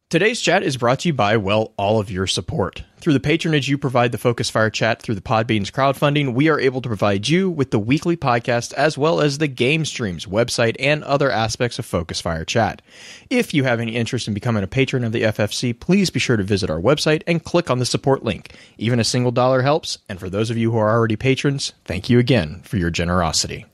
Today's chat is brought to you by, well, all of your support. Through the patronage you provide the Focus Fire chat through the Podbean's crowdfunding, we are able to provide you with the weekly podcast as well as the game streams, website, and other aspects of Focus Fire chat. If you have any interest in becoming a patron of the FFC, please be sure to visit our website and click on the support link. Even a single dollar helps, and for those of you who are already patrons, thank you again for your generosity.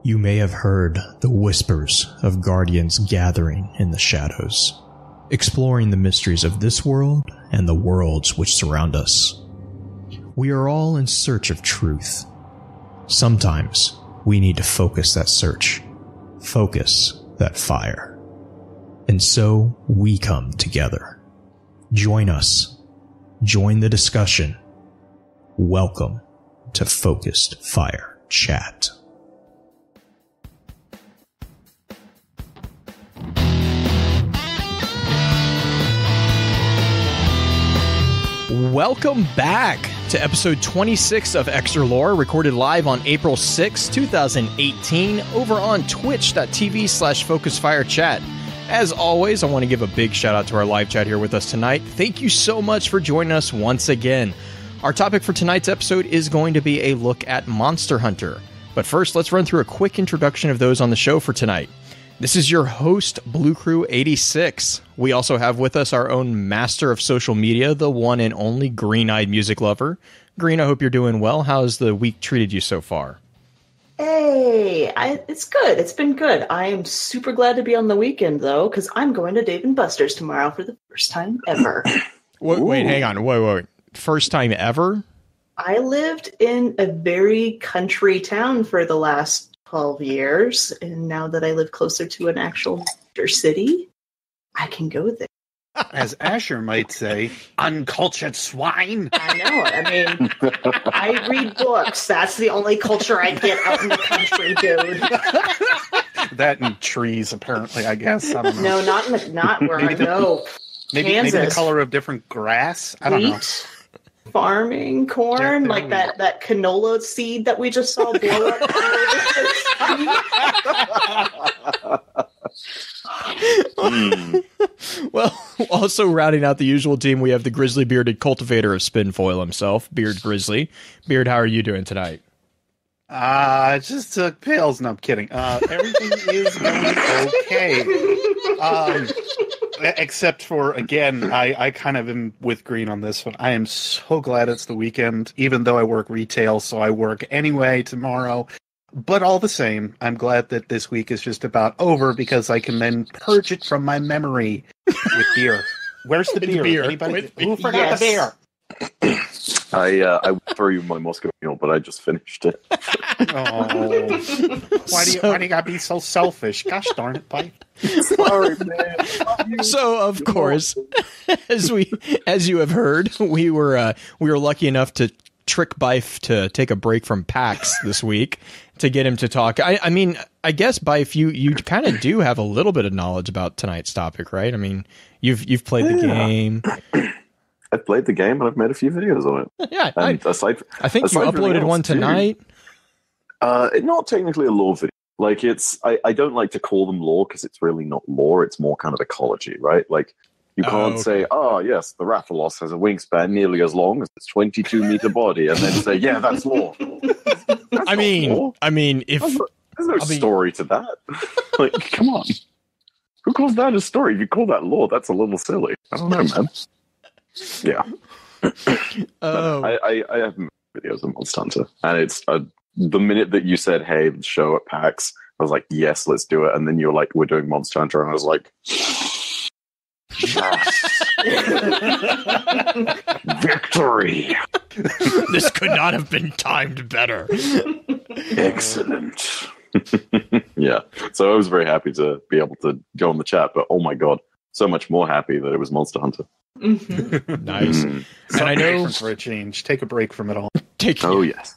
You may have heard the whispers of guardians gathering in the shadows, exploring the mysteries of this world and the worlds which surround us. We are all in search of truth. Sometimes we need to focus that search, focus that fire. And so we come together. Join us. Join the discussion. Welcome to Focused Fire Chat. Welcome back to episode 26 of Extra Lore, recorded live on April 6, 2018, over on twitch.tv/FocusFireChat. As always, I want to give a big shout out to our live chat here with us tonight. Thank you so much for joining us once again. Our topic for tonight's episode is going to be a look at Monster Hunter. But first, let's run through a quick introduction of those on the show for tonight. This is your host, Blue Crew 86. We also have with us our own master of social media, the one and only Green-Eyed Music Lover. Green, I hope you're doing well. How's the week treated you so far? Hey, it's good. It's been good. I am super glad to be on the weekend, though, because I'm going to Dave & Buster's tomorrow for the first time ever. Wait, hang on. Wait. First time ever? I lived in a very country town for the last 12 years, and now that I live closer to an actual major city, I can go there. As Asher might say, uncultured swine. I know. I mean, I read books. That's the only culture I get out in the country, dude. That and trees, apparently, I guess. I don't know. No, not where I go. Maybe the color of different grass. I don't know. Farming corn, like that canola seed that we just saw blow up. Well, also rounding out the usual team, we have the grizzly bearded cultivator of Spinfoil himself, Beard Grizzly. Beard, how are you doing tonight? Just took pills. No, I'm kidding. Everything is going okay. Except for, again, I kind of am with Green on this one. I am so glad it's the weekend, even though I work retail, so I work anyway tomorrow. But all the same, I'm glad that this week is just about over because I can then purge it from my memory with beer. Where's the beer? Anybody? Who forgot the beer? I would throw you my Moscow Mule, but I just finished it. Oh, why do you gotta be so selfish? Gosh darn it, Pipe. Sorry, man. So, of course, as you have heard, we were lucky enough to trick Byf to take a break from PAX this week to get him to talk. I mean, I guess Byf, you kind of do have a little bit of knowledge about tonight's topic, right? I mean, you've played the game. I've played the game and I've made a few videos on it. Yeah, I think you uploaded one tonight. It's not technically a lore video. Like, I don't like to call them lore because it's really not lore. It's more kind of ecology, right? Like, you can't say, oh, yes, the Rathalos has a wingspan nearly as long as its 22-meter body, and then say, yeah, that's lore. I mean, if... There's no story to that. Like, come on. Who calls that a story? If you call that lore, that's a little silly. I don't know, man. Yeah. I have videos of Monster Hunter, and it's the minute that you said, hey, let's show at PAX, I was like, yes, let's do it. And then you were like, we're doing Monster Hunter, and I was like, yes. Victory. This could not have been timed better. Excellent. Yeah. So I was very happy to be able to go on the chat, but oh my god, so much more happy that it was Monster Hunter. Mm-hmm. Nice. And I know for a change, take a break from it all. Yes.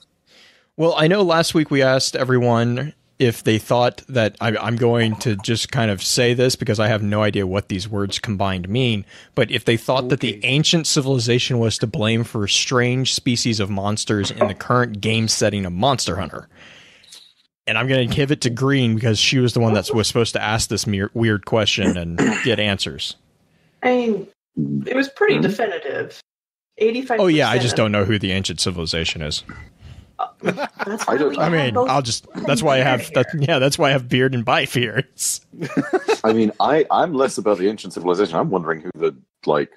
Well, I know last week we asked everyone if they thought that I'm going to just kind of say this because I have no idea what these words combined mean, but if they thought that the ancient civilization was to blame for strange species of monsters in the current game setting of Monster Hunter. And I'm going to give it to Green because she was the one that was supposed to ask this weird question and get answers. I mean, it was pretty definitive. 85%. Oh yeah, I just don't know who the ancient civilization is. That's that's why I have that. Yeah, that's why I have Beard and Byf here. I mean, I'm less about the ancient civilization. I'm wondering who the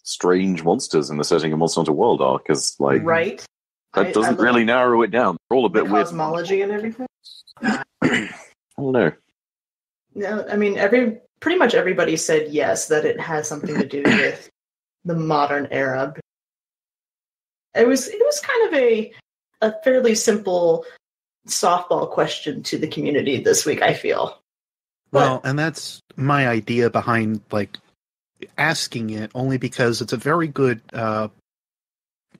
strange monsters in the setting of Monster Hunter World are, because right. That doesn't really narrow it down. They're all a bit weird. Cosmology and everything. I don't know. No, I mean pretty much everybody said yes, that it has something to do with the modern era. It was kind of a fairly simple softball question to the community this week, I feel. Well, and that's my idea behind asking it, only because it's a very good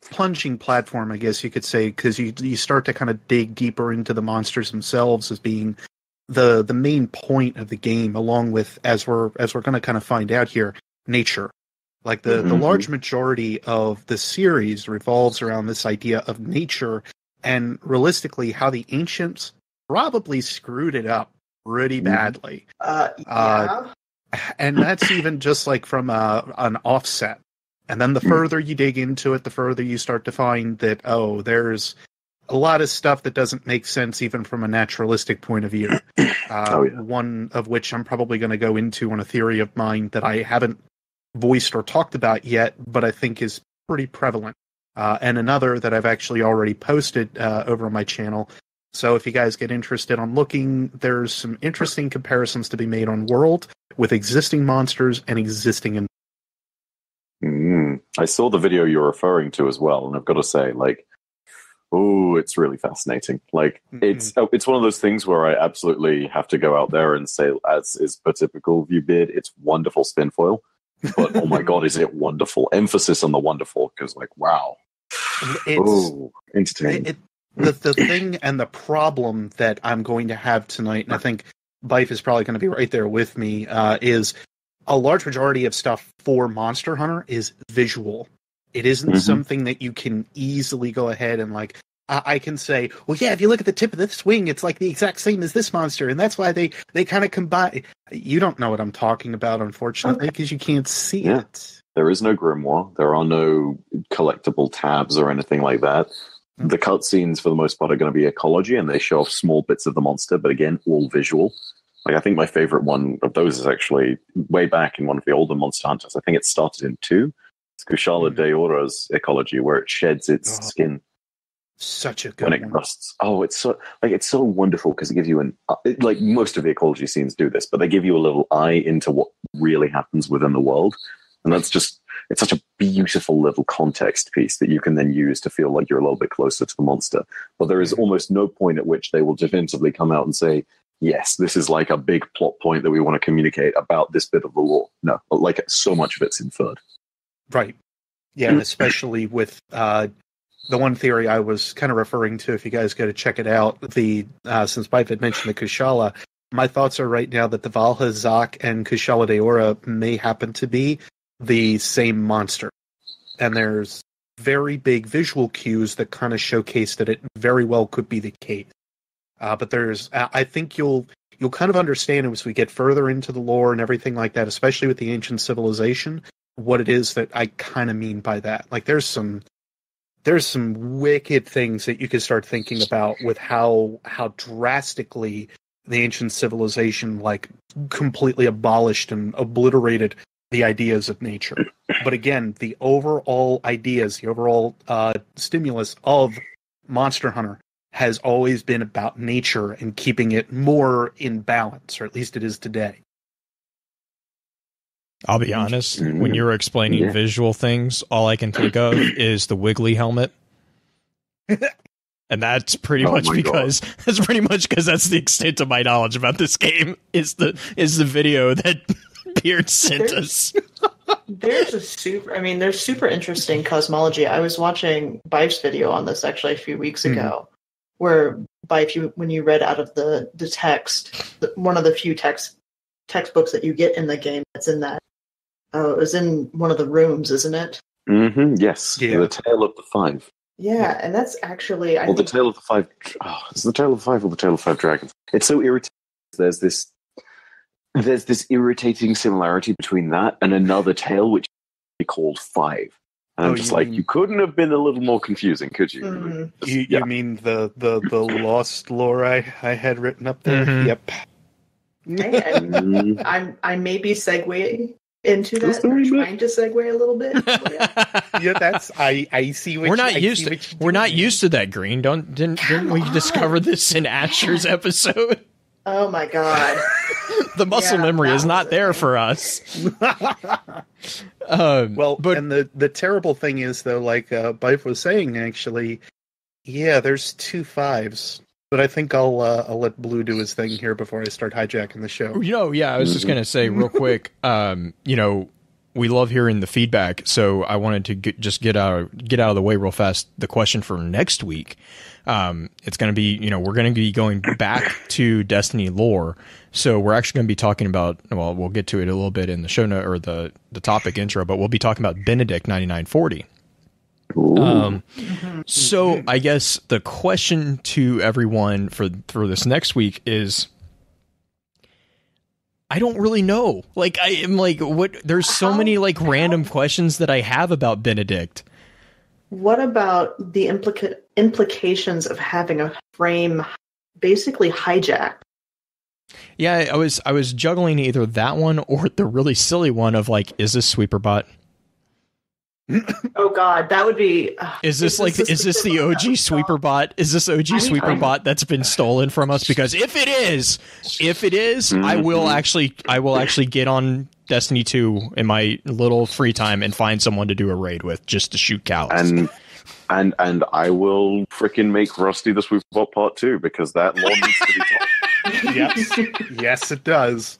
plunging platform, I guess you could say, because you start to kind of dig deeper into the monsters themselves as being the main point of the game, along with, as we're going to kind of find out here, nature. Like the large majority of the series revolves around this idea of nature, and realistically how the ancients probably screwed it up pretty badly. Yeah. And that's even just from an offset. And then the further you dig into it, the further you start to find that, there's a lot of stuff that doesn't make sense even from a naturalistic point of view. One of which I'm probably going to go into on a theory of mine that I haven't voiced or talked about yet, but I think is pretty prevalent. And another that I've actually already posted over on my channel. So if you guys get interested on looking, there's some interesting comparisons to be made on World with existing monsters and existing. I saw the video you're referring to as well, and I've got to say, it's really fascinating. It's one of those things where I absolutely have to go out there and say, as is per typical Viewbeard, it's wonderful spin foil. But oh my god, is it wonderful? Emphasis on the wonderful, because wow. It's entertaining. The thing and the problem that I'm going to have tonight, and I think Byf is probably going to be right there with me, is a large majority of stuff for Monster Hunter is visual. It isn't something that you can easily go ahead and I can say, well, yeah, if you look at the tip of this wing, it's the exact same as this monster, and that's why they kind of combine. You don't know what I'm talking about, unfortunately, because you can't see it. There is no grimoire. There are no collectible tabs or anything like that. The cutscenes, for the most part, are going to be ecology, and they show off small bits of the monster, but again, all visual. I think my favorite one of those is actually way back in one of the older Monster Hunters. I think it started in 2. It's Kushala Daora's ecology, where it sheds its skin. Such a good when it rusts. It's so wonderful because it gives you most of the ecology scenes do this, but they give you a little eye into what really happens within the world, and it's such a beautiful little context piece that you can then use to feel like you're a little bit closer to the monster. But there is almost no point at which they will definitively come out and say, yes, this is a big plot point that we want to communicate about this bit of the lore. No, so much of it's inferred. Right. Yeah, and especially with the one theory I was kind of referring to, if you guys go to check it out, since Byf had mentioned the Kushala, my thoughts are right now that the Valha Zak and Kushala Daora may happen to be the same monster. And there's very big visual cues that kind of showcase that it very well could be the case. But there's, I think you'll kind of understand as we get further into the lore and everything like that, especially with the ancient civilization, what it is that I kind of mean by that. There's some wicked things that you can start thinking about with how drastically the ancient civilization completely abolished and obliterated the ideas of nature. But again, the overall ideas, the overall stimulus of Monster Hunter has always been about nature and keeping it more in balance, or at least it is today. I'll be honest, when you were explaining visual things, all I can think of is the Wiggly helmet. And that's pretty much because that's the extent of my knowledge about this game is the video that Beard sent us. There's super interesting cosmology. I was watching Byf's video on this actually a few weeks ago, where Byf, when you read out of the text, one of the few textbooks that you get in the game that's in that. Oh, it was in one of the rooms, isn't it? Yes. Yeah. The Tale of the Five. Yeah, and that's actually I Or the think Tale of the Five. Oh, is the Tale of the Five or the Tale of Five Dragons? It's so irritating. There's this irritating similarity between that and another tale, which is called Five. And I'm just like, you couldn't have been a little more confusing, could you? Mm-hmm. You mean the lost lore I had written up there? Mm-hmm. Yep. Hey, I may be segueing into that. Trying to segue a little bit. Yeah, that's I see. We're not used to that, Green. Didn't we discover this in Asher's episode? Oh my god. The muscle memory is not there for us. And the terrible thing is, though, like Byf was saying, actually, yeah, there's 2 5s. But I think I'll let Blue do his thing here before I start hijacking the show. I was just gonna say real quick. We love hearing the feedback, so I wanted to get out of the way real fast. The question for next week, it's going to be, we're going to be going back to Destiny lore. So we're actually going to be talking about, well, we'll get to it a little bit in the show note or the topic intro, but we'll be talking about Benedict 9940. So I guess the question to everyone for this next week is, I don't really know. Like, I am like, what? There's so many like random questions that I have about Benedict. What about the implications of having a frame basically hijacked? Yeah, I was juggling either that one or the really silly one of like, is this Sweeperbot? Oh God, that would be. Is this the OG Sweeperbot? Is this OG Sweeperbot that's been stolen from us? Because if it is, I will actually get on Destiny 2 in my little free time and find someone to do a raid with just to shoot cows. And I will frickin' make Rusty the Sweeperbot Part 2 because that lore needs to be taught. Yes, it does.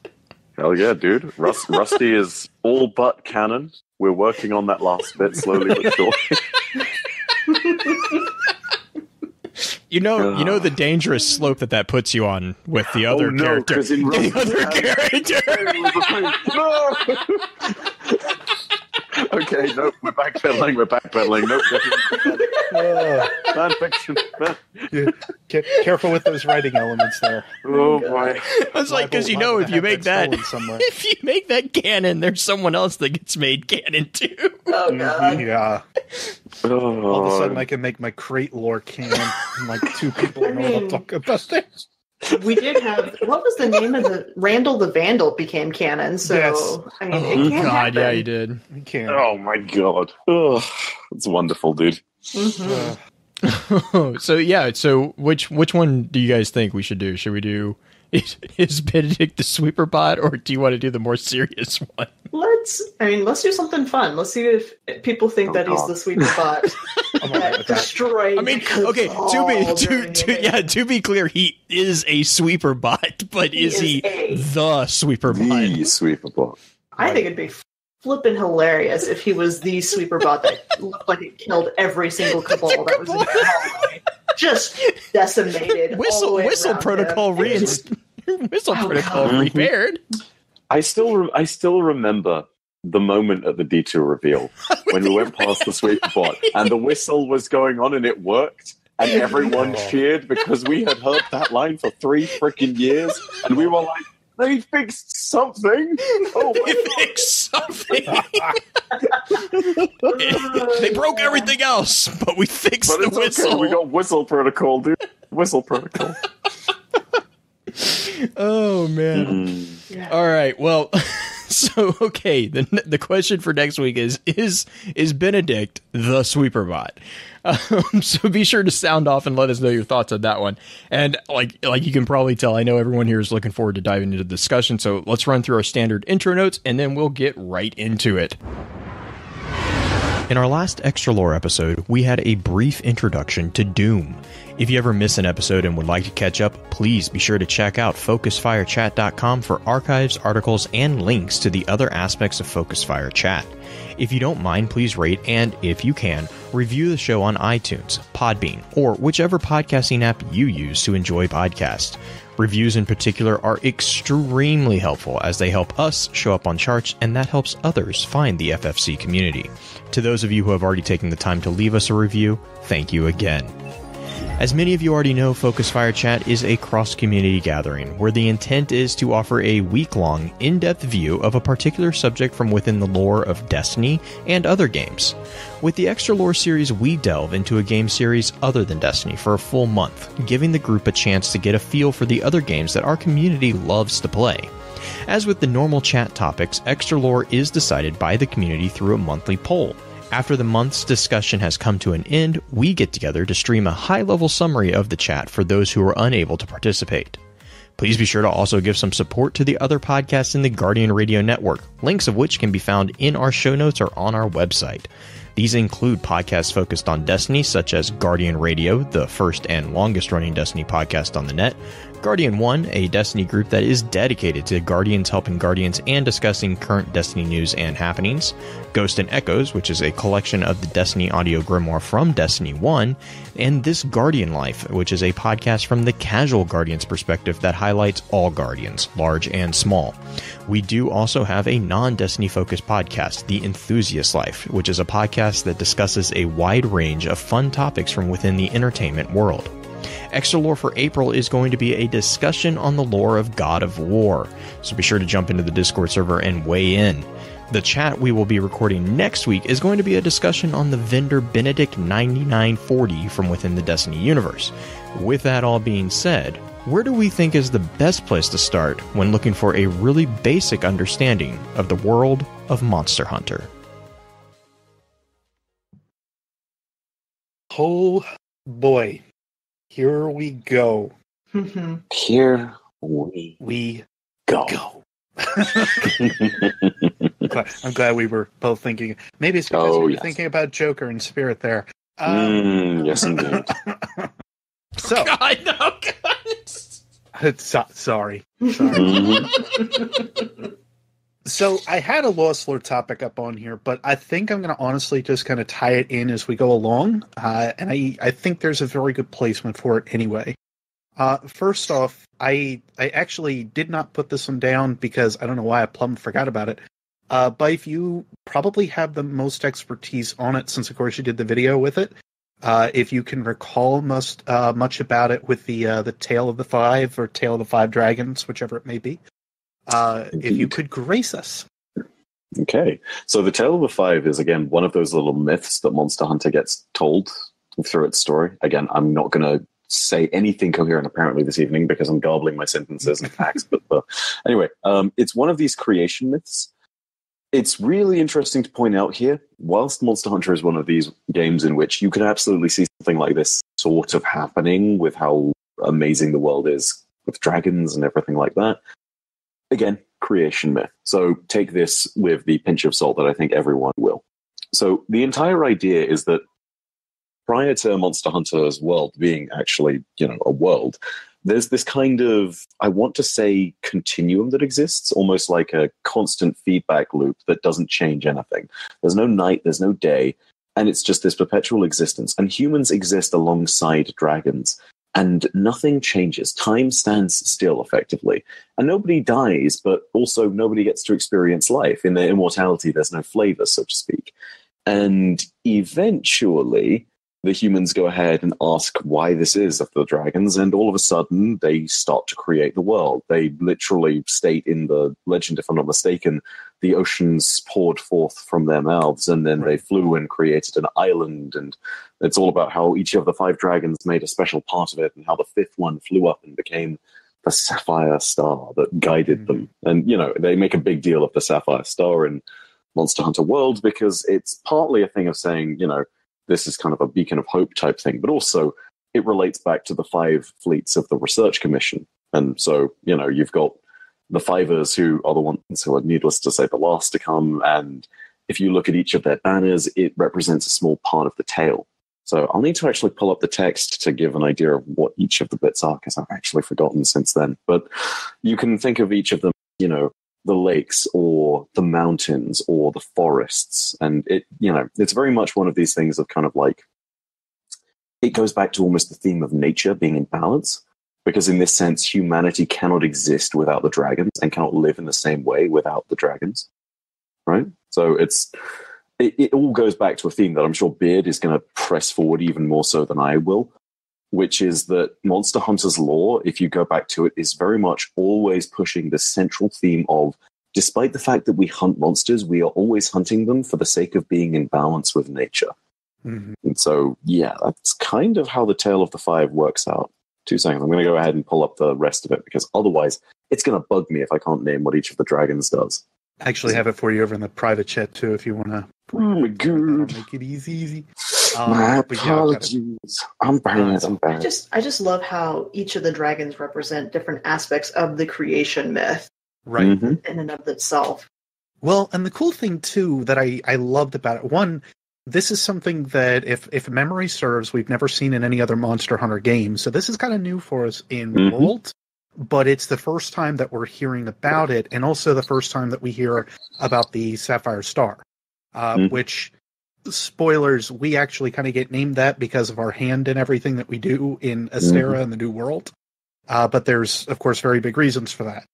Hell yeah, dude. Rusty is all but canon. We're working on that last bit slowly but surely. You know the dangerous slope that puts you on with the other character. Okay, nope, we're backpedaling. Nope. Fan fiction. Yeah. Careful with those writing elements there. Oh boy. I was like, because if you make that canon, there's someone else that gets made canon too. Oh God. Yeah. All of a sudden, I can make my crate lore canon, and like 2 people know what I'm talking about there. We did have, what was the name of the Randall the Vandal became canon, so yes. I mean it can't happen. Yeah, you did. You can't. Oh my God. Oh, it's wonderful, dude. Mm-hmm. So which one do you guys think we should do? Should we do is Benedict the Sweeperbot, or do you want to do the more serious one? Let's do something fun. Let's see if people think that he's the Sweeperbot that destroyed. I mean, okay, to be clear, he is a Sweeperbot, but is he the Sweeperbot? The Sweeperbot. I think it'd be flippin' hilarious if he was the Sweeperbot that looked like it killed every single cabal that was in the hallway. Just decimated. Whistle protocol repaired. I still remember the moment at the D2 reveal when we went past the Sweeperbot and the whistle was going on and it worked and everyone cheered because we had heard that line for 3 freaking years and we were like, they fixed something. They fixed something. They broke everything else, but we fixed the whistle. Okay. We got whistle protocol, dude. Whistle protocol. Oh man. Yeah. All right. Well, so okay. The question for next week is Benedict the Sweeperbot? So be sure to sound off and let us know your thoughts on that one. And like you can probably tell, I know everyone here is looking forward to diving into the discussion. So let's run through our standard intro notes and then we'll get right into it. In our last Extra Lore episode, we had a brief introduction to Doom. If you ever miss an episode and would like to catch up, please be sure to check out FocusFireChat.com for archives, articles, and links to the other aspects of FocusFire Chat. If you don't mind, please rate and, if you can, review the show on iTunes, Podbean, or whichever podcasting app you use to enjoy podcasts. Reviews in particular are extremely helpful as they help us show up on charts, and that helps others find the FFC community. To those of you who have already taken the time to leave us a review, thank you again. As many of you already know, Focus Fire Chat is a cross-community gathering where the intent is to offer a week-long, in-depth view of a particular subject from within the lore of Destiny and other games. With the Extra Lore series, we delve into a game series other than Destiny for a full month, giving the group a chance to get a feel for the other games that our community loves to play. As with the normal chat topics, Extra Lore is decided by the community through a monthly poll. After the month's discussion has come to an end, we get together to stream a high-level summary of the chat for those who are unable to participate. Please be sure to also give some support to the other podcasts in the Guardian Radio Network, links of which can be found in our show notes or on our website. These include podcasts focused on Destiny, such as Guardian Radio, the first and longest-running Destiny podcast on the net, Guardian 1, a Destiny group that is dedicated to Guardians helping Guardians and discussing current Destiny news and happenings, Ghost and Echoes, which is a collection of the Destiny audio grimoire from Destiny 1, and This Guardian Life, which is a podcast from the casual Guardians perspective that highlights all Guardians, large and small. We do also have a non-Destiny focused podcast, The Enthusiast Life, which is a podcast that discusses a wide range of fun topics from within the entertainment world. Extra Lore for April is going to be a discussion on the lore of God of War, so be sure to jump into the Discord server and weigh in. The chat we will be recording next week is going to be a discussion on the vendor Benedict 9940 from within the Destiny universe. With that all being said, where do we think is the best place to start when looking for a really basic understanding of the world of Monster Hunter? Oh boy. Here we go. Here we go. I'm glad we were both thinking. Maybe it's because we were thinking about Joker in spirit there. Yes, indeed. So, God, no, God. Sorry. So I had a Lost Lore topic up on here, but I think I'm going to honestly just kind of tie it in as we go along, and I think there's a very good placement for it anyway. First off, I actually did not put this one down because I don't know why I plumb forgot about it. Byf, you probably have the most expertise on it since, of course, you did the video with it. If you can recall much about it with the Tale of the Five or Tale of the Five Dragons, whichever it may be. If you could grace us. Okay. So the Tale of the Five is, again, one of those little myths that Monster Hunter gets told through its story. Again, I'm not going to say anything coherent apparently this evening because I'm garbling my sentences and facts. But anyway, it's one of these creation myths. It's really interesting to point out here, whilst Monster Hunter is one of these games in which you could absolutely see something like this sort of happening with how amazing the world is with dragons and everything like that. Again, creation myth. So take this with the pinch of salt that I think everyone will. So the entire idea is that prior to Monster Hunter's world being actually, a world, there's this kind of, I want to say, continuum that exists, almost like a constant feedback loop that doesn't change anything. There's no night, there's no day, and it's just this perpetual existence. And humans exist alongside dragons. And nothing changes. Time stands still, effectively. And nobody dies, but also nobody gets to experience life. In their immortality, there's no flavor, so to speak. And eventually, the humans go ahead and ask why this is of the dragons, and all of a sudden, they start to create the world. They literally state in the legend, if I'm not mistaken, the oceans poured forth from their mouths, and then they flew and created an island, and it's all about how each of the five dragons made a special part of it, and how the fifth one flew up and became the sapphire star that guided them. And, they make a big deal of the sapphire star in Monster Hunter World because it's partly a thing of saying, this is kind of a beacon of hope type thing, but also it relates back to the five fleets of the Research Commission. And so, you've got the Fivers, who are the ones who are, needless to say, the last to come. And if you look at each of their banners, it represents a small part of the tale. So I'll need to actually pull up the text to give an idea of what each of the bits are, because I've actually forgotten since then. But you can think of each of them, the lakes or the mountains or the forests. And it's very much one of these things of kind of like, it goes back to almost the theme of nature being in balance. because in this sense, humanity cannot exist without the dragons and cannot live in the same way without the dragons, right? So it all goes back to a theme that I'm sure Beard is going to press forward even more so than I will, which is that Monster Hunter's lore, if you go back to it, is very much always pushing the central theme of, despite the fact that we hunt monsters, we are always hunting them for the sake of being in balance with nature. Mm-hmm. And so, yeah, that's kind of how the Tale of the Five works out. 2 seconds, I'm going to go ahead and pull up the rest of it, because otherwise it's going to bug me if I can't name what each of the dragons does. I actually have it for you over in the private chat, too, if you want to. Oh my god. Make it easy. My apologies. I'm bad. I just love how each of the dragons represent different aspects of the creation myth. Right. Mm-hmm. In and of itself. Well, and the cool thing, too, that I loved about it, one, this is something that, if memory serves, we've never seen in any other Monster Hunter game. So this is kind of new for us in World, but it's the first time that we're hearing about it, and also the first time that we hear about the Sapphire Star, which, spoilers, we actually kind of get named that because of our hand and everything that we do in Astera and the New World. But there's, of course, very big reasons for that.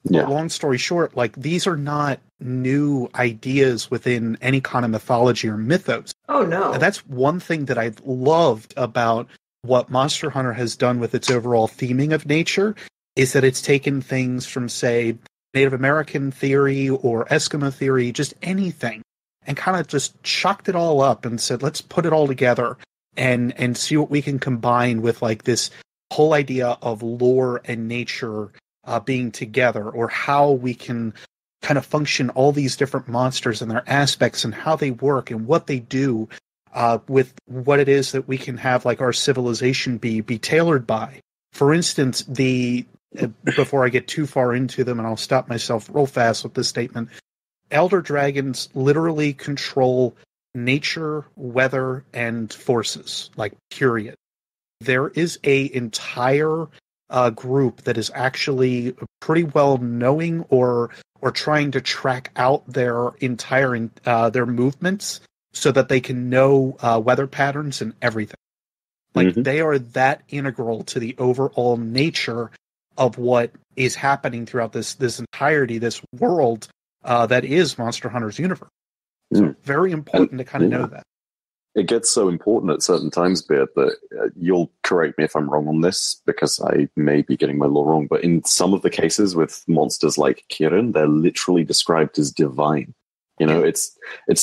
Yeah. But long story short, like, these are not new ideas within any kind of mythology or mythos. Oh, no. And that's one thing that I loved about what Monster Hunter has done with its overall theming of nature, is that it's taken things from, say, Native American theory or Eskimo theory, just anything, and kind of just chucked it all up and said, let's put it all together and see what we can combine with, like, this whole idea of lore and nature being together, or how we can kind of function all these different monsters and their aspects and how they work and what they do with what it is that we can have, like, our civilization be tailored by. For instance, before I get too far into them, and I'll stop myself real fast with this statement, Elder Dragons literally control nature, weather, and forces, like, period. There is a entire group that is actually pretty well knowing or trying to track out their entire their movements so that they can know weather patterns and everything. Like, they are that integral to the overall nature of what is happening throughout this entirety, this world that is Monster Hunter's universe. So very important to kind of know that. It gets so important at certain times, Beard, that you'll correct me if I'm wrong on this, because I may be getting my lore wrong, but in some of the cases with monsters like Kirin, they're literally described as divine. You know, it's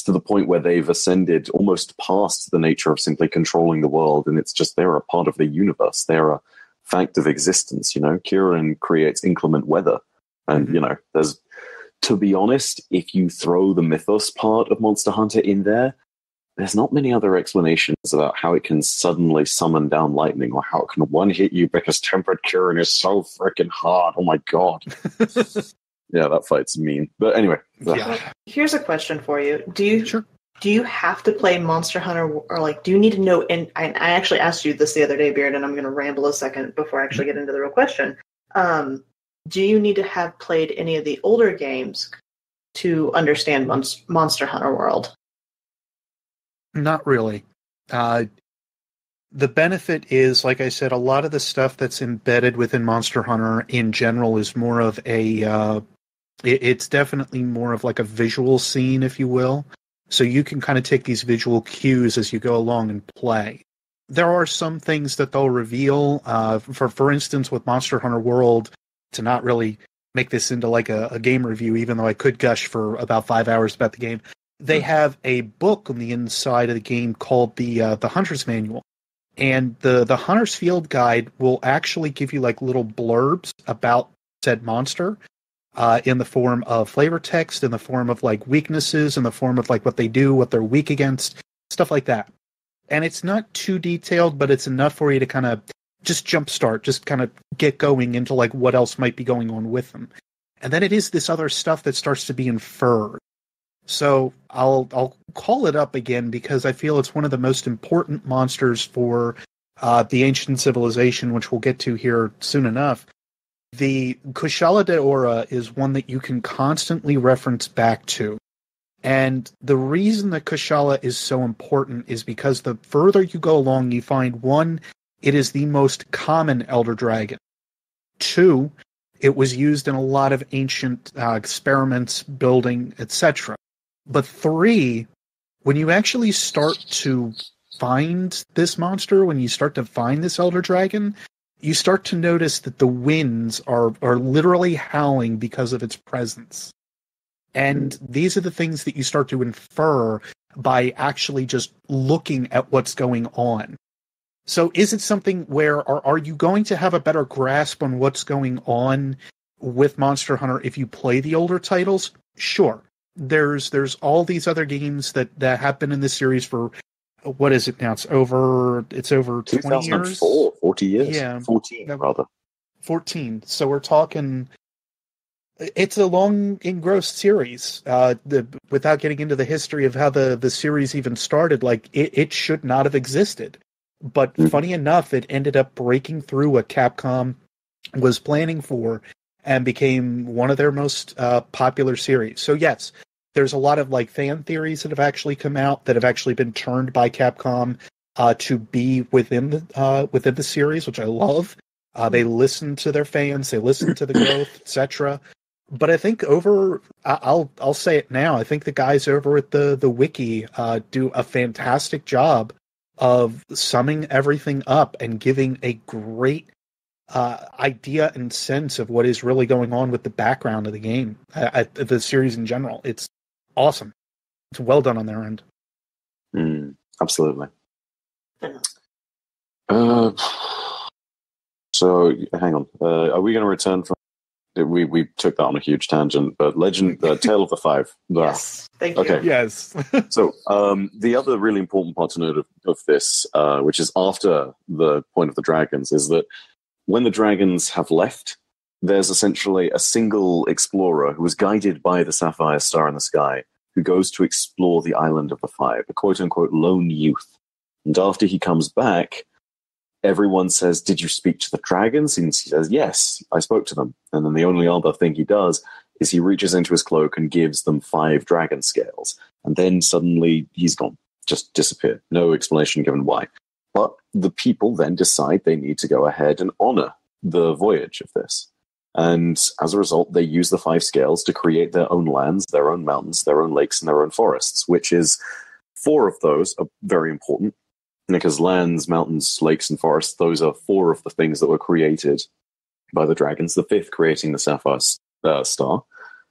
to the point where they've ascended almost past the nature of simply controlling the world, and it's just they're a part of the universe. They're a fact of existence, you know. Kirin creates inclement weather, and, you know, to be honest, if you throw the mythos part of Monster Hunter in there's not many other explanations about how it can suddenly summon down lightning, or how it can one-hit you because tempered Kirin is so freaking hard. Oh my god. Yeah, that fight's mean. But anyway. Yeah. Here's a question for you. Do you have to play Monster Hunter, or, like, do you need to know, and I actually asked you this the other day, Beard, and I'm going to ramble a second before I actually get into the real question. Do you need to have played any of the older games to understand Monster Hunter World? Not really. The benefit is, like I said, a lot of the stuff that's embedded within Monster Hunter in general is more of a... it's definitely more of like a visual scene, if you will. So you can kind of take these visual cues as you go along and play. There are some things that they'll reveal. For instance, with Monster Hunter World, to not really make this into like a game review, even though I could gush for about 5 hours about the game, they have a book on the inside of the game called the Hunter's Manual. And the Hunter's Field Guide will actually give you like little blurbs about said monster in the form of flavor text, in the form of like weaknesses, in the form of like what they do, what they're weak against, stuff like that. And it's not too detailed, but it's enough for you to kind of just jumpstart, just kind of get going into like what else might be going on with them. And then it is this other stuff that starts to be inferred. So I'll call it up again because I feel it's one of the most important monsters for the ancient civilization, which we'll get to here soon enough. The Kushala Daora is one that you can constantly reference back to. And the reason that Kushala is so important is because the further you go along, you find, one, it is the most common Elder Dragon. 2, it was used in a lot of ancient experiments, building, etc. But 3, when you actually start to find this monster, when you start to find this Elder Dragon, you start to notice that the winds are literally howling because of its presence. And these are the things that you start to infer by actually just looking at what's going on. So is it something where are you going to have a better grasp on what's going on with Monster Hunter if you play the older titles? Sure. There's all these other games that have been in this series for, what is it now? It's over 20 years? 40 years? Yeah. 14, rather. 14. So we're talking... It's a long engrossed series. Without getting into the history of how the series even started, like it should not have existed. But funny enough, it ended up breaking through what Capcom was planning for and became one of their most popular series. So yes, there's a lot of like fan theories that have actually come out that have actually been turned by Capcom to be within the series, which I love. They listen to their fans, they listen to the growth, etc. But I think I'll say it now. I think the guys over at the wiki do a fantastic job of summing everything up and giving a great idea and sense of what is really going on with the background of the game, the series in general. It's awesome. It's well done on their end. Absolutely. So hang on. Are we going to return from? We took that on a huge tangent, but Tale of the Five. Yes, thank you. Okay. Yes. So the other really important part to note of this, which is after the point of the dragons, is that when the dragons have left, there's essentially a single explorer who is guided by the sapphire star in the sky, who goes to explore the island of the Five, a quote-unquote lone youth. And after he comes back, everyone says, "Did you speak to the dragons?" And he says, "Yes, I spoke to them." And then the only other thing he does is he reaches into his cloak and gives them 5 dragon scales. And then suddenly he's gone, just disappeared. No explanation given why. But the people then decide they need to go ahead and honor the voyage of this. And as a result, they use the 5 scales to create their own lands, their own mountains, their own lakes, and their own forests, which is 4 of those are very important. Because lands, mountains, lakes, and forests, those are 4 of the things that were created by the dragons, the 5th creating the sapphire star.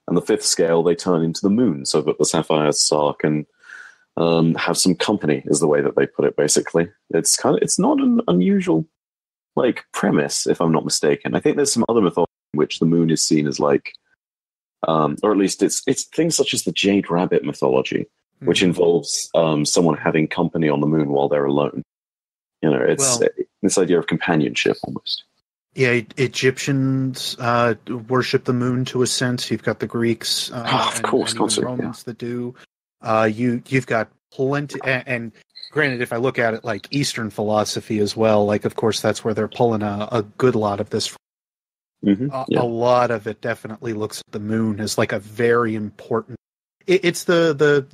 And the 5th scale they turn into the moon so that the sapphire star can have some company, is the way that they put it, basically. It's not an unusual premise, if I'm not mistaken. I think there's some other mythology in which the moon is seen as or at least it's things such as the Jade Rabbit mythology, which involves someone having company on the moon while they're alone. It's this idea of companionship almost. Yeah, Egyptians worship the moon to a sense. You've got the Greeks, of course, and even Romans that do. You've got plenty, and granted, if I look at it like Eastern philosophy as well, of course that's where they're pulling a good lot of this. A lot of it definitely looks at the moon as a very important. It's the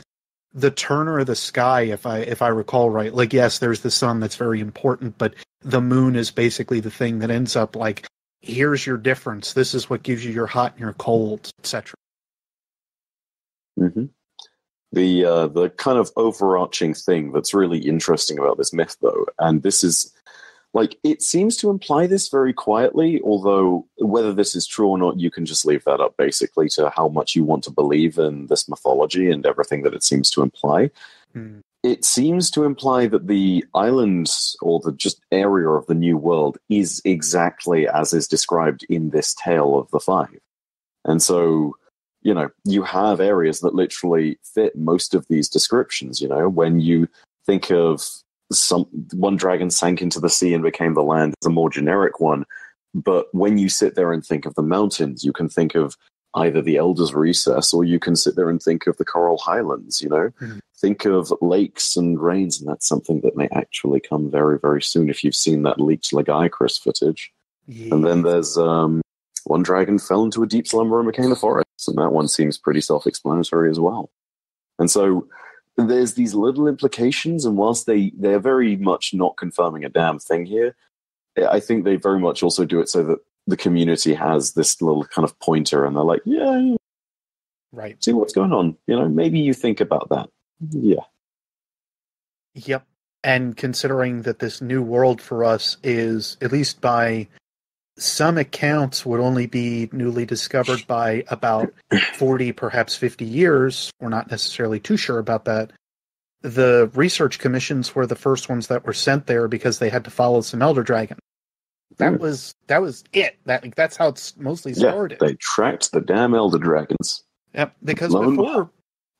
turner of the sky, if I recall right. Yes, there's the sun that's very important, but the moon is basically the thing that ends up here's your difference. This is what gives you your hot and your cold, etc. The kind of overarching thing that's really interesting about this myth, though, and this is it seems to imply this very quietly, although whether this is true or not, you can just leave that up basically to how much you want to believe in this mythology and everything that it seems to imply. It seems to imply that the island or the just area of the New World is exactly as is described in this Tale of the Five. And so, you have areas that literally fit most of these descriptions, when you think of one dragon sank into the sea and became the land is a more generic one. But when you sit there and think of the mountains, you can think of either the Elder's Recess, or you can sit there and think of the Coral Highlands, Think of lakes and rains, and that's something that may actually come very, very soon if you've seen that leaked Lagicris footage. Yeah. And then there's one dragon fell into a deep slumber and became the forest, and that one seems pretty self-explanatory as well. And so there's these little implications, and whilst they're very much not confirming a damn thing here, I think they very much also do it so that the community has this little kind of pointer, and they're like, yeah, Right. see what's going on. Maybe you think about that. Yeah. Yep. And considering that this new world for us is, at least by some accounts, would only be newly discovered by about 40, perhaps 50 years, we're not necessarily too sure about that. The research commissions were the first ones that were sent there because they had to follow some elder dragon. That was it. That's how it's mostly started. Yeah, they tracked the damn elder dragons. Yep, because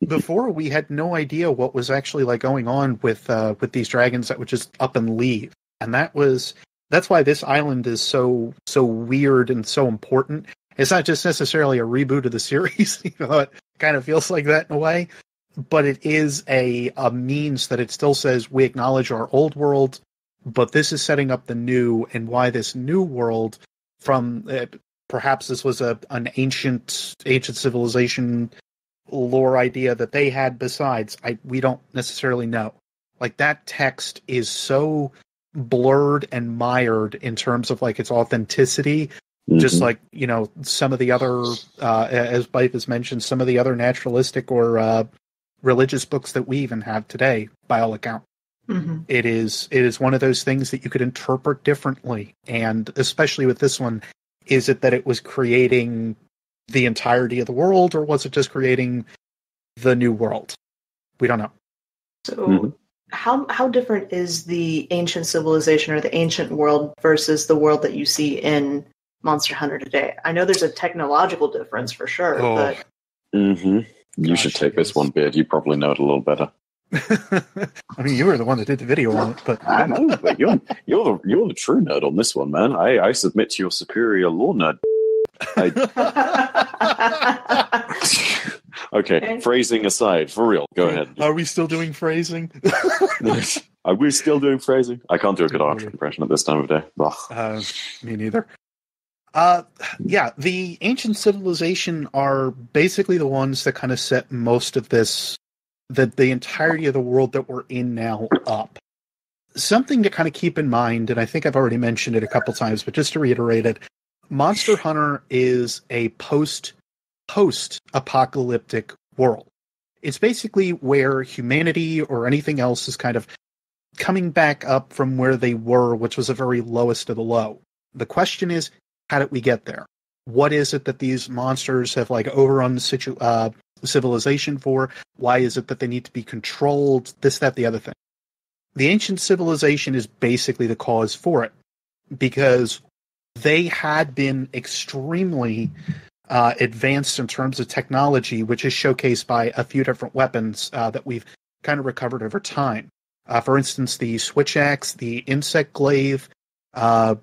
before we had no idea what was actually going on with these dragons that would just up and leave, and that's why this island is so weird and so important. It's not just necessarily a reboot of the series, it kind of feels like that in a way, but it is a means that it still says we acknowledge our old world, but this is setting up the new, and why this new world from perhaps this was an ancient civilization lore idea that they had besides. We don't necessarily know. That text is so blurred and mired in terms of its authenticity. Mm-hmm. Just some of the other, as Byf has mentioned, some of the other naturalistic or religious books that we even have today, by all accounts. Mm-hmm. It is one of those things that you could interpret differently, and especially with this one, is it that it was creating the entirety of the world, or was it just creating the new world? We don't know. So, how different is the ancient civilization or the ancient world versus the world that you see in Monster Hunter today? I know there's a technological difference for sure, but you should take this one, Beard. You probably know it a little better. I mean, you were the one that did the video on it, but I know. But you're the true nerd on this one, man. I submit to your superior lore nerd. Okay, phrasing aside, for real, go ahead. Are we still doing phrasing? Are we still doing phrasing? I can't do a good Archer impression at this time of day. Me neither. The ancient civilization are basically the ones that kind of set most of this, the entirety of the world that we're in now up. Something to kind of keep in mind, and I think I've already mentioned it a couple times, but just to reiterate it, Monster Hunter is a post-apocalyptic world. It's basically where humanity or anything else is kind of coming back up from where they were, which was the very lowest of the low. The question is, how did we get there? What is it that these monsters have overrun the civilization for? Why is it that they need to be controlled? This, that, the other thing. The ancient civilization is basically the cause for it, because they had been extremely advanced in terms of technology, which is showcased by a few different weapons that we've kind of recovered over time. For instance, the switch axe, the insect glaive, I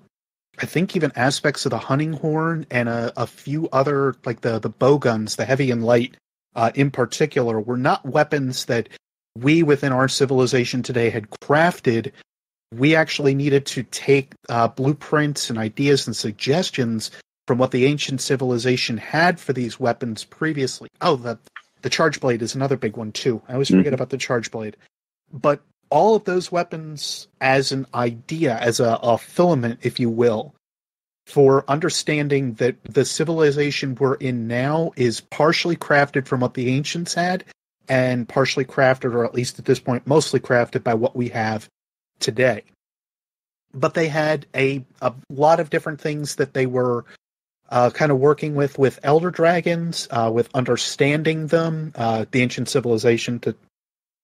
think even aspects of the hunting horn, and a few other, the bow guns, the heavy and light in particular, were not weapons that we within our civilization today had crafted. We actually needed to take blueprints and ideas and suggestions from what the ancient civilization had for these weapons previously. Oh, the charge blade is another big one too. I always forget about the charge blade. But all of those weapons as an idea, as a filament, if you will, for understanding that the civilization we're in now is partially crafted from what the ancients had, and partially crafted, or at least at this point, mostly crafted by what we have today. But they had a lot of different things that they were kind of working with elder dragons, with understanding them, the ancient civilization, to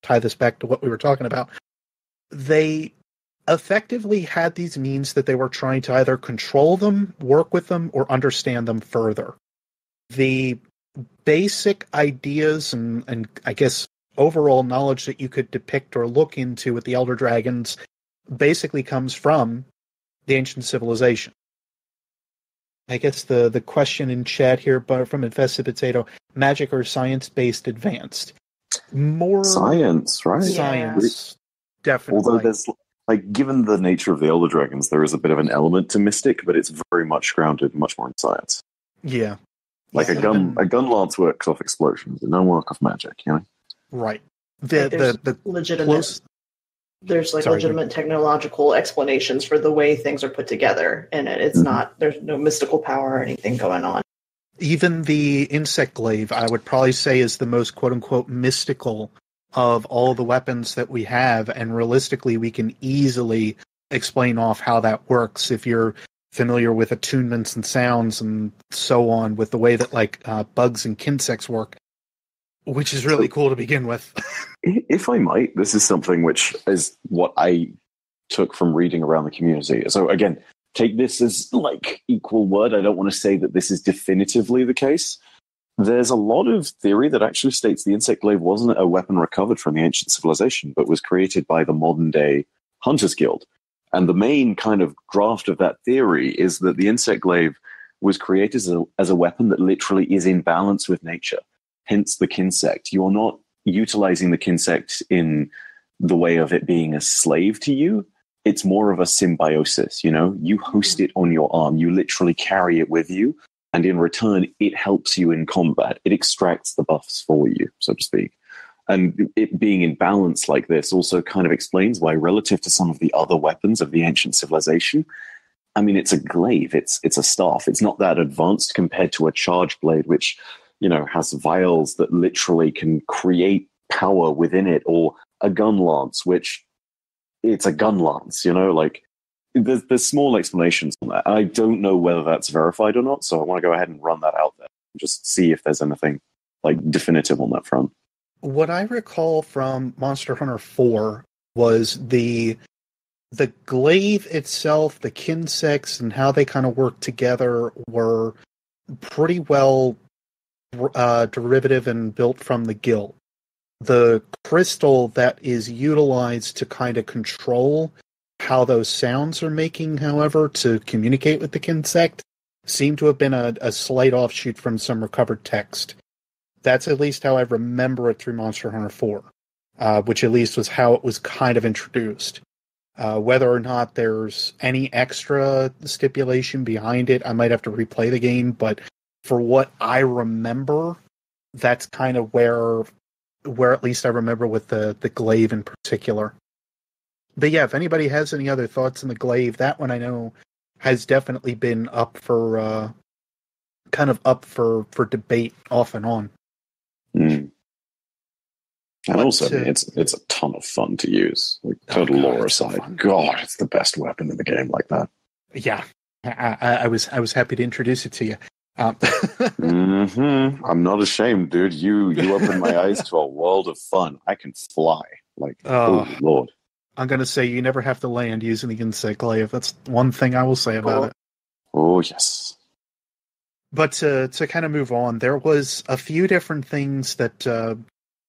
tie this back to what we were talking about. They effectively had these means that they were trying to either control them, work with them, or understand them further. The basic ideas and I guess overall knowledge that you could depict or look into with the elder dragons basically comes from the ancient civilization. I guess the question in chat here, but from Infested Potato, magic or science-based advanced? More science, right? Science, definitely. Although there's, given the nature of the Elder Dragons, there is a bit of an element to mystic, but it's very much grounded much more in science. Yeah. A gun lance works off explosions, and don't work off magic, Right. The legitimate there's like legitimate technological explanations for the way things are put together, and it's not, there's no mystical power or anything going on. Even the insect glaive, I would probably say, is the most quote-unquote mystical of all the weapons that we have, and realistically we can easily explain off how that works if you're familiar with attunements and sounds and so on, with the way that like bugs and insects work, which is really cool to begin with. If I might, this is something which is what I took from reading around the community. So again, take this as like equal word. I don't want to say that this is definitively the case. There's a lot of theory that actually states the insect glaive wasn't a weapon recovered from the ancient civilization, but was created by the modern day Hunters Guild. And the main kind of graft of that theory is that the insect glaive was created as a weapon that literally is in balance with nature. Hence the kinsect. You're not utilizing the kinsect in the way of it being a slave to you. It's more of a symbiosis, you know? You host it on your arm. You literally carry it with you. And in return, it helps you in combat. It extracts the buffs for you, so to speak. And it being in balance like this also kind of explains why, relative to some of the other weapons of the ancient civilization, I mean, it's a glaive, it's a staff. It's not that advanced compared to a charge blade, which, you know, has vials that literally can create power within it, or a gun lance, which it's a gun lance, you know, like there's small explanations on that. I don't know whether that's verified or not, so I want to go ahead and run that out there and just see if there's anything like definitive on that front. What I recall from Monster Hunter 4 was the glaive itself, the kinsects, and how they kind of work together were pretty well derivative and built from the guild. The crystal that is utilized to kind of control how those sounds are making, however, to communicate with the kinsect, seemed to have been a slight offshoot from some recovered text. That's at least how I remember it through Monster Hunter 4, which at least was how it was kind of introduced. Whether or not there's any extra stipulation behind it, I might have to replay the game, but for what I remember, that's kind of where at least I remember with the glaive in particular. But yeah, if anybody has any other thoughts on the glaive, that one I know has definitely been up for debate off and on. Mm. And also, I mean, it's a ton of fun to use. Like, total lore aside, God, it's the best weapon in the game like that. Yeah, I was happy to introduce it to you. I'm not ashamed, dude. You opened my eyes to a world of fun. I can fly. Like, oh Lord. I'm going to say you never have to land using the insect glaive. That's one thing I will say about it. Oh, yes. But to kind of move on, there was a few different things that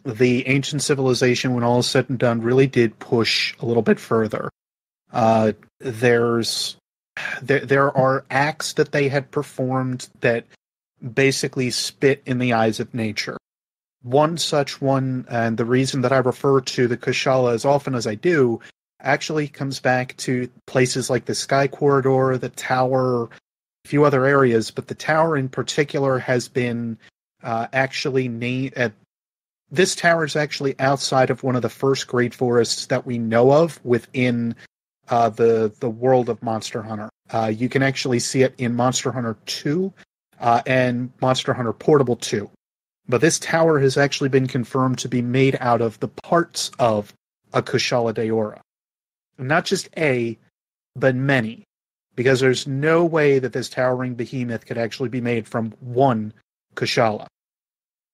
the ancient civilization, when all is said and done, really did push a little bit further. There are acts that they had performed that basically spit in the eyes of nature. One such one, and the reason that I refer to the Kushala as often as I do, actually comes back to places like the Sky Corridor, the Tower, a few other areas, but the Tower in particular has been actually named... this tower is actually outside of one of the first great forests that we know of within the world of Monster Hunter. You can actually see it in Monster Hunter 2 and Monster Hunter Portable 2. But this tower has actually been confirmed to be made out of the parts of a Kushala Daora. Not just a, but many. Because there's no way that this towering behemoth could actually be made from one Kushala.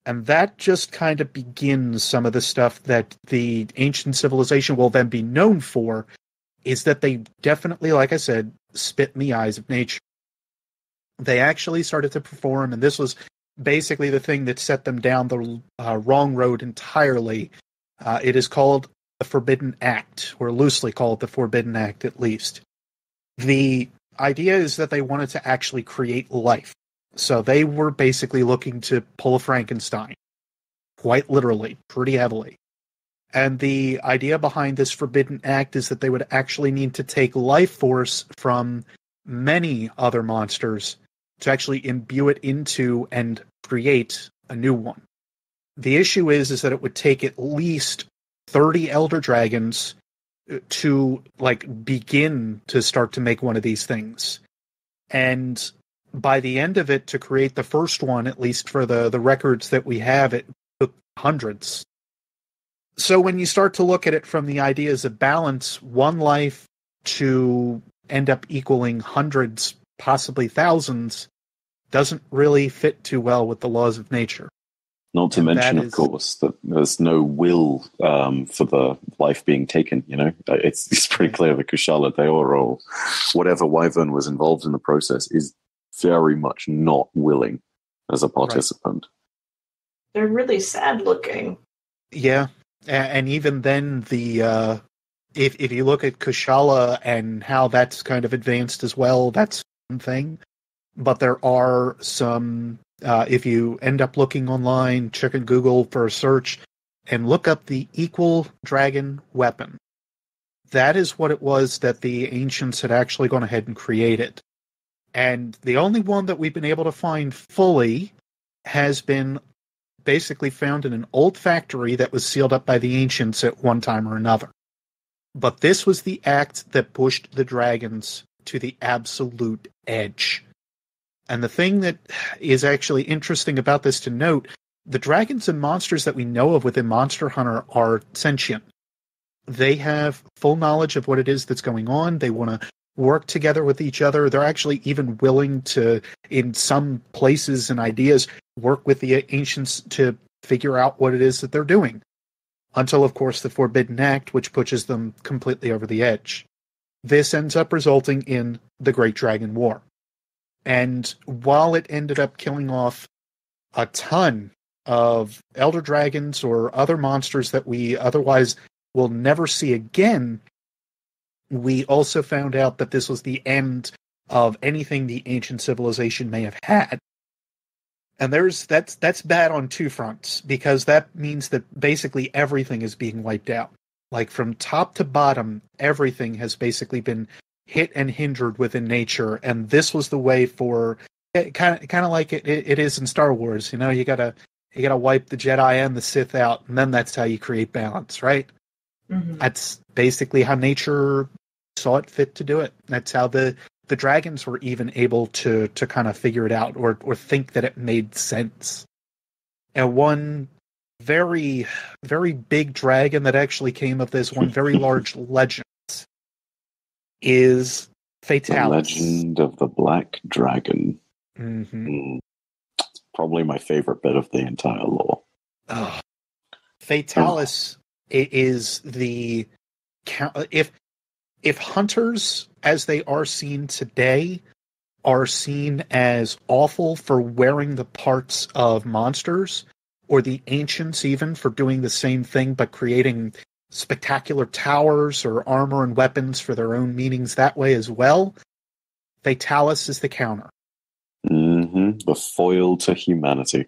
And that just kind of begins some of the stuff that the ancient civilization will then be known for, is that they definitely, like I said, spit in the eyes of nature. They actually started to perform, and this was basically the thing that set them down the wrong road entirely. It is called the Forbidden Act, or loosely called the Forbidden Act, at least. The idea is that they wanted to actually create life. So they were basically looking to pull a Frankenstein. Quite literally, pretty heavily. And the idea behind this Forbidden Act is that they would actually need to take life force from many other monsters to actually imbue it into and create a new one. The issue is that it would take at least 30 Elder Dragons to like begin to start to make one of these things. And by the end of it, to create the first one, at least for the records that we have, it took hundreds. So when you start to look at it from the ideas of balance, one life to end up equaling hundreds, possibly thousands, doesn't really fit too well with the laws of nature. Not to mention, of course, that there's no will for the life being taken. You know, it's pretty clear that Kushala, Daora, or whatever wyvern was involved in the process is very much not willing as a participant. Right. They're really sad looking. Yeah, and even then, the if you look at Kushala and how that's kind of advanced as well, that's one thing. But there are some. If you end up looking online, check in Google for a search, and look up the equal dragon weapon. That is what it was that the ancients had actually gone ahead and created. And the only one that we've been able to find fully has been basically found in an old factory that was sealed up by the ancients at one time or another. But this was the act that pushed the dragons to the absolute edge. And the thing that is actually interesting about this to note, the dragons and monsters that we know of within Monster Hunter are sentient. They have full knowledge of what it is that's going on. They want to work together with each other. They're actually even willing to, in some places and ideas, work with the ancients to figure out what it is that they're doing. Until, of course, the Forbidden Act, which pushes them completely over the edge. This ends up resulting in the Great Dragon War. And while it ended up killing off a ton of elder dragons or other monsters that we otherwise will never see again, we also found out that this was the end of anything the ancient civilization may have had. And that's bad on two fronts, because that means that basically everything is being wiped out. Like from top to bottom, everything has basically been hit and hindered within nature, and this was the way for kind of like it is in Star Wars. You know, you gotta wipe the Jedi and the Sith out, and then that's how you create balance, right? Mm-hmm. That's basically how nature saw it fit to do it. That's how the dragons were even able to kind of figure it out or think that it made sense. And one very, very big dragon that actually came of this, one very large legend, is Fatalis. The Legend of the Black Dragon. Mm-hmm. It's probably my favorite bit of the entire lore. Oh. Fatalis is the... If hunters, as they are seen today, are seen as awful for wearing the parts of monsters, or the ancients even for doing the same thing but creating spectacular towers or armor and weapons for their own meanings that way as well, Fatalis is the counter. Mm-hmm. The foil to humanity.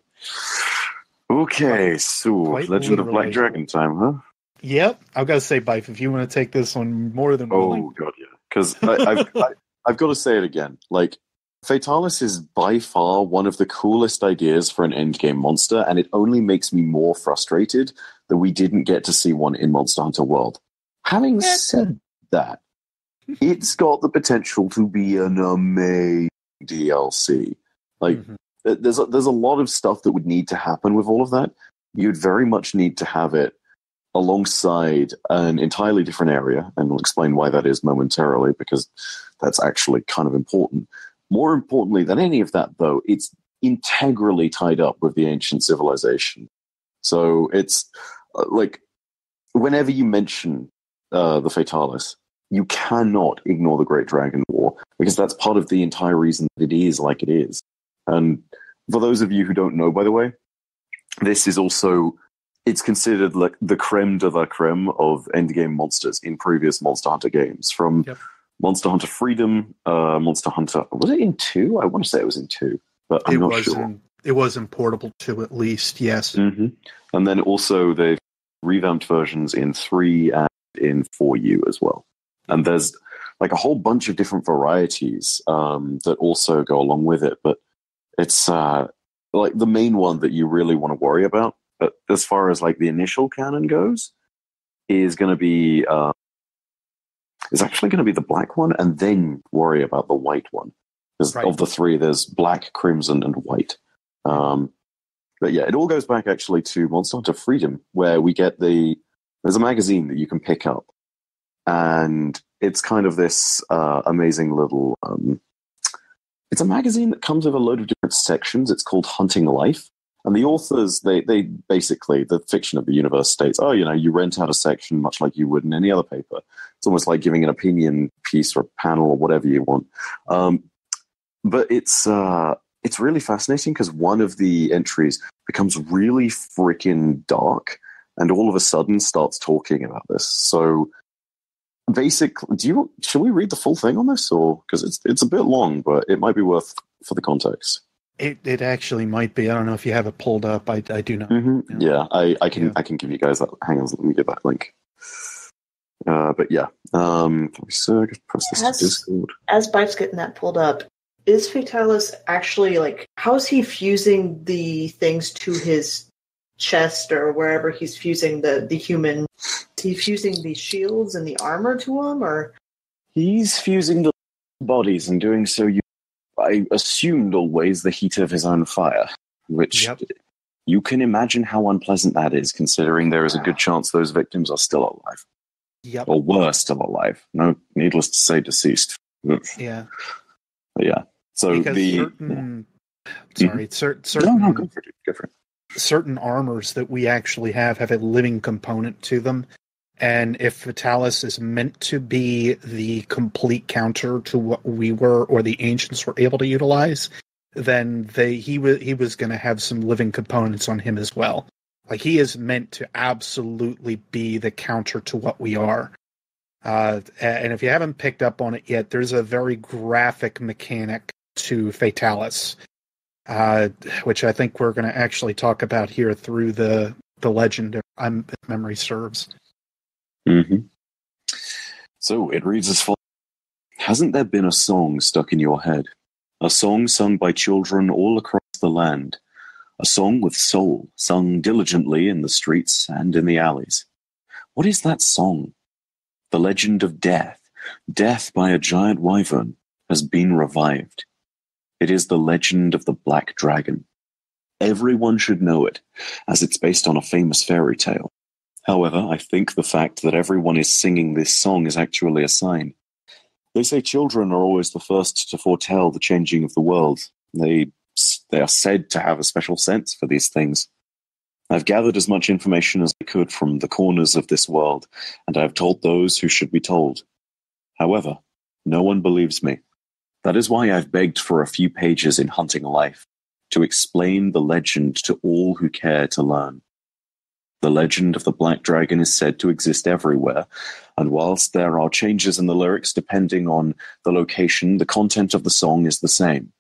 Okay, so Legend of Black Dragon time, huh? Yep. I've got to say, Byf, if you want to take this one more than willing. Oh, God, yeah. Because I've got to say it again. Like, Fatalis is by far one of the coolest ideas for an endgame monster, and it only makes me more frustrated that we didn't get to see one in Monster Hunter World. Having said that, it's got the potential to be an amazing DLC. Like, there's a lot of stuff that would need to happen with all of that. You'd very much need to have it alongside an entirely different area, and we'll explain why that is momentarily, because that's actually kind of important. More importantly than any of that, though, it's integrally tied up with the ancient civilization. So it's like, whenever you mention the Fatalis, you cannot ignore the Great Dragon War, because that's part of the entire reason that it is like it is. And for those of you who don't know, by the way, this is also... It's considered like the creme de la creme of endgame monsters in previous Monster Hunter games. From Monster Hunter Freedom, Monster Hunter... Was it in 2? I want to say it was in 2, but I'm not sure. It was in Portable 2 at least, yes. Mm-hmm. And then also they've revamped versions in 3 and in 4U as well. And there's like a whole bunch of different varieties that also go along with it. But it's like the main one that you really want to worry about, but as far as like the initial canon goes, is going to be is actually going to be the black one, and then worry about the white one. Because of the three, there's black, crimson, and white. But yeah, it all goes back actually to Monster Hunter Freedom, where we get there's a magazine that you can pick up, and it's kind of this amazing little. It's a magazine that comes with a load of different sections. It's called Hunting Life. And the authors, they basically, the fiction of the universe states, you rent out a section much like you would in any other paper. It's almost like giving an opinion piece or a panel or whatever you want. But it's really fascinating because one of the entries becomes really freaking dark and all of a sudden starts talking about this. So basically, should we read the full thing on this? Or because it's a bit long, but it might be worth for the context. It actually might be. I don't know if you have it pulled up. I do not. Mm-hmm. Yeah, I can give you guys that. Hang on, let me get that link. But yeah, so just press this to Discord. As Byf's getting that pulled up, is Fatalis actually how is he fusing the things to his chest or wherever he's fusing the human? Is he fusing the shields and the armor to him, or he's fusing the bodies and doing so? I assumed always the heat of his own fire, which you can imagine how unpleasant that is, considering there is a good chance those victims are still alive. Yep. Or were still alive. No, needless to say, deceased. Yeah. But yeah. So because certain No, go for it. Certain armors that we actually have a living component to them. And if Fatalis is meant to be the complete counter to what we were or the ancients were able to utilize, then he was going to have some living components on him as well. Like, he is meant to absolutely be the counter to what we are. And if you haven't picked up on it yet, there's a very graphic mechanic to Fatalis, which I think we're going to actually talk about here through the legend, if memory serves. Mm-hmm. So it reads as follows. Hasn't there been a song stuck in your head? A song sung by children all across the land. A song with soul, sung diligently in the streets and in the alleys. What is that song? The legend of death. Death by a giant wyvern has been revived. It is the legend of the Black Dragon. Everyone should know it, as it's based on a famous fairy tale. However, I think the fact that everyone is singing this song is actually a sign. They say children are always the first to foretell the changing of the world. They are said to have a special sense for these things. I've gathered as much information as I could from the corners of this world, and I have told those who should be told. However, no one believes me. That is why I've begged for a few pages in Hunting Life, to explain the legend to all who care to learn. The legend of the Black Dragon is said to exist everywhere, and whilst there are changes in the lyrics depending on the location, the content of the song is the same.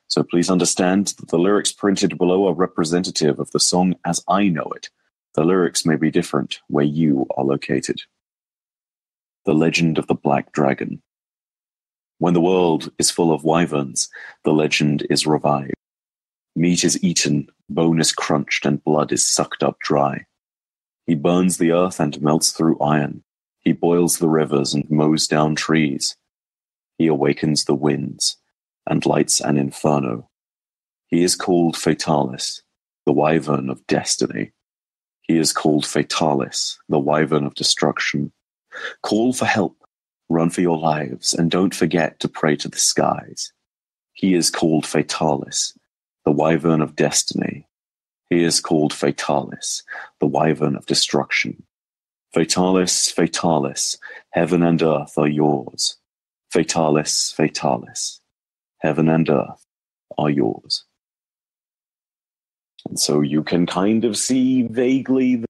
So please understand that the lyrics printed below are representative of the song as I know it. The lyrics may be different where you are located. The legend of the Black Dragon. When the world is full of wyverns, the legend is revived. Meat is eaten, bone is crunched, and blood is sucked up dry. He burns the earth and melts through iron. He boils the rivers and mows down trees. He awakens the winds and lights an inferno. He is called Fatalis, the wyvern of destiny. He is called Fatalis, the wyvern of destruction. Call for help, run for your lives, and don't forget to pray to the skies. He is called Fatalis, the wyvern of destiny. He is called Fatalis, the wyvern of destruction. Fatalis, Fatalis, heaven and earth are yours. Fatalis, Fatalis, heaven and earth are yours. And so you can kind of see vaguely the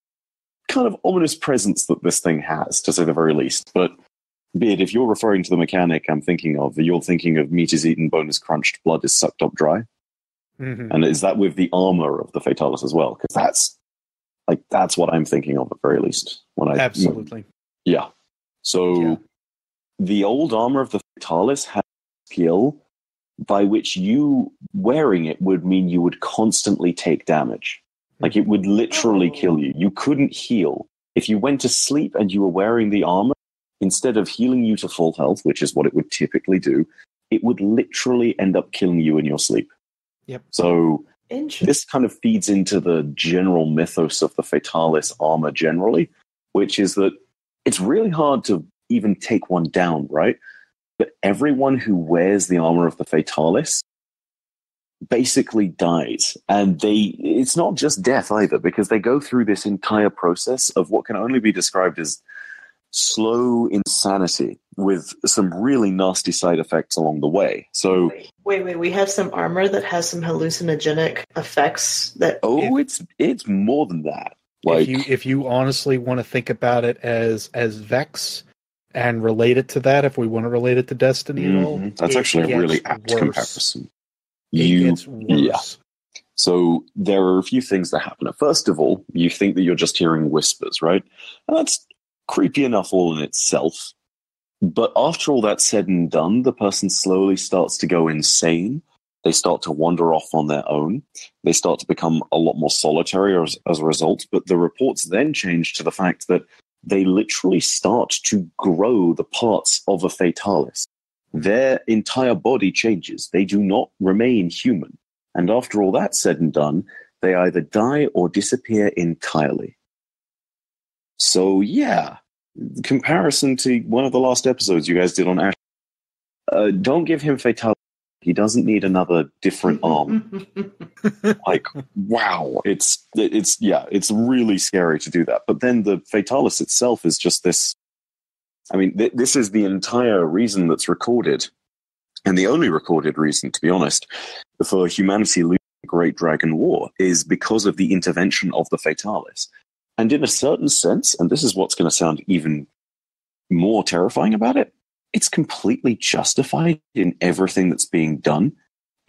kind of ominous presence that this thing has, to say the very least. But be it, if you're referring to the mechanic I'm thinking of, you're thinking of meat is eaten, bone is crunched, blood is sucked up dry. Mm-hmm. And is that with the armor of the Fatalis as well? Because that's what I'm thinking of at very least. Absolutely. Yeah. So the old armor of the Fatalis has a skill by which you wearing it would mean you would constantly take damage. Like, it would literally kill you. You couldn't heal. If you went to sleep and you were wearing the armor, instead of healing you to full health, which is what it would typically do, it would literally end up killing you in your sleep. Yep. So this kind of feeds into the general mythos of the Fatalis armor generally, which is that it's really hard to even take one down, right? But everyone who wears the armor of the Fatalis basically dies. And it's not just death either, because they go through this entire process of what can only be described as slow insanity with some really nasty side effects along the way. So wait, we have some armor that has some hallucinogenic effects that it's more than that. Like, if you honestly want to think about it as Vex and relate it to that, if we want to relate it to Destiny at all, that's actually a really apt comparison. It gets worse. Yeah. So there are a few things that happen. First of all, you think that you're just hearing whispers, right? And that's creepy enough all in itself. But after all that's said and done, the person slowly starts to go insane. They start to wander off on their own. They start to become a lot more solitary as a result. But the reports then change to the fact that they literally start to grow the parts of a Fatalis. Their entire body changes. They do not remain human. And after all that's said and done, they either die or disappear entirely. So, yeah, comparison to one of the last episodes you guys did on Ash. Don't give him Fatalis. He doesn't need another different arm. Like, wow. It's really scary to do that. But then the Fatalis itself is just this. I mean, this is the entire reason that's recorded, and the only recorded reason, to be honest, for humanity losing the Great Dragon War is because of the intervention of the Fatalis. And in a certain sense, and this is what's going to sound even more terrifying about it, it's completely justified in everything that's being done.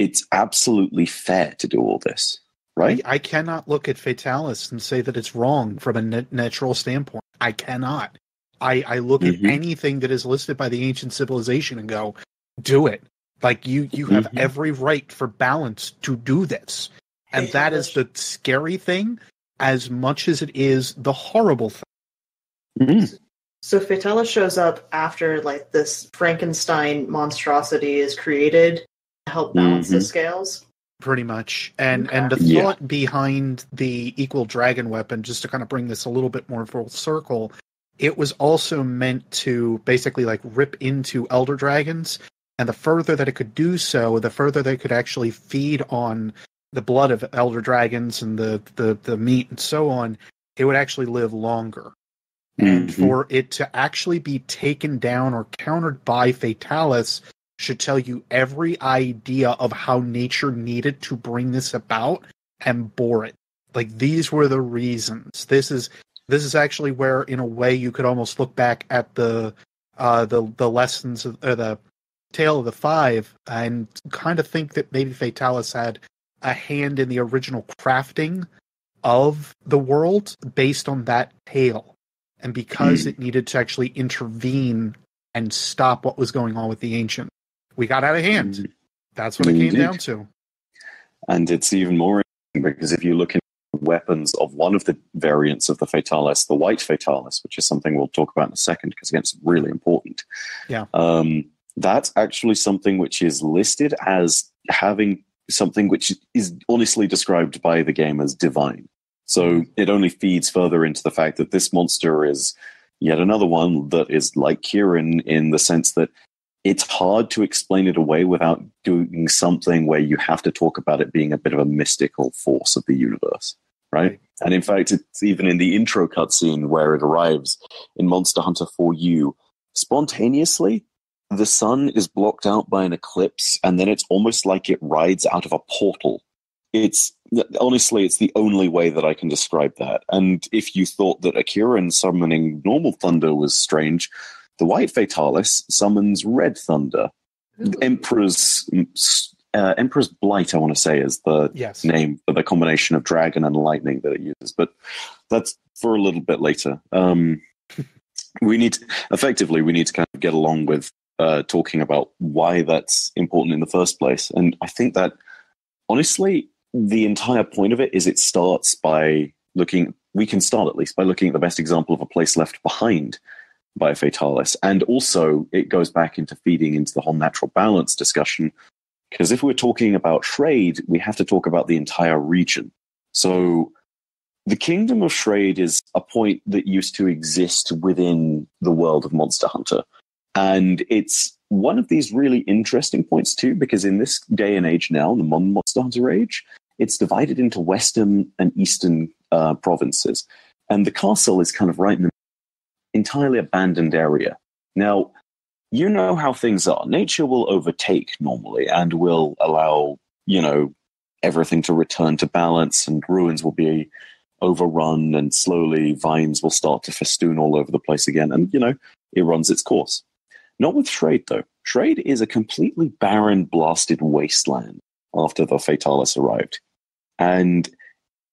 It's absolutely fair to do all this, right? I cannot look at Fatalis and say that it's wrong from a natural standpoint. I cannot. I look at anything that is listed by the ancient civilization and go, do it. Like, you have every right for balance to do this. And that is the scary thing as much as it is the horrible thing. So Fatalis shows up after, like, this Frankenstein monstrosity is created to help balance the scales? Pretty much. And the thought behind the equal dragon weapon, just to kind of bring this a little bit more full circle, it was also meant to basically, like, rip into elder dragons, and the further that it could do so, the further they could actually feed on the blood of elder dragons and the meat and so on, it would actually live longer. And for it to actually be taken down or countered by Fatalis should tell you every idea of how nature needed to bring this about and bore it. Like, these were the reasons. This is actually where, in a way, you could almost look back at the lessons of the Tale of the Five and kind of think that maybe Fatalis had a hand in the original crafting of the world based on that tale. And because it needed to actually intervene and stop what was going on with the Ancient, we got out of hand. That's what it came down to. And it's even more interesting because if you look at weapons of one of the variants of the Fatalis, the White Fatalis, which is something we'll talk about in a second because, again, it's really important. Yeah. That's actually something which is listed as having something which is honestly described by the game as divine. So it only feeds further into the fact that this monster is yet another one that is like Kieran in the sense that it's hard to explain it away without doing something where you have to talk about it being a bit of a mystical force of the universe, right? And in fact, it's even in the intro cutscene where it arrives in Monster Hunter 4U, spontaneously, the sun is blocked out by an eclipse, and then it's almost like it rides out of a portal. Honestly, it's the only way that I can describe that. And if you thought that Akiran summoning normal thunder was strange, the White Fatalis summons red thunder. Emperor's Blight, I want to say, is the name for the combination of dragon and lightning that it uses. But that's for a little bit later. We need to kind of get along with talking about why that's important in the first place. And I think that, honestly, the entire point of it is it starts by we can start at least by looking at the best example of a place left behind. by Fatalis. And also, it goes back into feeding into the whole natural balance discussion, because if we're talking about trade, we have to talk about the entire region. So the Kingdom of Shrade is a point that used to exist within the world of Monster Hunter. And it's one of these really interesting points too, because in this day and age now, the modern Monster Hunter age, it's divided into Western and Eastern provinces. And the castle is kind of right in the entirely abandoned area. Now, you know how things are. Nature will overtake normally and will allow, everything to return to balance, and ruins will be overrun, and slowly vines will start to festoon all over the place again. And, it runs its course. Not with Shrade, though. Shrade is a completely barren, blasted wasteland after the Fatalis arrived. And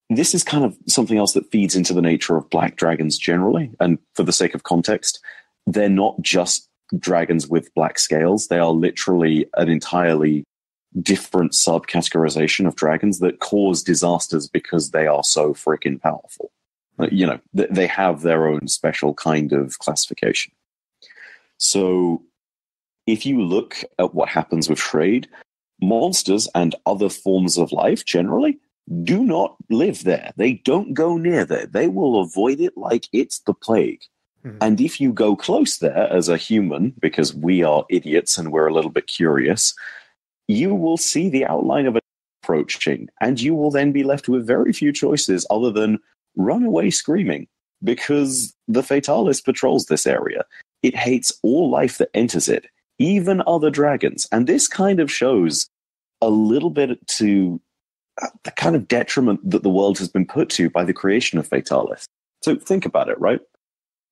this is kind of something else that feeds into the nature of black dragons generally. And for the sake of context, they're not just dragons with black scales. They are literally an entirely different subcategorization of dragons that cause disasters because they are so freaking powerful. They have their own special kind of classification. So if you look at what happens with Shrade, monsters and other forms of life generally do not live there. They don't go near there. They will avoid it like it's the plague. Mm-hmm. And if you go close there as a human, because we are idiots and we're a little bit curious, you will see the outline of it approaching, and you will then be left with very few choices other than run away screaming, because the Fatalis patrols this area. It hates all life that enters it, even other dragons. And this kind of shows a little bit to the kind of detriment that the world has been put to by the creation of Fatalis. So think about it, right?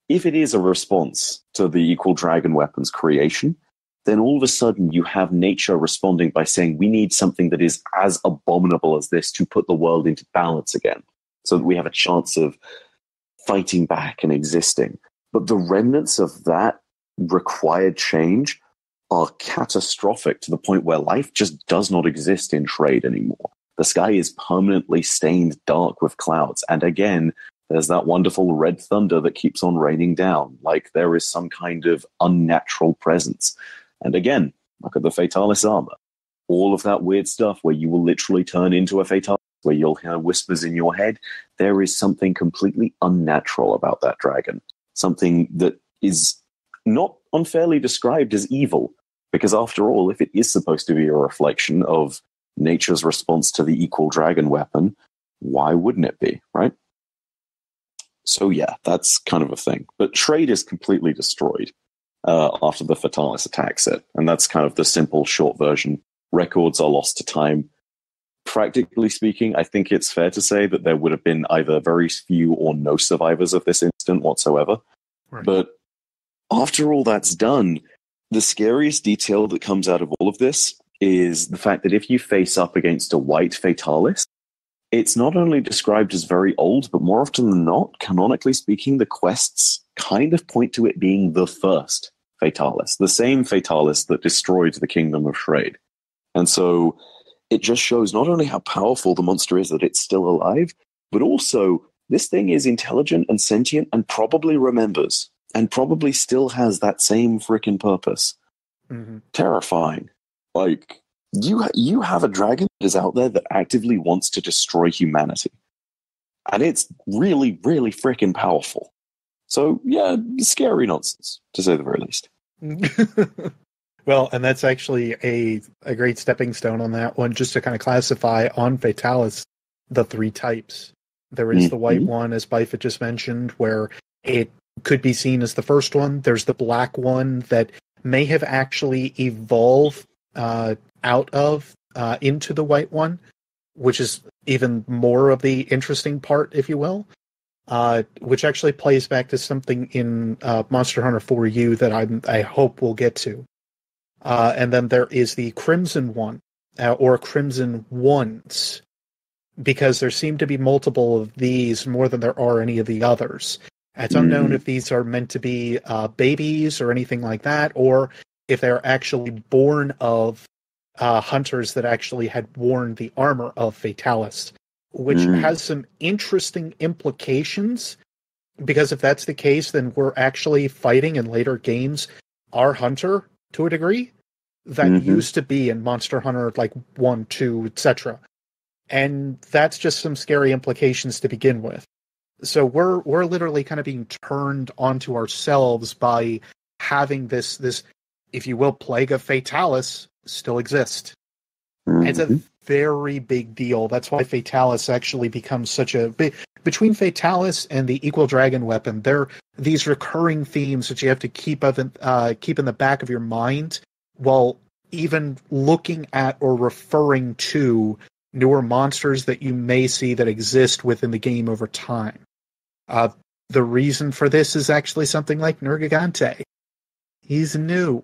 If it is a response to the equal dragon weapons creation, then all of a sudden you have nature responding by saying, we need something that is as abominable as this to put the world into balance again, so that we have a chance of fighting back and existing. But the remnants of that required change are catastrophic to the point where life just does not exist in Shrade anymore. The sky is permanently stained dark with clouds. And again, there's that wonderful red thunder that keeps on raining down, like there is some kind of unnatural presence. And again, look at the Fatalis armor. All of that weird stuff where you will literally turn into a Fatalis, where you'll hear whispers in your head. There is something completely unnatural about that dragon. Something that is not unfairly described as evil. Because after all, if it is supposed to be a reflection of nature's response to the equal dragon weapon, why wouldn't it be, right? So yeah, that's kind of a thing. But Shrade is completely destroyed after the Fatalis attacks it. And that's kind of the simple, short version. Records are lost to time. Practically speaking, I think it's fair to say that there would have been either very few or no survivors of this incident whatsoever. Right. But after all that's done, the scariest detail that comes out of all of this is the fact that if you face up against a white Fatalis, it's not only described as very old, but more often than not, canonically speaking, the quests kind of point to it being the first Fatalis, the same Fatalis that destroyed the Kingdom of Shrade. And so it just shows not only how powerful the monster is that it's still alive, but also this thing is intelligent and sentient and probably remembers and probably still has that same freaking purpose. Mm-hmm. Terrifying. Like, you have a dragon that is out there that actively wants to destroy humanity. And it's really, really freaking powerful. So, yeah, scary nonsense, to say the very least. Well, and that's actually a great stepping stone on that one, just to kind of classify on Fatalis the three types. There is the white one, as Byf had just mentioned, where it could be seen as the first one. There's the black one that may have actually evolved out of into the white one, which is even more of the interesting part, if you will, which actually plays back to something in Monster Hunter 4U that I hope we'll get to. And then there is the Crimson one, or Crimson Ones, because there seem to be multiple of these more than there are any of the others. It's unknown if these are meant to be babies or anything like that, or if they're actually born of hunters that actually had worn the armor of Fatalis, which has some interesting implications Because if that's the case, then we're actually fighting in later games our hunter to a degree that used to be in Monster Hunter like 1, 2, etc. And that's just some scary implications to begin with. So we're literally kind of being turned onto ourselves by having this, if you will, plague of Fatalis still exist. It's a very big deal. That's why Fatalis actually becomes such a big... Between Fatalis and the Equal Dragon weapon, there are these recurring themes that you have to keep in the back of your mind while even looking at or referring to newer monsters that you may see that exist within the game over time. The reason for this is actually something like Nergigante. He's new,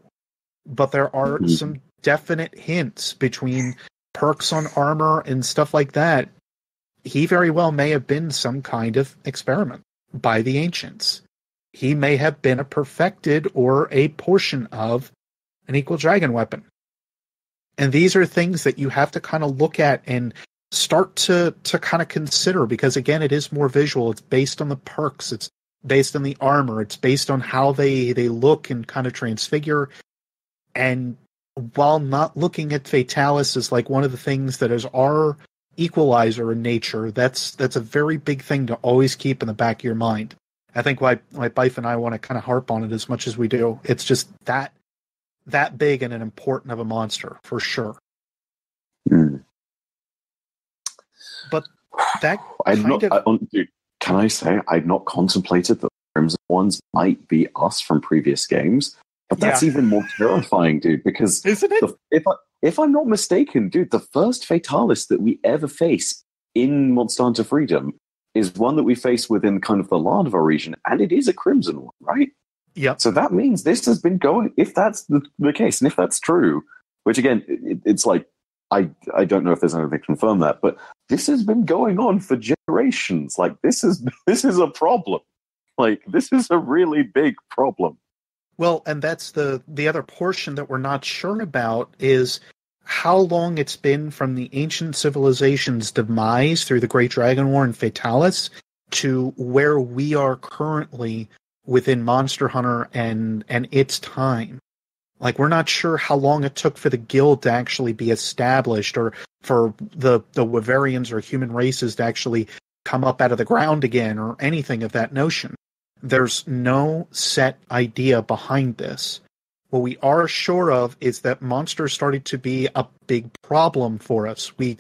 but there are some definite hints between perks on armor and stuff like that. He very well may have been some kind of experiment by the ancients. He may have been a perfected or a portion of an Equal Dragon weapon. And these are things that you have to kind of look at and start to kind of consider, because again, it is more visual. It's based on the perks. It's based on the armor. It's based on how they look and kind of transfigure. And while not looking at Fatalis as like one of the things that is our equalizer in nature, that's a very big thing to always keep in the back of your mind. I think why Byf and I want to kind of harp on it as much as we do. It's just that big and an important of a monster for sure. But that dude, can I say I'd not contemplated that the Crimson ones might be us from previous games, but that's even more terrifying, dude. Because isn't it? If I'm not mistaken, dude, the first Fatalis that we ever face in Monster Hunter Freedom is one that we face within kind of the Larva region, and it is a Crimson one, right? Yep. So that means this has been going, if that's the case, and if that's true, which again, it's like, I don't know if there's anything to confirm that, but this has been going on for generations. Like, this is a problem. Like, this is a really big problem. Well, and that's the other portion that we're not sure about is how long it's been from the ancient civilization's demise through the Great Dragon War and Fatalis to where we are currently within Monster Hunter and its time. Like, we're not sure how long it took for the guild to actually be established, or for the Wyverians or human races to actually come up out of the ground again, or anything of that notion. There's no set idea behind this. What we are sure of is that monsters started to be a big problem for us. We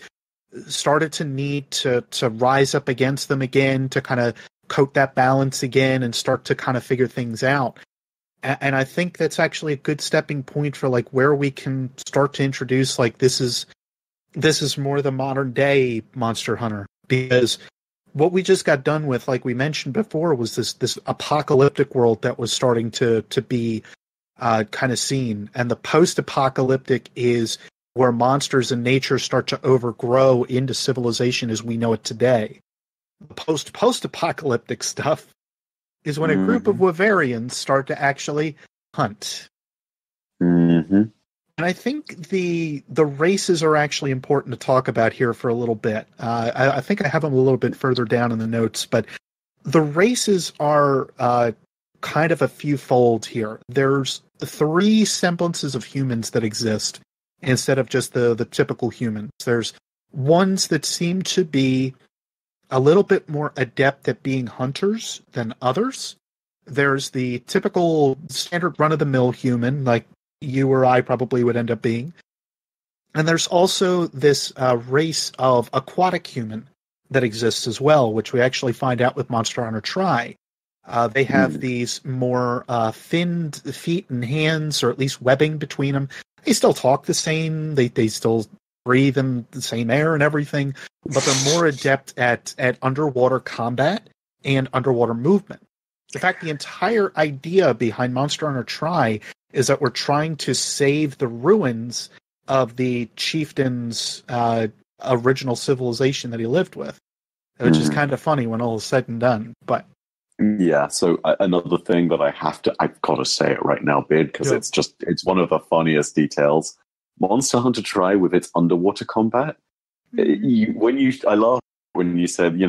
started to need to rise up against them again, to kind of coat that balance again and start to kind of figure things out. And I think that's actually a good stepping point for like where we can start to introduce like this is more the modern day Monster Hunter, because what we just got done with, like we mentioned before, was this apocalyptic world that was starting to be kind of seen, and the post-apocalyptic is where monsters and nature start to overgrow into civilization as we know it today. The post-apocalyptic stuff is when a group of Wyverians start to actually hunt. Mm-hmm. And I think the races are actually important to talk about here for a little bit. I think I have them a little bit further down in the notes, but the races are kind of a few fold here. There's 3 semblances of humans that exist instead of just the typical humans. There's ones that seem to be a little bit more adept at being hunters than others. There's the typical standard run-of-the-mill human, like you or I probably would end up being. And there's also this race of aquatic human that exists as well, which we actually find out with Monster Hunter Tri. They have these more thinned feet and hands, or at least webbing between them. They still talk the same. They still breathe in the same air and everything, but they're more adept at underwater combat and underwater movement. In fact, the entire idea behind Monster Hunter Tri is that we're trying to save the ruins of the chieftain's original civilization that he lived with, which is kind of funny when all is said and done. But yeah, so another thing that I've got to say it right now, Bid, because it's one of the funniest details. Monster Hunter Tri with its underwater combat. I laughed when you said,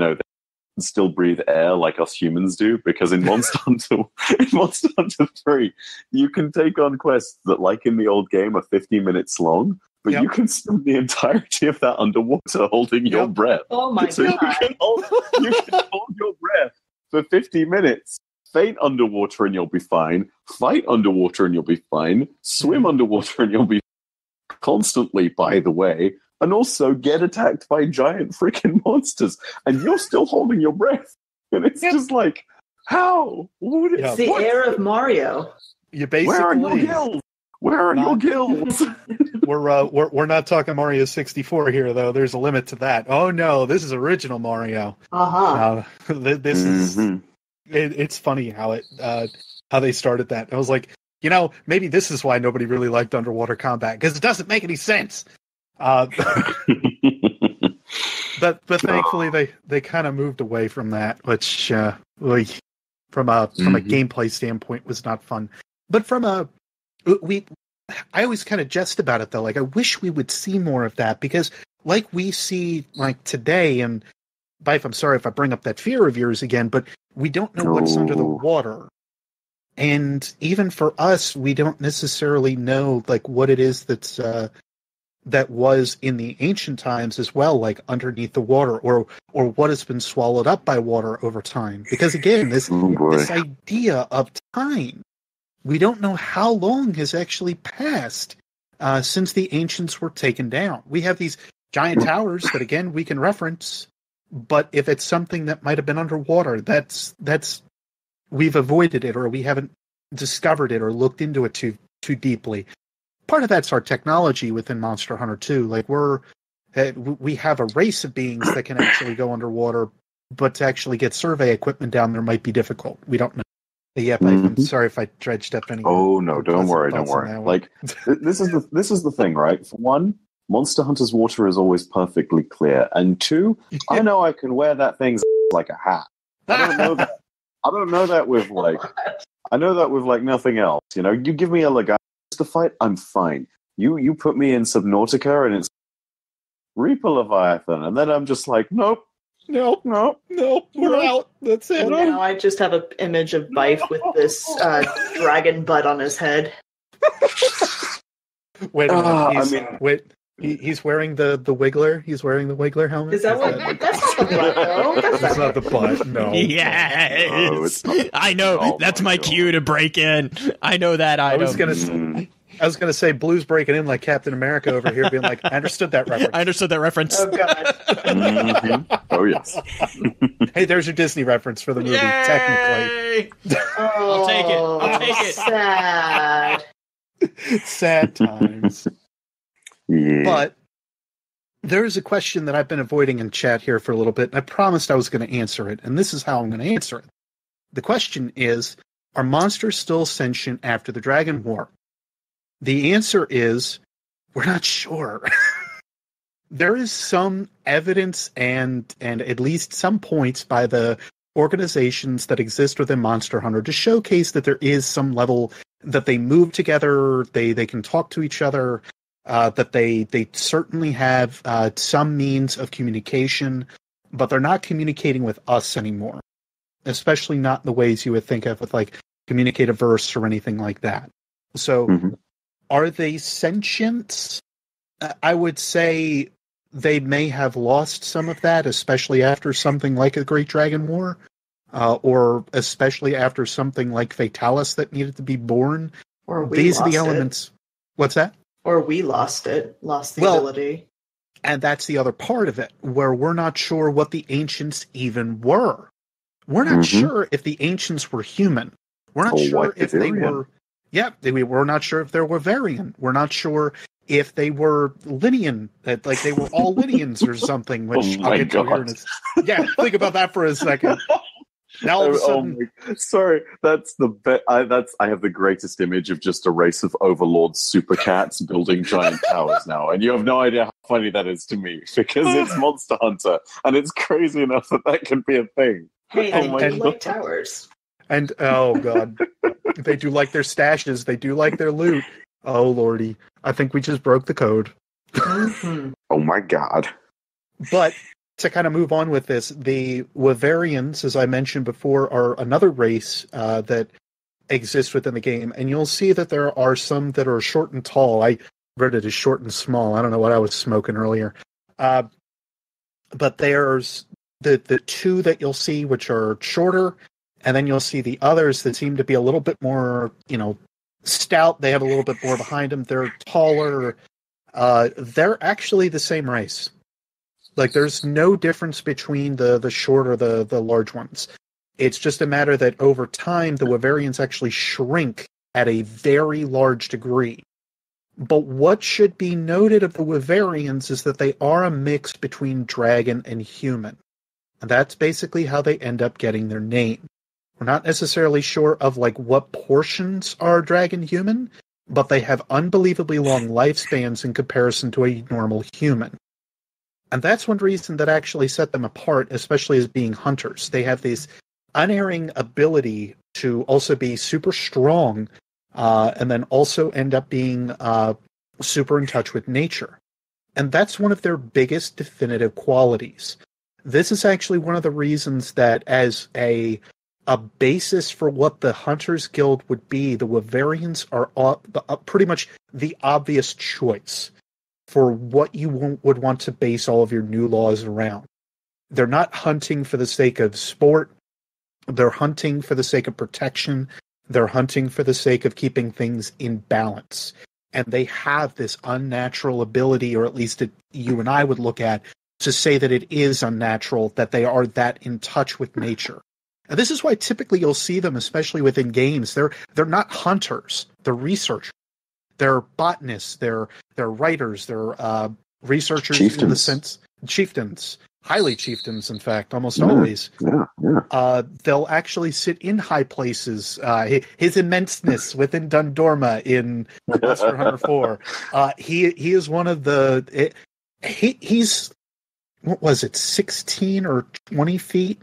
and still breathe air like us humans do, because in Monster Hunter, in Monster Hunter 3, you can take on quests that, like in the old game, are 50 minutes long, but you can spend the entirety of that underwater holding your breath. Oh my so god! You can hold your breath for 50 minutes. Faint underwater and you'll be fine. Fight underwater and you'll be fine. Swim underwater and you'll be constantly, by the way. And also get attacked by giant freaking monsters. And you're still holding your breath. And it's just like, how? It's the air of Mario. You basically... Where are your gills? Where are your gills? We're not talking Mario 64 here, though. There's a limit to that. Oh, no, this is original Mario. This is... It's funny how they started that. I was like, maybe this is why nobody really liked underwater combat, because it doesn't make any sense. But thankfully they kind of moved away from that, which from a gameplay standpoint was not fun. But I always kind of jest about it though. Like I wish we would see more of that, because like we see like today, and Byf, I'm sorry if I bring up that fear of yours again, but we don't know what's under the water. And even for us, we don't necessarily know like what it is that's that was in the ancient times as well, like underneath the water, or what has been swallowed up by water over time. Because again, this idea of time, we don't know how long has actually passed since the ancients were taken down. We have these giant towers that again we can reference. But if it's something that might have been underwater, that's we've avoided it, or we haven't discovered it or looked into it too deeply. Part of that's our technology within Monster Hunter 2. Like we have a race of beings that can actually go underwater, but to actually get survey equipment down there might be difficult. We don't know. Yeah, I'm sorry if I dredged up any. Oh no, don't worry. Like this is the thing, right? For one, Monster Hunter's water is always perfectly clear, and two, I know I can wear that thing like a hat. I don't know that. I don't know that with like. I know that with like nothing else. You give me a Legatus to fight, I'm fine. You put me in Subnautica and it's Reaper Leviathan, and then I'm just like, nope, we're out. That's it. And now I just have an image of Byf with this dragon butt on his head. Wait a minute. He's wearing the Wiggler. He's wearing the Wiggler helmet. Is that what? That's not the butt, though. That's not the butt. No. Yes, I know. That's my cue to break in. I know that item. I was gonna say Blue's breaking in like Captain America over here, being like, I understood that reference. Oh god. Oh yes. Hey, there's your Disney reference for the movie. Yay! Technically. I'll take it. Sad. Sad times. Yeah. But there's a question that I've been avoiding in chat here for a little bit, and I promised I was going to answer it, and this is how I'm going to answer it. The question is, are monsters still sentient after the Dragon War? The answer is, we're not sure. There is some evidence and at least some points by the organizations that exist within Monster Hunter to showcase that there is some level that they move together, they can talk to each other, that they certainly have some means of communication, but they're not communicating with us anymore, especially not in the ways you would think of with like Communicativerse or anything like that. So are they sentient? I would say they may have lost some of that, especially after something like a Great Dragon War, or especially after something like Fatalis that needed to be born. Or these are the elements. What's that? Or we lost the ability. And that's the other part of it, where we're not sure what the ancients even were. We're not sure if the ancients were human. We're not sure if they were... Yeah, we're not sure if they were variant. We're not sure if they were Linean, that like they were all Lineans or something, which I'll get to here in yeah, think about that for a second. Now all of a sudden, sorry, that's the I have the greatest image of just a race of overlord super cats building giant towers now, and you have no idea how funny that is to me because it's Monster Hunter, and it's crazy enough that can be a thing. Hey, they do like towers. And oh god, they do like their stashes. They do like their loot. Oh lordy, I think we just broke the code. Oh my god. But to kind of move on with this, the Wyverians, as I mentioned before, are another race that exists within the game, and you'll see that there are some that are short and tall. I read it as short and small. I don't know what I was smoking earlier. But there's the two that you'll see which are shorter, and then you'll see the others that seem to be a little bit more, stout. They have a little bit more behind them. They're taller. They're actually the same race. Like, there's no difference between the short or the large ones. It's just a matter that over time, the Wyverians actually shrink at a very large degree. But what should be noted of the Wyverians is that they are a mix between dragon and human. And that's basically how they end up getting their name. We're not necessarily sure of what portions are dragon human, but they have unbelievably long lifespans in comparison to a normal human. And that's one reason that actually set them apart, especially as being hunters. They have this unerring ability to also be super strong, and then also end up being super in touch with nature. And that's one of their biggest definitive qualities. This is actually one of the reasons that as a basis for what the Hunters Guild would be, the Wyverians are pretty much the obvious choice for what you would want to base all of your new laws around. They're not hunting for the sake of sport. They're hunting for the sake of protection. They're hunting for the sake of keeping things in balance. And they have this unnatural ability, or at least you and I would look at, to say that it is unnatural, that they are that in touch with nature. And this is why typically you'll see them, especially within games. They're not hunters. They're researchers. They're botanists. They're writers. They're researchers Chieftains. In the sense chieftains. Highly chieftains, in fact, almost always. Yeah. They'll actually sit in high places. His immenseness within Dundorma in Monster Hunter 4. He is one of the... He's... What was it, 16 or 20 feet?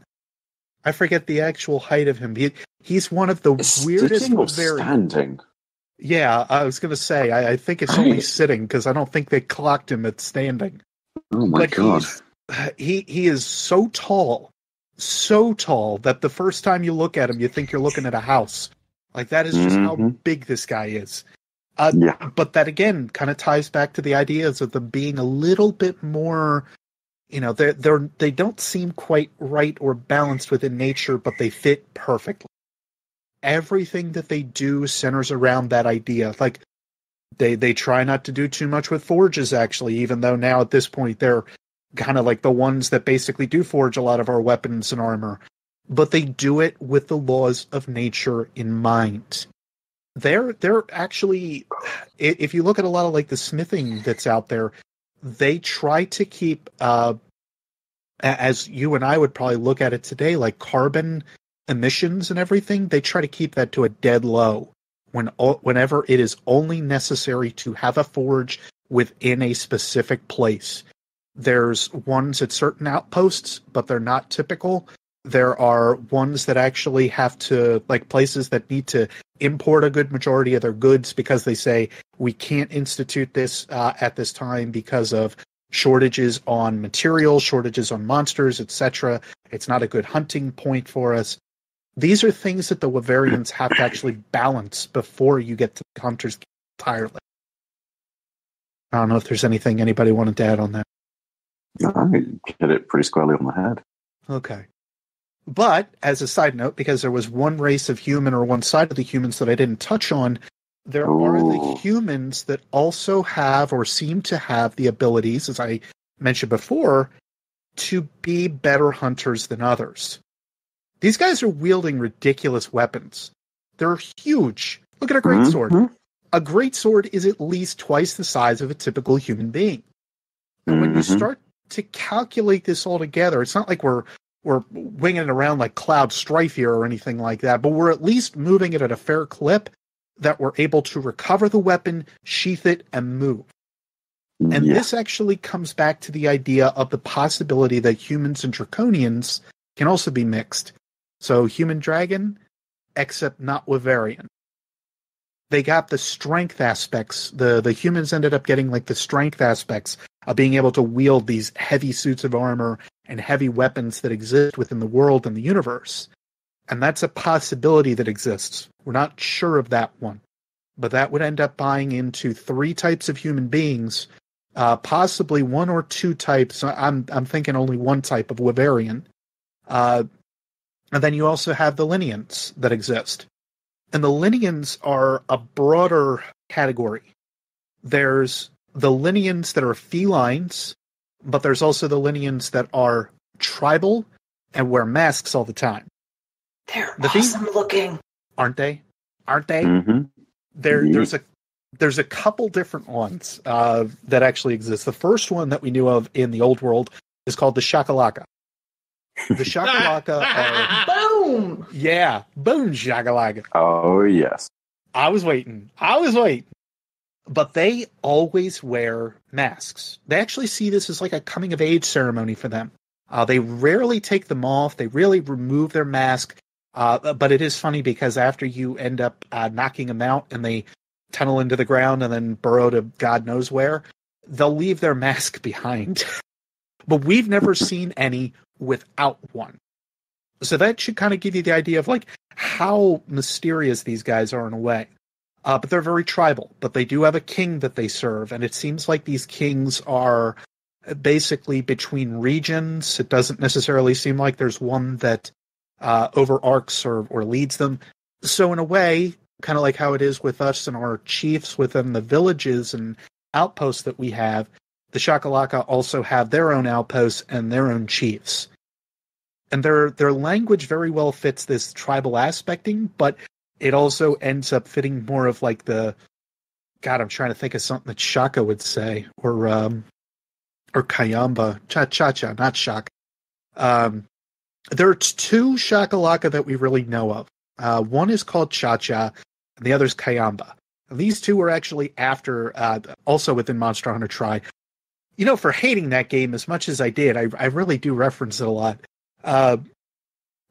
I forget the actual height of him. He's one of the weirdest... Sitting or standing? Yeah, I was going to say, I think it's only sitting, because I don't think they clocked him at standing. Oh my god. He is so tall that the first time you look at him, you think you're looking at a house. Like, that is just how big this guy is. But that, again, kind of ties back to the ideas of them being a little bit more... they don't seem quite right or balanced within nature, but they fit perfectly. Everything that they do centers around that idea. Like, they try not to do too much with forges, actually, even though now at this point they're kind of like the ones that basically do forge a lot of our weapons and armor. But they do it with the laws of nature in mind. They're actually, if you look at a lot of the smithing that's out there, they try to keep, as you and I would probably look at it today, like carbon emissions and everything, they try to keep that to a dead low whenever it is only necessary to have a forge within a specific place. There's ones at certain outposts, but they're not typical. There are ones that actually have to, places that need to import a good majority of their goods because they say, we can't institute this at this time because of shortages on materials, shortages on monsters, etc. It's not a good hunting point for us. These are things that the Wyverians have to actually balance before you get to the Hunters entirely. I don't know if there's anything anybody wanted to add on that. I hit it pretty squarely on the head. Okay. But, as a side note, because there was one race of human or one side of the humans that I didn't touch on, there are the humans that also have or seem to have the abilities, as I mentioned before, to be better hunters than others. These guys are wielding ridiculous weapons. They're huge. Look at a greatsword. A greatsword is at least twice the size of a typical human being. And when you start to calculate this all together, it's not like we're winging it around like Cloud Strife here or anything like that, but we're at least moving it at a fair clip that we're able to recover the weapon, sheath it, and move. And this actually comes back to the idea of the possibility that humans and draconians can also be mixed. So human dragon, except not Wyverian. they got the strength aspects. The humans ended up getting like the strength aspects of being able to wield these heavy suits of armor and heavy weapons that exist within the world and the universe. And that's a possibility that exists. We're not sure of that one. But that would end up buying into 3 types of human beings, possibly 1 or 2 types. I'm thinking only 1 type of Wyverian. And then you also have the Lineans that exist. And the Lineans are a broader category. There's the Lineans that are felines, but there's also the Lineans that are tribal and wear masks all the time. They're awesome looking. Aren't they? Aren't they? Mm-hmm. There's a couple different ones that actually exist. The first one that we knew of in the old world is called the Shakalaka. The Shakalaka are... Boom! Yeah, boom Shakalaka. Oh, yes. I was waiting. But they always wear masks. They actually see this as like a coming-of-age ceremony for them. They rarely take them off. They really remove their mask. But it is funny because after you end up knocking them out and they tunnel into the ground and then burrow to God knows where, they'll leave their mask behind. But we've never seen any without one. So that should kind of give you the idea of like how mysterious these guys are in a way. But they're very tribal. But they do have a king that they serve, and it seems like these kings are basically between regions. It doesn't necessarily seem like there's one that overarcs or leads them. So in a way, kind of like how it is with us and our chiefs within the villages and outposts that we have, the Shakalaka also have their own outposts and their own chiefs. And their language very well fits this tribal aspecting, but it also ends up fitting more of like the... God, I'm trying to think of something that Shaka would say, or Kayamba. Cha-cha-cha, not Shaka. There are 2 Shakalaka that we really know of. One is called Cha-cha, and the other is Kayamba. And these 2 are actually after, also within Monster Hunter Tri. You know, for hating that game as much as I did, I really do reference it a lot.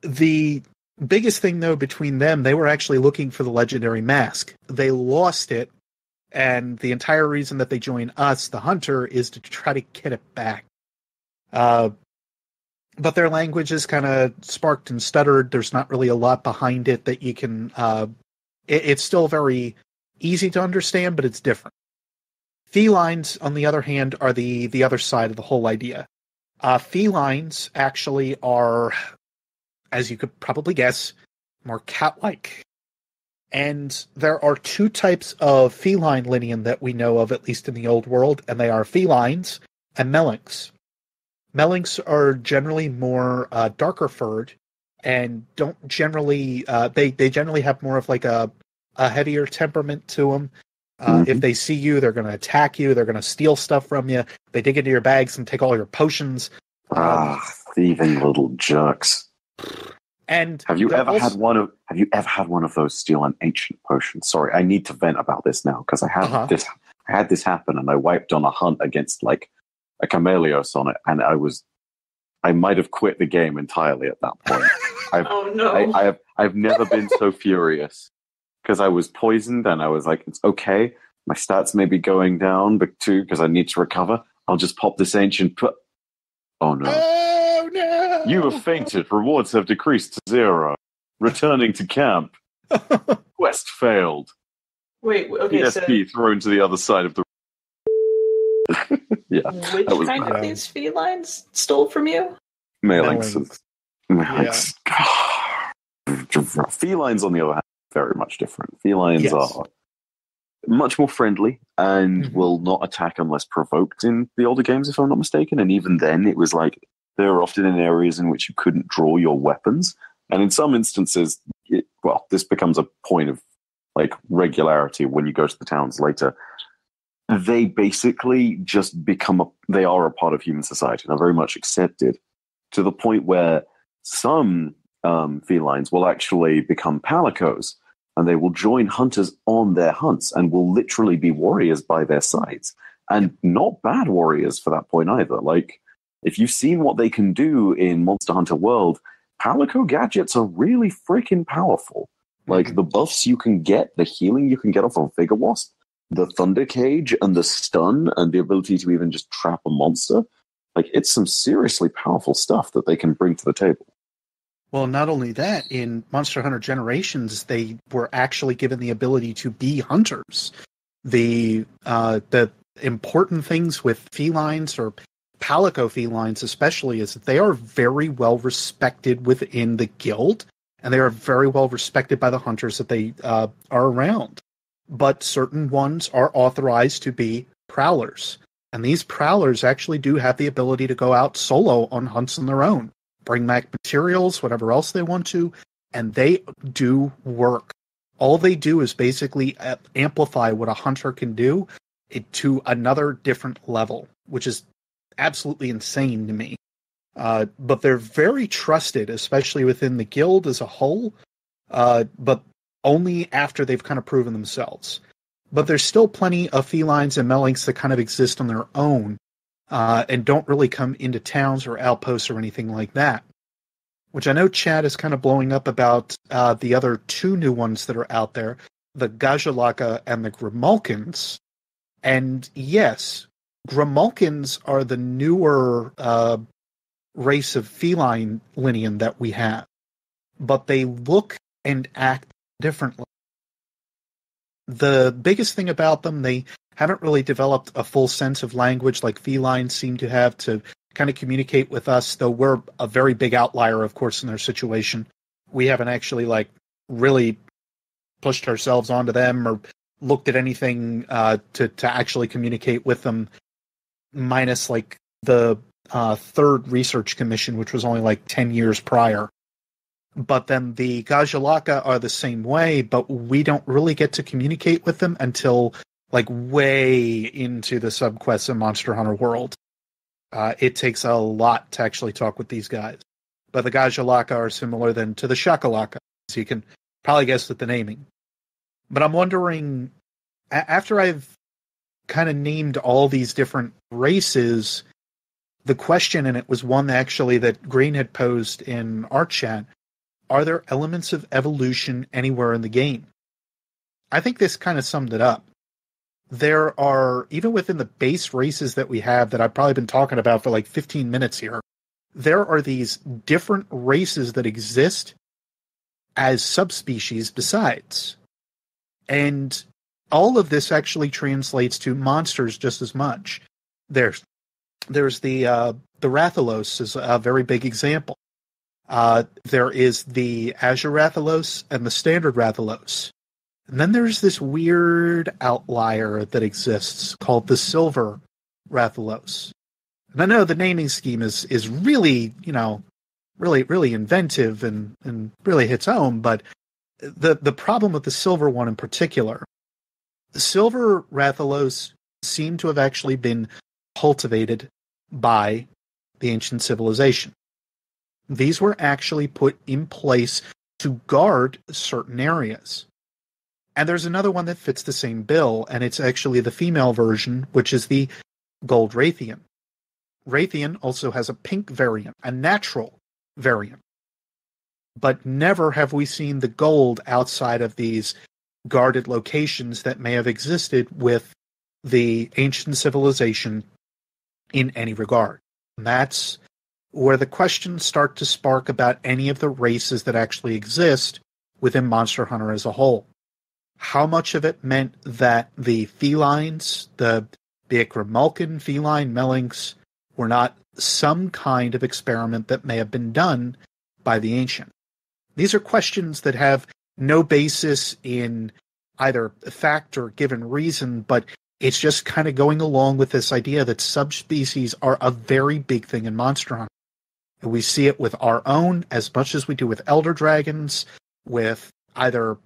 The biggest thing, though, between them, they were actually looking for the legendary mask. They lost it, and the entire reason that they join us, the Hunter, is to try to get it back. But their language is kind of sparked and stuttered. There's not really a lot behind it that you can... it's still very easy to understand, but it's different. Felines, on the other hand, are the other side of the whole idea. Felines actually are, as you could probably guess, more cat-like. And there are 2 types of feline lineage that we know of, at least in the old world, and they are felines and melinks. Melinks are generally more darker furred and don't generally they generally have more of like a heavier temperament to them. If they see you, they're going to attack you. They're going to steal stuff from you. They dig into your bags and take all your potions. Thieving little jerks! And have you ever had one of those steal an ancient potion? Sorry, I need to vent about this now because I had this happen, and I wiped on a hunt against like a Chameleos on it, and I might have quit the game entirely at that point. Oh no! I've never been so furious because I was poisoned, and I was like, it's okay. My stats may be going down, but too because I need to recover. I'll just pop this ancient. Oh no! Oh no! You have fainted. Rewards have decreased to 0. Returning to camp. Quest failed. Wait. Okay. PSP thrown to the other side of the. Yeah. Which kind of these felines stole from you? Melinks. Felines, on the other hand, very much different. Felines are much more friendly and will not attack unless provoked in the older games, if I'm not mistaken. And even then, it was like they were often in areas in which you couldn't draw your weapons. And in some instances, this becomes a point of like regularity when you go to the towns later. They basically just they are a part of human society and are very much accepted to the point where some felines will actually become palicos and they will join hunters on their hunts and will literally be warriors by their sides. And not bad warriors for that point either. Like, if you've seen what they can do in Monster Hunter World, palico gadgets are really freaking powerful. Like, the buffs you can get, the healing you can get off of Vigor Wasp, the Thunder Cage, and the stun, and the ability to even just trap a monster, like, it's some seriously powerful stuff that they can bring to the table. Well, not only that, in Monster Hunter Generations, they were actually given the ability to be hunters. The important things with felines, or palico felines especially, is that they are very well respected within the guild, and they are very well respected by the hunters that they are around. But certain ones are authorized to be prowlers. And these prowlers actually do have the ability to go out solo on hunts on their own, bring back materials, whatever else they want to, and they do work. All they do is basically amplify what a hunter can do to another different level, which is absolutely insane to me. But they're very trusted, especially within the guild as a whole, but only after they've kind of proven themselves. But there's still plenty of felines and melings that kind of exist on their own, and don't really come into towns or outposts or anything like that. Which I know chat is kind of blowing up about the other two new ones that are out there, the Gajalaka and the Grimalkins. And yes, Grimalkins are the newer race of feline lineage that we have, but they look and act differently. The biggest thing about them, they haven't really developed a full sense of language like felines seem to have to kind of communicate with us, though we're a very big outlier, of course, in their situation. We haven't actually really pushed ourselves onto them or looked at anything to actually communicate with them, minus the third research commission, which was only 10 years prior. But then the Gajalaka are the same way, but we don't really get to communicate with them until way into the subquests in Monster Hunter World. It takes a lot to actually talk with these guys. But the Gajalaka are similar then to the Shakalaka, so you can probably guess with the naming. But I'm wondering, after I've kind of named all these different races, the question, and it was one actually that Green had posed in our chat, are there elements of evolution anywhere in the game? I think this kind of summed it up. There are, even within the base races that we have that I've probably been talking about for 15 minutes here, there are these different races that exist as subspecies besides. And all of this actually translates to monsters just as much. There's the Rathalos is a very big example. There is the Azure Rathalos and the Standard Rathalos. And then there's this weird outlier that exists called the Silver Rathalos. And I know the naming scheme is really, really inventive and really hits home, but the problem with the Silver one in particular, the Silver Rathalos seem to have actually been cultivated by the ancient civilization. These were actually put in place to guard certain areas. And there's another one that fits the same bill, and it's actually the female version, which is the Gold Raytheon. Raytheon also has a pink variant, a natural variant. But never have we seen the gold outside of these guarded locations that may have existed with the ancient civilization in any regard. And that's where the questions start to spark about any of the races that actually exist within Monster Hunter as a whole. How much of it meant that the felines, the Grimalkin feline melings, were not some kind of experiment that may have been done by the ancient? These are questions that have no basis in either fact or given reason, but it's just kind of going along with this idea that subspecies are a very big thing in Monster Hunter. And we see it with our own as much as we do with Elder Dragons, with either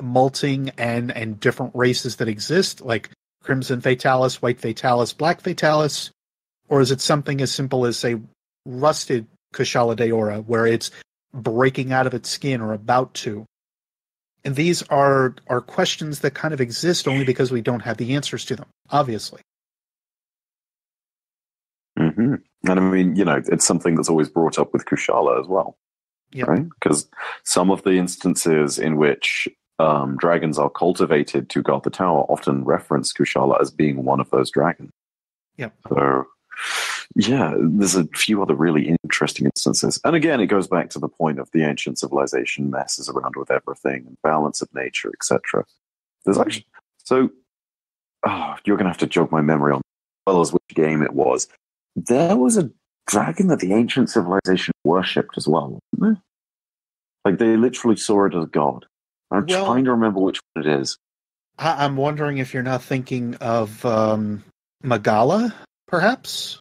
molting and different races that exist, like Crimson Fatalis, White Fatalis, Black Fatalis, or is it something as simple as, say, rusted Kushala Daora, where it's breaking out of its skin or about to? And these are questions that kind of exist only because we don't have the answers to them, obviously. Mm-hmm. And I mean, it's something that's always brought up with Kushala as well. Yep. right? Because some of the instances in which dragons are cultivated to guard the tower often reference Kushala as being one of those dragons. Yep. So, yeah, there's a few other really interesting instances. And again, it goes back to the point of the ancient civilization messes around with everything and balance of nature, etc. There's actually... So, you're going to have to jog my memory on as well as which game it was. There was a dragon that the ancient civilization worshipped as well, wasn't there? Like, they literally saw it as god. I'm trying to remember which one it is. I'm wondering if you're not thinking of Magala, perhaps?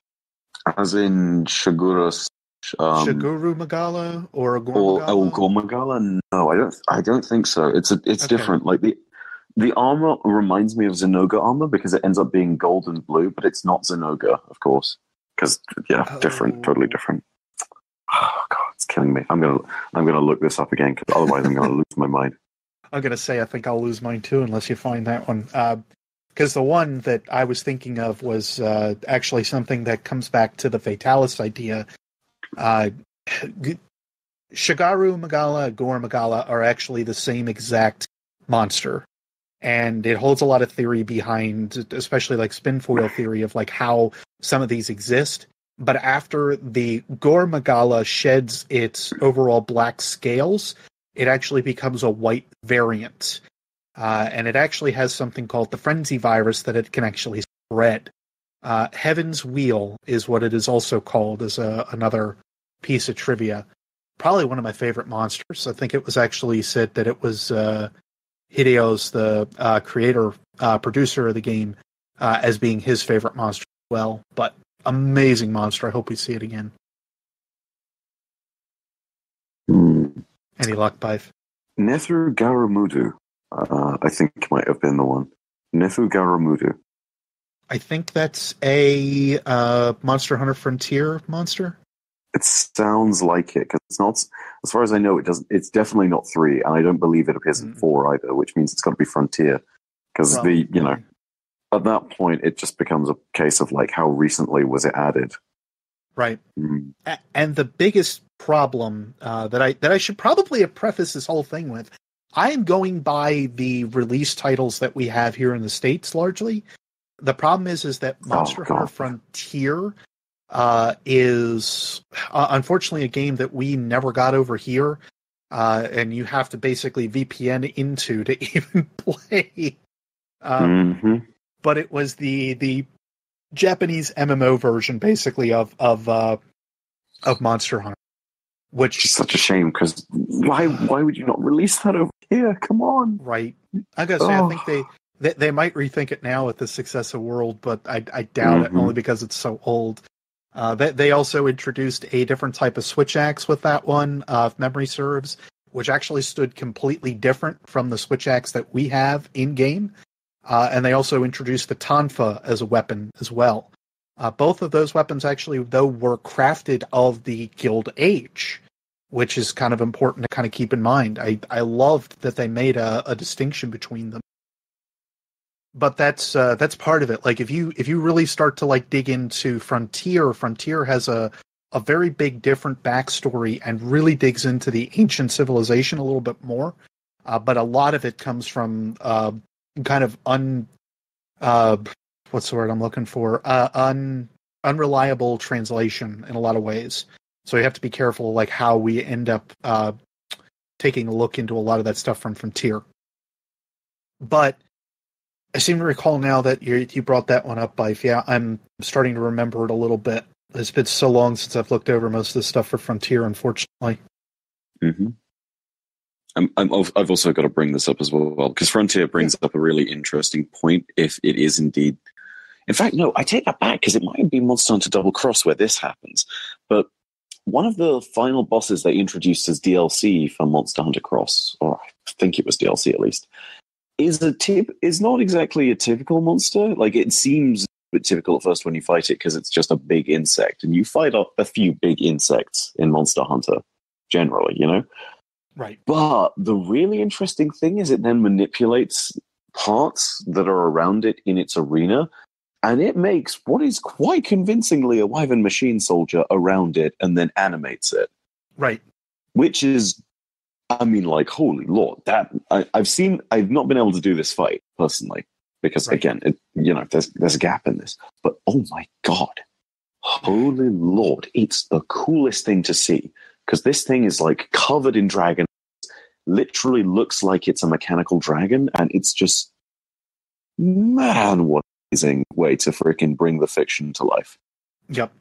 As in Shiguru Magala or Agor Magala? Agor Magala? No, I don't think so. It's okay. Different. Like the armor reminds me of Zenogre armor because it ends up being gold and blue, but it's not Zenogre, of course. Because different, totally different. Oh god, it's killing me. I'm gonna look this up again because otherwise I'm gonna lose my mind. I'm gonna say I think I'll lose mine too unless you find that one. Because the one that I was thinking of was actually something that comes back to the Fatalis idea. Shigaru Magala, Agor Magala are actually the same exact monster. And it holds a lot of theory behind, especially like spinfoil theory of like how some of these exist. But after the Agor Magala sheds its overall black scales, it actually becomes a white variant. And it actually has something called the frenzy virus that it can actually spread. Heaven's Wheel is what it is also called as another piece of trivia. Probably one of my favorite monsters. I think it was actually said that it was Hideo's, the creator, producer of the game, as being his favorite monster as well. But amazing monster. I hope we see it again. Any luck, Byf? Nethu Garamudu, I think might have been the one. Nethu Garamudu. I think that's a Monster Hunter Frontier monster. It sounds like it because it's not. As far as I know, it doesn't. It's definitely not 3, and I don't believe it appears in 4 either, which means it's got to be Frontier. Because at that point, it just becomes a case of like how recently was it added. Right. And the biggest problem that I should probably have prefaced this whole thing with, I am going by the release titles that we have here in the States largely. The problem is that Monster Hunter Frontier is unfortunately a game that we never got over here, and you have to basically VPN into to even play. But it was the Japanese MMO version, basically of Monster Hunter, which is such a shame because why would you not release that over here? Come on, right? I gotta say, I think they might rethink it now with the success of World, but I doubt it only because it's so old. They also introduced a different type of switch axe with that one, if memory serves, which actually stood completely different from the switch axe that we have in game. And they also introduced the Tonfa as a weapon as well. Both of those weapons actually, though, were crafted of the Guild Age, which is kind of important to kind of keep in mind. I loved that they made a distinction between them. But that's part of it. Like if you really start to like dig into Frontier has a very big different backstory and really digs into the ancient civilization a little bit more. But a lot of it comes from kind of what's the word I'm looking for? Unreliable translation in a lot of ways. So you have to be careful like how we end up taking a look into a lot of that stuff from Frontier. But I seem to recall now that you brought that one up, Byf. Yeah, I'm starting to remember it a little bit. It's been so long since I've looked over most of the stuff for Frontier, unfortunately. I've also got to bring this up as well, because Frontier brings up a really interesting point if it is indeed... In fact, no, I take that back, because it might be Monster Hunter Double Cross where this happens. But one of the final bosses they introduced as DLC for Monster Hunter Cross, or I think it was DLC at least, is not exactly a typical monster. Like, it seems a bit typical at first when you fight it because it's just a big insect, and you fight off a few big insects in Monster Hunter generally, you know? Right. But the really interesting thing is it then manipulates parts that are around it in its arena, and it makes what is quite convincingly a Wyvern machine soldier around it and then animates it. Right. which is, I mean, like, holy Lord, that I've not been able to do this fight personally because again, there's a gap in this, but oh my God, holy Lord, it's the coolest thing to see because this thing is like covered in dragon, literally looks like it's a mechanical dragon, and it's just, man, what an amazing way to freaking bring the fiction to life. Yep.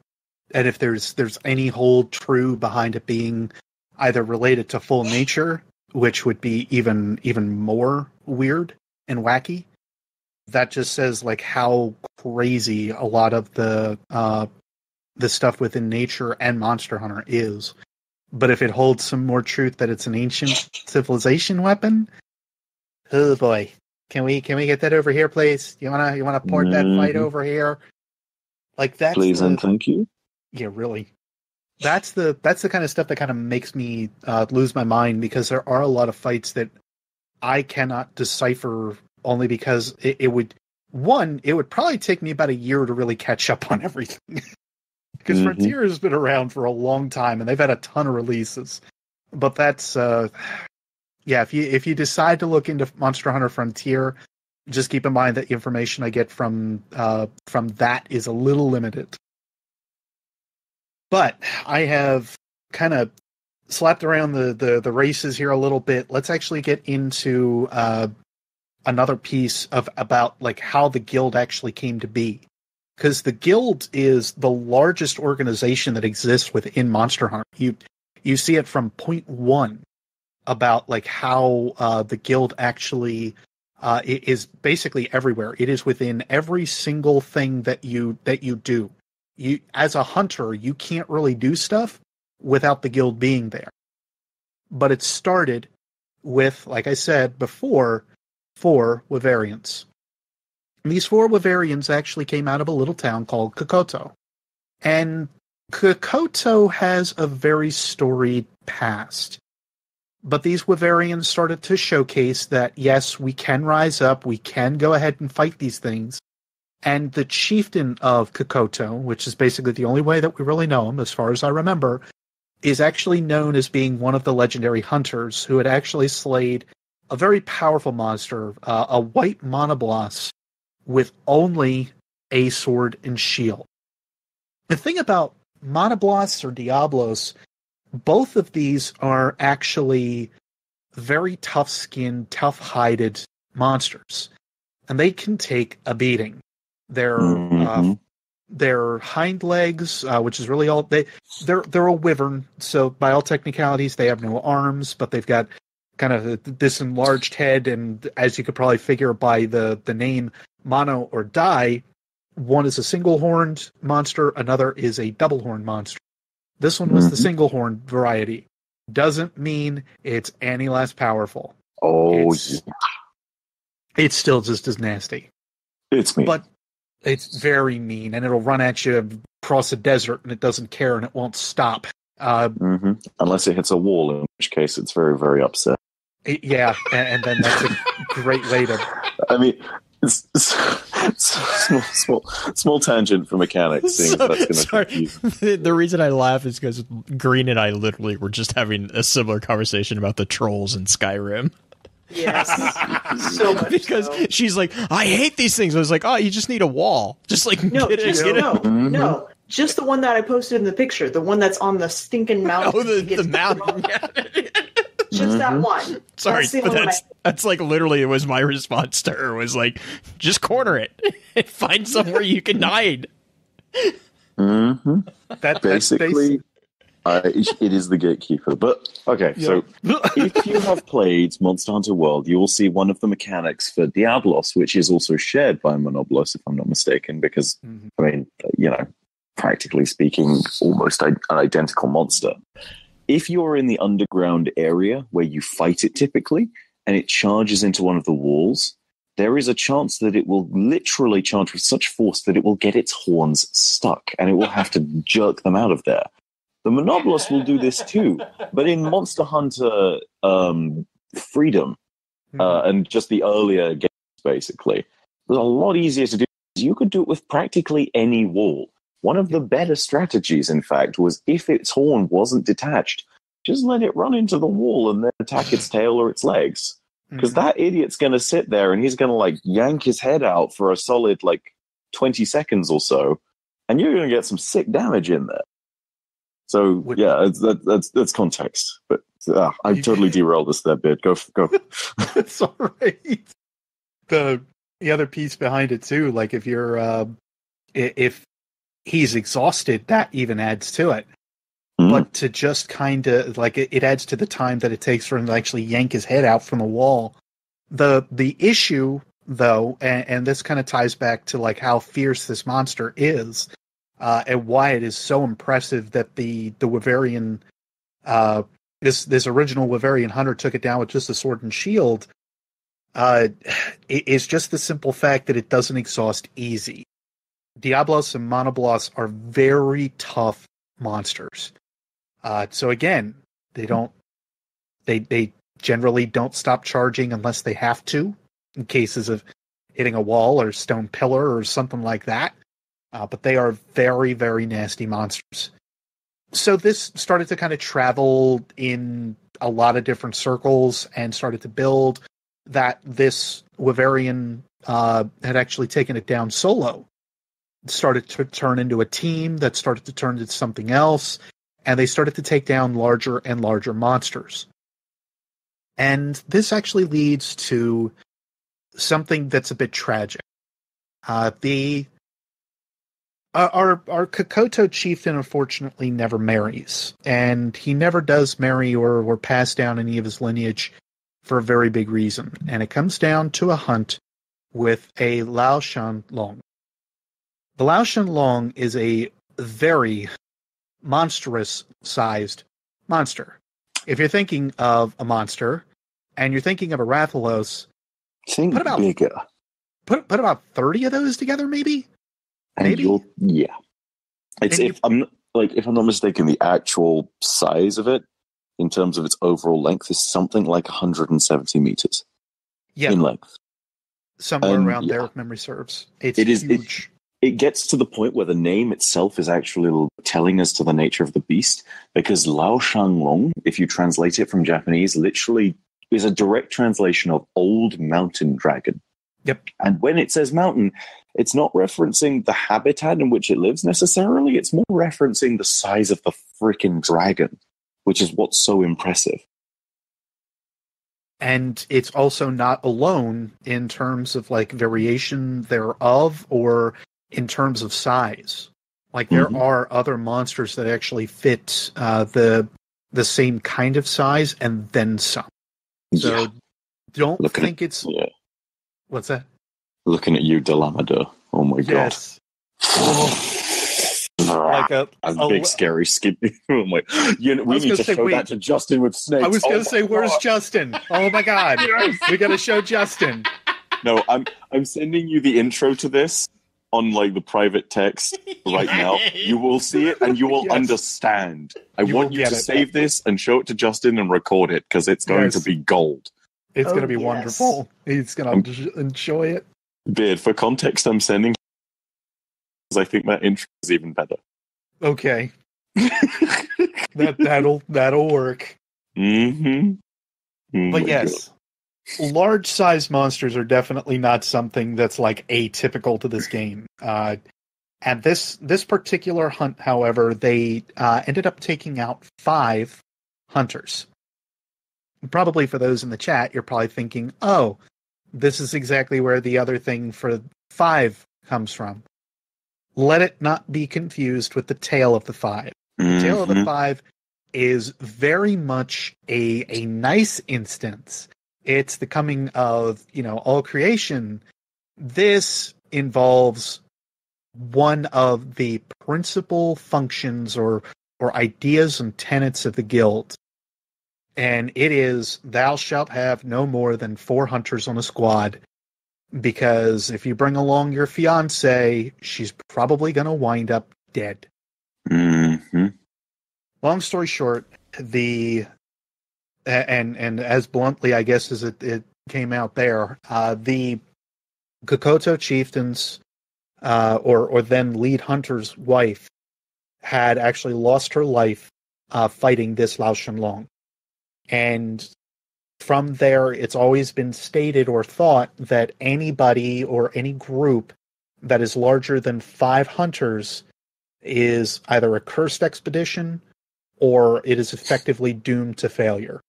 And if there's any hold true behind it being either related to full nature, which would be even more weird and wacky, that just says like how crazy a lot of the stuff within nature and Monster Hunter is. But if it holds some more truth that it's an ancient civilization weapon, oh boy, can we get that over here, please? You wanna port that fight over here? Like that's please and thank you. Yeah, really. That's the kind of stuff that kind of makes me lose my mind because there are a lot of fights that I cannot decipher only because it would probably take me about a year to really catch up on everything. Because Frontier has been around for a long time and they've had a ton of releases. But that's if you decide to look into Monster Hunter Frontier, just keep in mind that the information I get from that is a little limited. But I have kind of slapped around the races here a little bit. Let's actually get into another piece about like how the guild actually came to be. Because the guild is the largest organization that exists within Monster Hunter. You see it from point one about like how the guild actually is basically everywhere. It is within every single thing that you do. You, as a hunter, you can't really do stuff without the guild being there. But it started with, like I said before, 4 Wyverians. And these 4 Wyverians actually came out of a little town called Kokoto. And Kokoto has a very storied past. But these Wyverians started to showcase that, yes, we can rise up, we can go ahead and fight these things. And the chieftain of Kokoto, which is basically the only way that we really know him, as far as I remember, is actually known as being one of the legendary hunters who had actually slayed a very powerful monster, a white monoblos with only a sword and shield. The thing about monoblos or diablos, both of these are actually very tough-skinned, tough-hided monsters, and they can take a beating. Their hind legs, which is really all they're a wyvern, so by all technicalities they have no arms, but they've got kind of this enlarged head, and as you could probably figure by the name mono or di, one is a single-horned monster, another is a double-horned monster. This one was the single-horned variety. Doesn't mean it's any less powerful. It's still just as nasty. It's mean. But it's very mean, and it'll run at you across a desert, and it doesn't care, and it won't stop. Unless it hits a wall, in which case it's very, very upset. Yeah, and then that's a great way to... I mean, it's small tangent for mechanics. The reason I laugh is because Green and I literally were just having a similar conversation about the trolls in Skyrim. Yes, so much because she's like, I hate these things. I was like, oh, you just need a wall. Just like no, just the one that I posted in the picture, the one that's on the stinking mountain. Oh, the mountain. Just that one. Sorry, that's like literally it was my response to her was like, just corner it and find somewhere you can hide. That basically. It is the gatekeeper. But, okay, so if you have played Monster Hunter World, you will see one of the mechanics for Diablos, which is also shared by Monoblos, if I'm not mistaken, because, I mean, practically speaking, almost an identical monster. If you're in the underground area where you fight it typically, and it charges into one of the walls, there is a chance that it will literally charge with such force that it will get its horns stuck, and it will have to jerk them out of there. The Monoblos will do this too, but in Monster Hunter Freedom and just the earlier games, basically, it was a lot easier to do. You could do it with practically any wall. One of the better strategies, in fact, was if its horn wasn't detached, just let it run into the wall and then attack its tail or its legs. Because that idiot's going to sit there and he's going to like yank his head out for a solid like 20 seconds or so, and you're going to get some sick damage in there. So yeah, that's context. But I totally derailed us there, Bid. Go. It's all right. The other piece behind it too, like if you're if he's exhausted, that even adds to it. But to just kind of like it adds to the time that it takes for him to actually yank his head out from the wall. The issue though, and this kind of ties back to like how fierce this monster is, and why it is so impressive that the Wyverian, this original Wyverian hunter took it down with just a sword and shield. It's just the simple fact that it doesn't exhaust easy. Diablos and Monoblos are very tough monsters. So again, they generally don't stop charging unless they have to, in cases of hitting a wall or stone pillar or something like that. But they are very, very nasty monsters. So this started to kind of travel in a lot of different circles and started to build that this Wyverian had actually taken it down solo. It started to turn into a team that started to turn into something else. And they started to take down larger and larger monsters. And this actually leads to something that's a bit tragic. Our Kokoto chieftain unfortunately never marries. And he never does marry or pass down any of his lineage for a very big reason. And it comes down to a hunt with a Lao Shan Long. The Lao Shan Long is a very monstrous-sized monster. If you're thinking of a monster, and you're thinking of a Rathalos, think bigger. Put about 30 of those together, maybe? Yeah. If I'm not mistaken, the actual size of it, in terms of its overall length, is something like 170 meters in length. Somewhere around there, if memory serves. It is huge. It gets to the point where the name itself is actually telling us to the nature of the beast, because Lao Shanglong, if you translate it from Japanese, literally is a direct translation of Old Mountain Dragon. Yep. And when it says mountain, it's not referencing the habitat in which it lives necessarily. It's more referencing the size of the freaking dragon, which is what's so impressive. And it's also not alone in terms of like variation thereof or in terms of size. Like there are other monsters that actually fit the same kind of size and then some. So don't think it's... Yeah. What's that? Looking at you, Delamada. Oh my god. Like a big scary skin. Oh my! We need to show that to Justin with snakes. I was going to say, where's Justin? Oh my god! We got to show Justin. No, I'm sending you the intro to this on like the private text right now. You will see it and you will understand. I want you to save this and show it to Justin and record it, because it's going to be gold. It's going to be wonderful. He's going to enjoy it. Bid, for context, I'm sending, because I think that intro is even better. Okay. that'll work. But yes, large size monsters are definitely not something that's like atypical to this game. And this particular hunt, however, they ended up taking out 5 hunters. Probably for those in the chat, you're probably thinking, oh, this is exactly where the other thing for 5 comes from. Let it not be confused with the Tale of the 5. The Tale of the 5 is very much a nice instance. It's the coming of, all creation. This involves one of the principal functions or ideas and tenets of the guild. And it is, thou shalt have no more than 4 hunters on a squad, because if you bring along your fiancée, she's probably going to wind up dead. Long story short, and as bluntly, I guess, as it came out there, the Kokoto chieftain's, or then lead hunter's wife, had actually lost her life fighting this Lao Shenlong. And from there, it's always been stated or thought that anybody or any group that is larger than 5 hunters is either a cursed expedition or it is effectively doomed to failure.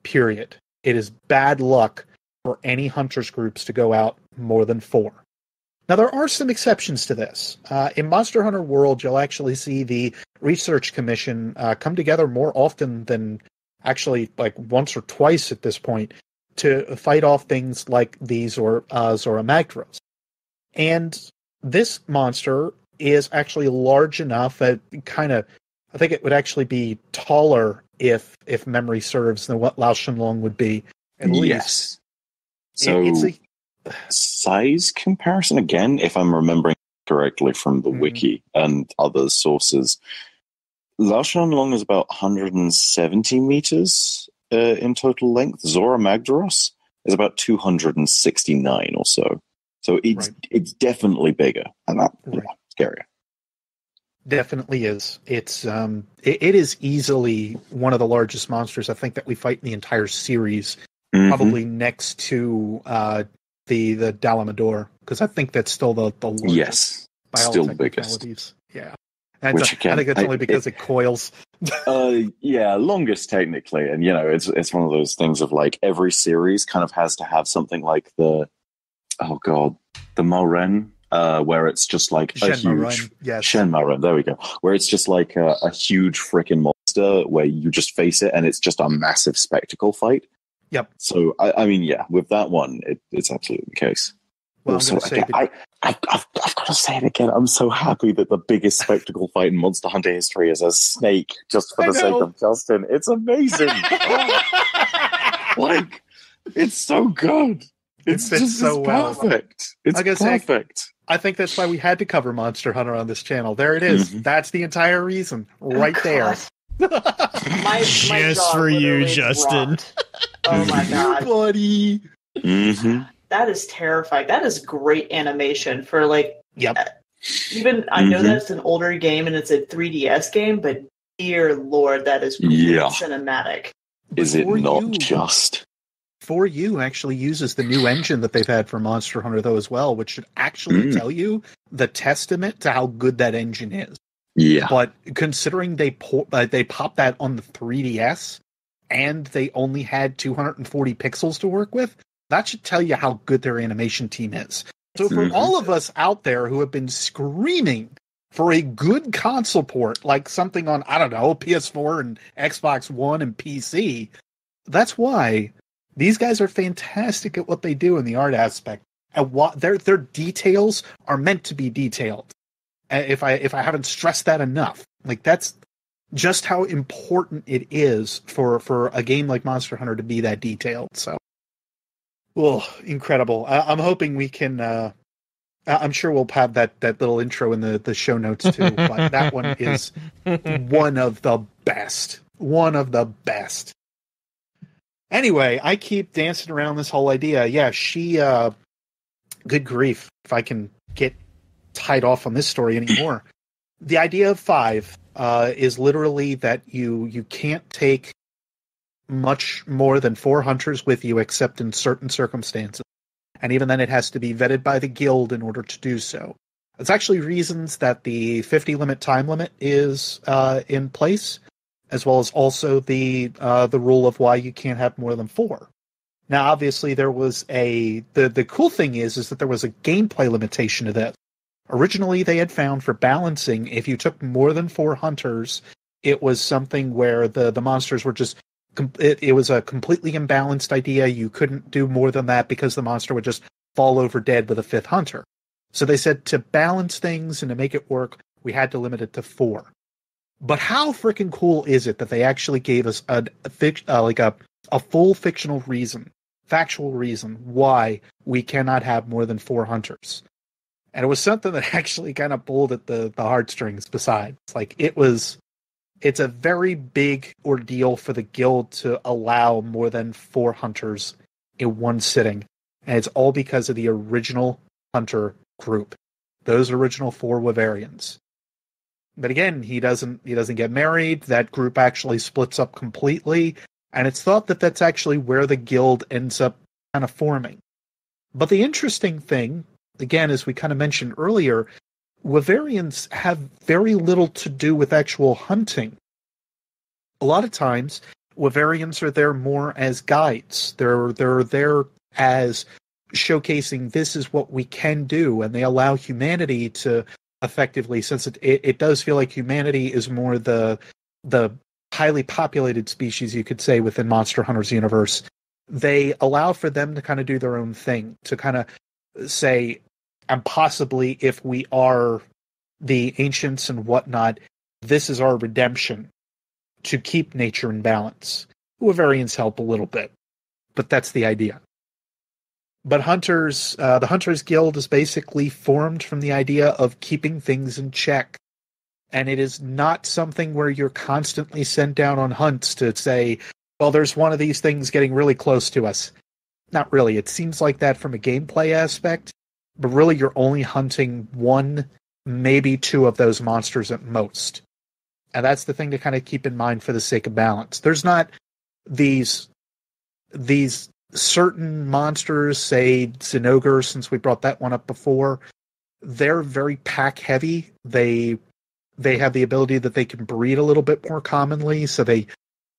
Period. It is bad luck for any hunters groups to go out more than 4. Now, there are some exceptions to this. In Monster Hunter World, you'll actually see the Research Commission come together more often than actually like once or twice at this point to fight off things like these or Zora Magdaros. And this monster is actually large enough that I think it would actually be taller if memory serves than what Lao Shenlong would be at least. Yes. So size comparison again, if I'm remembering correctly from the wiki and other sources, Lao Shenlong is about 170 meters in total length. Zora Magdaros is about 269 or so. So it's definitely bigger, and that scarier. Definitely is. It's it is easily one of the largest monsters I think that we fight in the entire series. Probably next to the Dalamador, because I think that's still the largest. By still all biggest. Yeah. And I think that's only because it coils. Longest technically, and it's one of those things of like every series kind of has to have something like the Moren, where it's just like a huge Shenmaren. There we go. Where it's just like a huge freaking monster where you just face it and it's just a massive spectacle fight. Yep. So I mean, with that one, it's absolutely the case. Well, also, I've got to say it again. I'm so happy that the biggest spectacle fight in Monster Hunter history is a snake, just for the sake of Justin. It's amazing. It's so good. It's just so perfect. It's perfect. I think that's why we had to cover Monster Hunter on this channel. There it is. That's the entire reason, right there. Just for you, Justin. Rocked. Oh my god, buddy. That is terrifying. That is great animation for like. Yep. Even I know that's an older game and it's a 3DS game, but dear lord, that is cinematic. Is it not just? 4U actually uses the new engine that they've had for Monster Hunter, though, as well, which should actually tell you the testament to how good that engine is. Yeah. But considering they popped that on the 3DS and they only had 240 pixels to work with, that should tell you how good their animation team is. So for all of us out there who have been screaming for a good console port, like something on, I don't know, PS4 and Xbox One and PC, that's why these guys are fantastic at what they do in the art aspect. And what their details are meant to be detailed. If I haven't stressed that enough, like that's just how important it is for a game like Monster Hunter to be that detailed. So, incredible. I'm hoping we can. I'm sure we'll have that little intro in the show notes too. But that one is one of the best. One of the best. Anyway, I keep dancing around this whole idea. Yeah, she. Good grief! If I can get tied off on this story anymore. The idea of 5 is literally that you can't take much more than 4 hunters with you except in certain circumstances. And even then it has to be vetted by the guild in order to do so. It's actually reasons that the 50 time limit is in place, as well as also the rule of why you can't have more than 4. Now, obviously, there was the cool thing is that there was a gameplay limitation to this. Originally, they had found for balancing, if you took more than 4 hunters, it was something where the monsters were just... It was a completely imbalanced idea. You couldn't do more than that because the monster would just fall over dead with a 5th hunter. So they said to balance things and to make it work, we had to limit it to 4. But how freaking cool is it that they actually gave us a full fictional reason, factual reason why we cannot have more than 4 hunters? And it was something that actually kind of pulled at the heartstrings besides. Like, it's a very big ordeal for the guild to allow more than 4 hunters in one sitting. And it's all because of the original hunter group. Those original 4 Wavarians. But again, he doesn't get married. That group actually splits up completely, and it's thought that that's actually where the guild ends up kind of forming. But the interesting thing, again, as we kind of mentioned earlier, Wyverians have very little to do with actual hunting. A lot of times, Wyverians are there more as guides. They're there as showcasing this is what we can do, and they allow humanity to effectively, since it does feel like humanity is more the highly populated species, you could say, within Monster Hunter's universe. They allow for them to kind of do their own thing, to kind of say, and possibly if we are the ancients and whatnot, this is our redemption to keep nature in balance. Wyverians help a little bit, but that's the idea. But hunters, the Hunters Guild is basically formed from the idea of keeping things in check. And it is not something where you're constantly sent down on hunts to say, well, there's one of these things getting really close to us. Not really. It seems like that from a gameplay aspect, but really you're only hunting one, maybe two of those monsters at most. And that's the thing to kind of keep in mind for the sake of balance. There's not these certain monsters, say Zinogre, since we brought that one up before. They're very pack heavy. They have the ability that they can breed a little bit more commonly, so they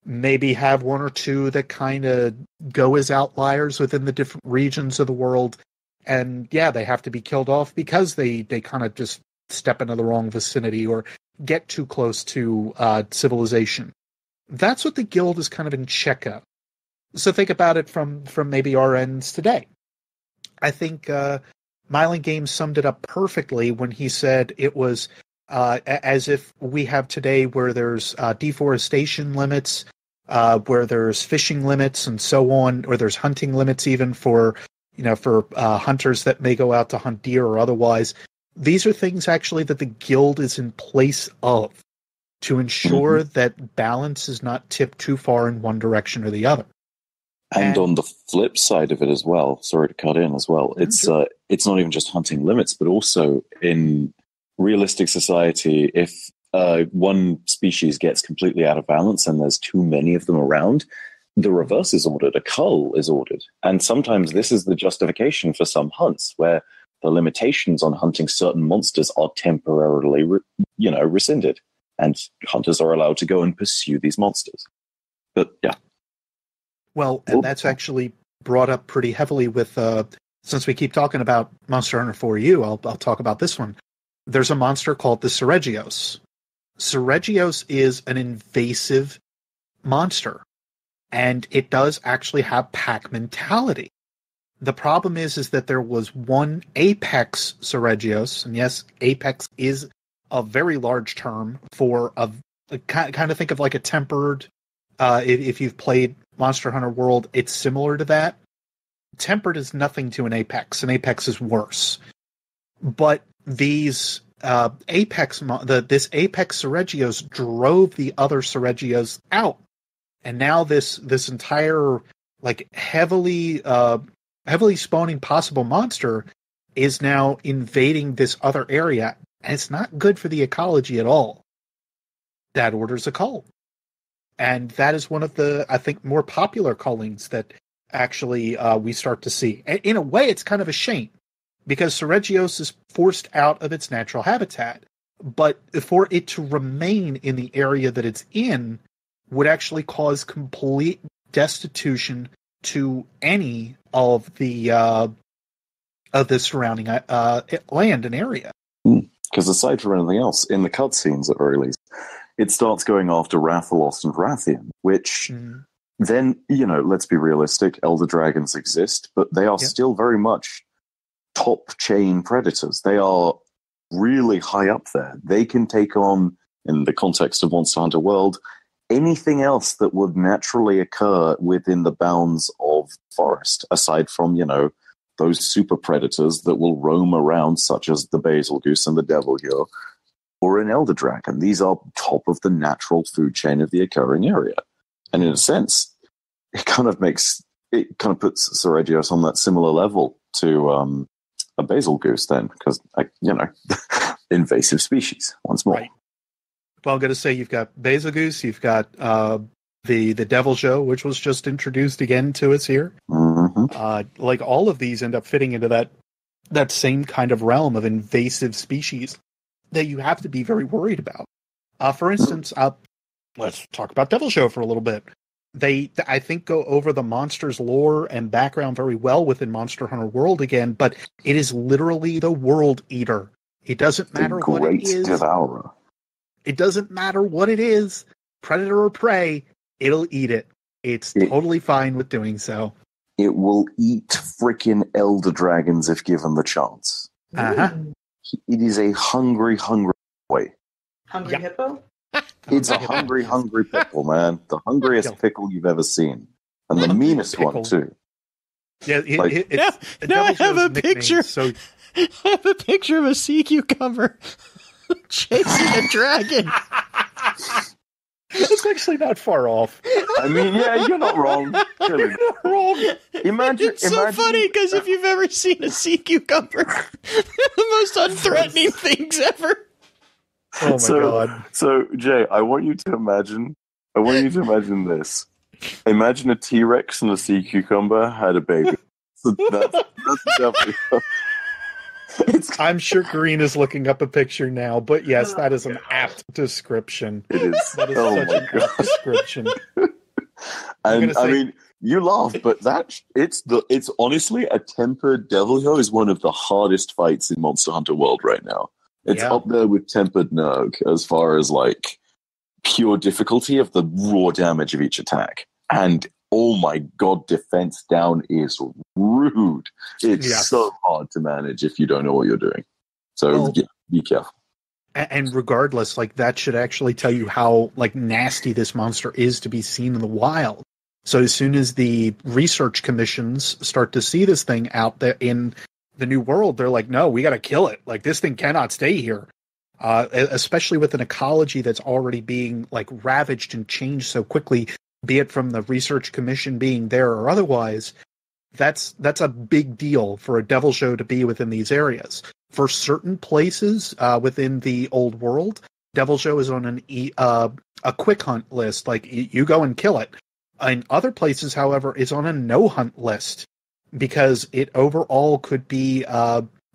maybe have one or two that kind of go as outliers within the different regions of the world. And yeah, they have to be killed off because they kind of just step into the wrong vicinity or get too close to civilization. That's what the guild is kind of in check of. So think about it from maybe our ends today. I think Myling Games summed it up perfectly when he said it was as if we have today where there's deforestation limits, where there's fishing limits and so on, or there's hunting limits even for hunters that may go out to hunt deer or otherwise. These are things actually that the guild is in place of to ensure that balance is not tipped too far in one direction or the other. And on the flip side of it as well, sorry to cut in as well, it's not even just hunting limits, but also in realistic society, if one species gets completely out of balance and there's too many of them around, the reverse is ordered. A cull is ordered. And sometimes this is the justification for some hunts, where the limitations on hunting certain monsters are temporarily rescinded, and hunters are allowed to go and pursue these monsters. But yeah. Well, and that's actually brought up pretty heavily with, since we keep talking about Monster Hunter 4U, I'll talk about this one. There's a monster called the Seregios. Seregios is an invasive monster, and it does actually have pack mentality. The problem is that there was one apex Seregios, and yes, apex is a very large term for a kind of think of like a tempered. If you've played Monster Hunter World, it's similar to that. Tempered is nothing to an apex. An apex is worse. But these this apex Seregios drove the other Seregios out, and now this entire like heavily spawning possible monster is now invading this other area, and it's not good for the ecology at all. That orders a cull. And that is one of the, I think, more popular cullings that actually we start to see. And in a way, it's kind of a shame, because Seregios is forced out of its natural habitat. But for it to remain in the area that it's in would actually cause complete destitution to any of the surrounding land and area. Because aside from anything else, in the cutscenes at very least, it starts going after Rathalos and Rathian, which then, let's be realistic, Elder Dragons exist, but they are still very much top chain predators. They are really high up there. They can take on, in the context of Monster Hunter World, anything else that would naturally occur within the bounds of forest, aside from, those super predators that will roam around, such as the Basil Goose and the Devil Ure, or an Elder Dragon. These are top of the natural food chain of the occurring area. And in a sense, it kind of puts Seregios on that similar level to a Basil Goose then, because, invasive species, once more. Right. Well, I'm going to say you've got Betelgeuse, you've got the Devil Joe, which was just introduced again to us here. Mm-hmm. Like all of these end up fitting into that same kind of realm of invasive species that you have to be very worried about. For instance, let's talk about Devil Joe for a little bit. They, I think, go over the monster's lore and background very well within Monster Hunter World again, but it is literally the world eater. It doesn't matter what it is. Daora. It doesn't matter what it is, predator or prey, it'll eat it. It's totally fine with doing so. It will eat freaking elder dragons if given the chance. Uh-huh. It is a hungry boy. Hungry hippo? It's a hungry pickle, man. The hungriest pickle you've ever seen. And the meanest one, too. Yeah, now I have a picture. So I have a picture of a sea cucumber chasing a dragon. It's actually not far off. I mean, yeah, you're not wrong. Really not wrong. It's so funny because if you've ever seen a sea cucumber, they're the most unthreatening things ever. Oh my god. So Jay, I want you to imagine this. Imagine a T-Rex and a sea cucumber had a baby. So that's definitely. I'm sure Green is looking up a picture now, but yes, that is an apt description. It is. That is such an apt description. And I mean, you laugh, but it's honestly a tempered Devilio is one of the hardest fights in Monster Hunter World right now. It's up there with tempered Nurg as far as like pure difficulty of the raw damage of each attack. And oh my god, defense down is rude. It's so hard to manage if you don't know what you're doing. So be careful. And regardless, like that should actually tell you how like nasty this monster is to be seen in the wild. So as soon as the research commissions start to see this thing out there in the new world, they're like, no, we got to kill it. Like this thing cannot stay here. Especially with an ecology that's already being like ravaged and changed so quickly, be it from the research commission being there or otherwise. That's a big deal for a Devil Show to be within these areas. For certain places within the old world, Devil Show is on a quick hunt list. Like you go and kill it. In other places, however, it's on a no hunt list because it overall could be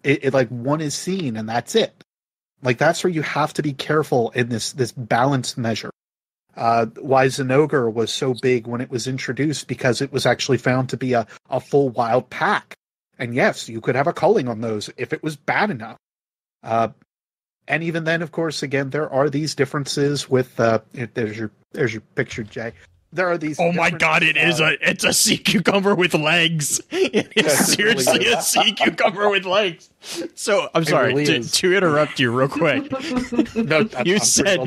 it like one is seen and that's it. Like that's where you have to be careful in this balanced measure. Why Zinogre was so big when it was introduced because it was actually found to be a full wild pack. And yes, you could have a culling on those if it was bad enough. And even then, of course, again, there are these differences with there's your picture, Jay. There are these. Oh my god! It's a sea cucumber with legs. It is seriously a sea cucumber with legs. So I'm sorry really to interrupt you real quick. No, you said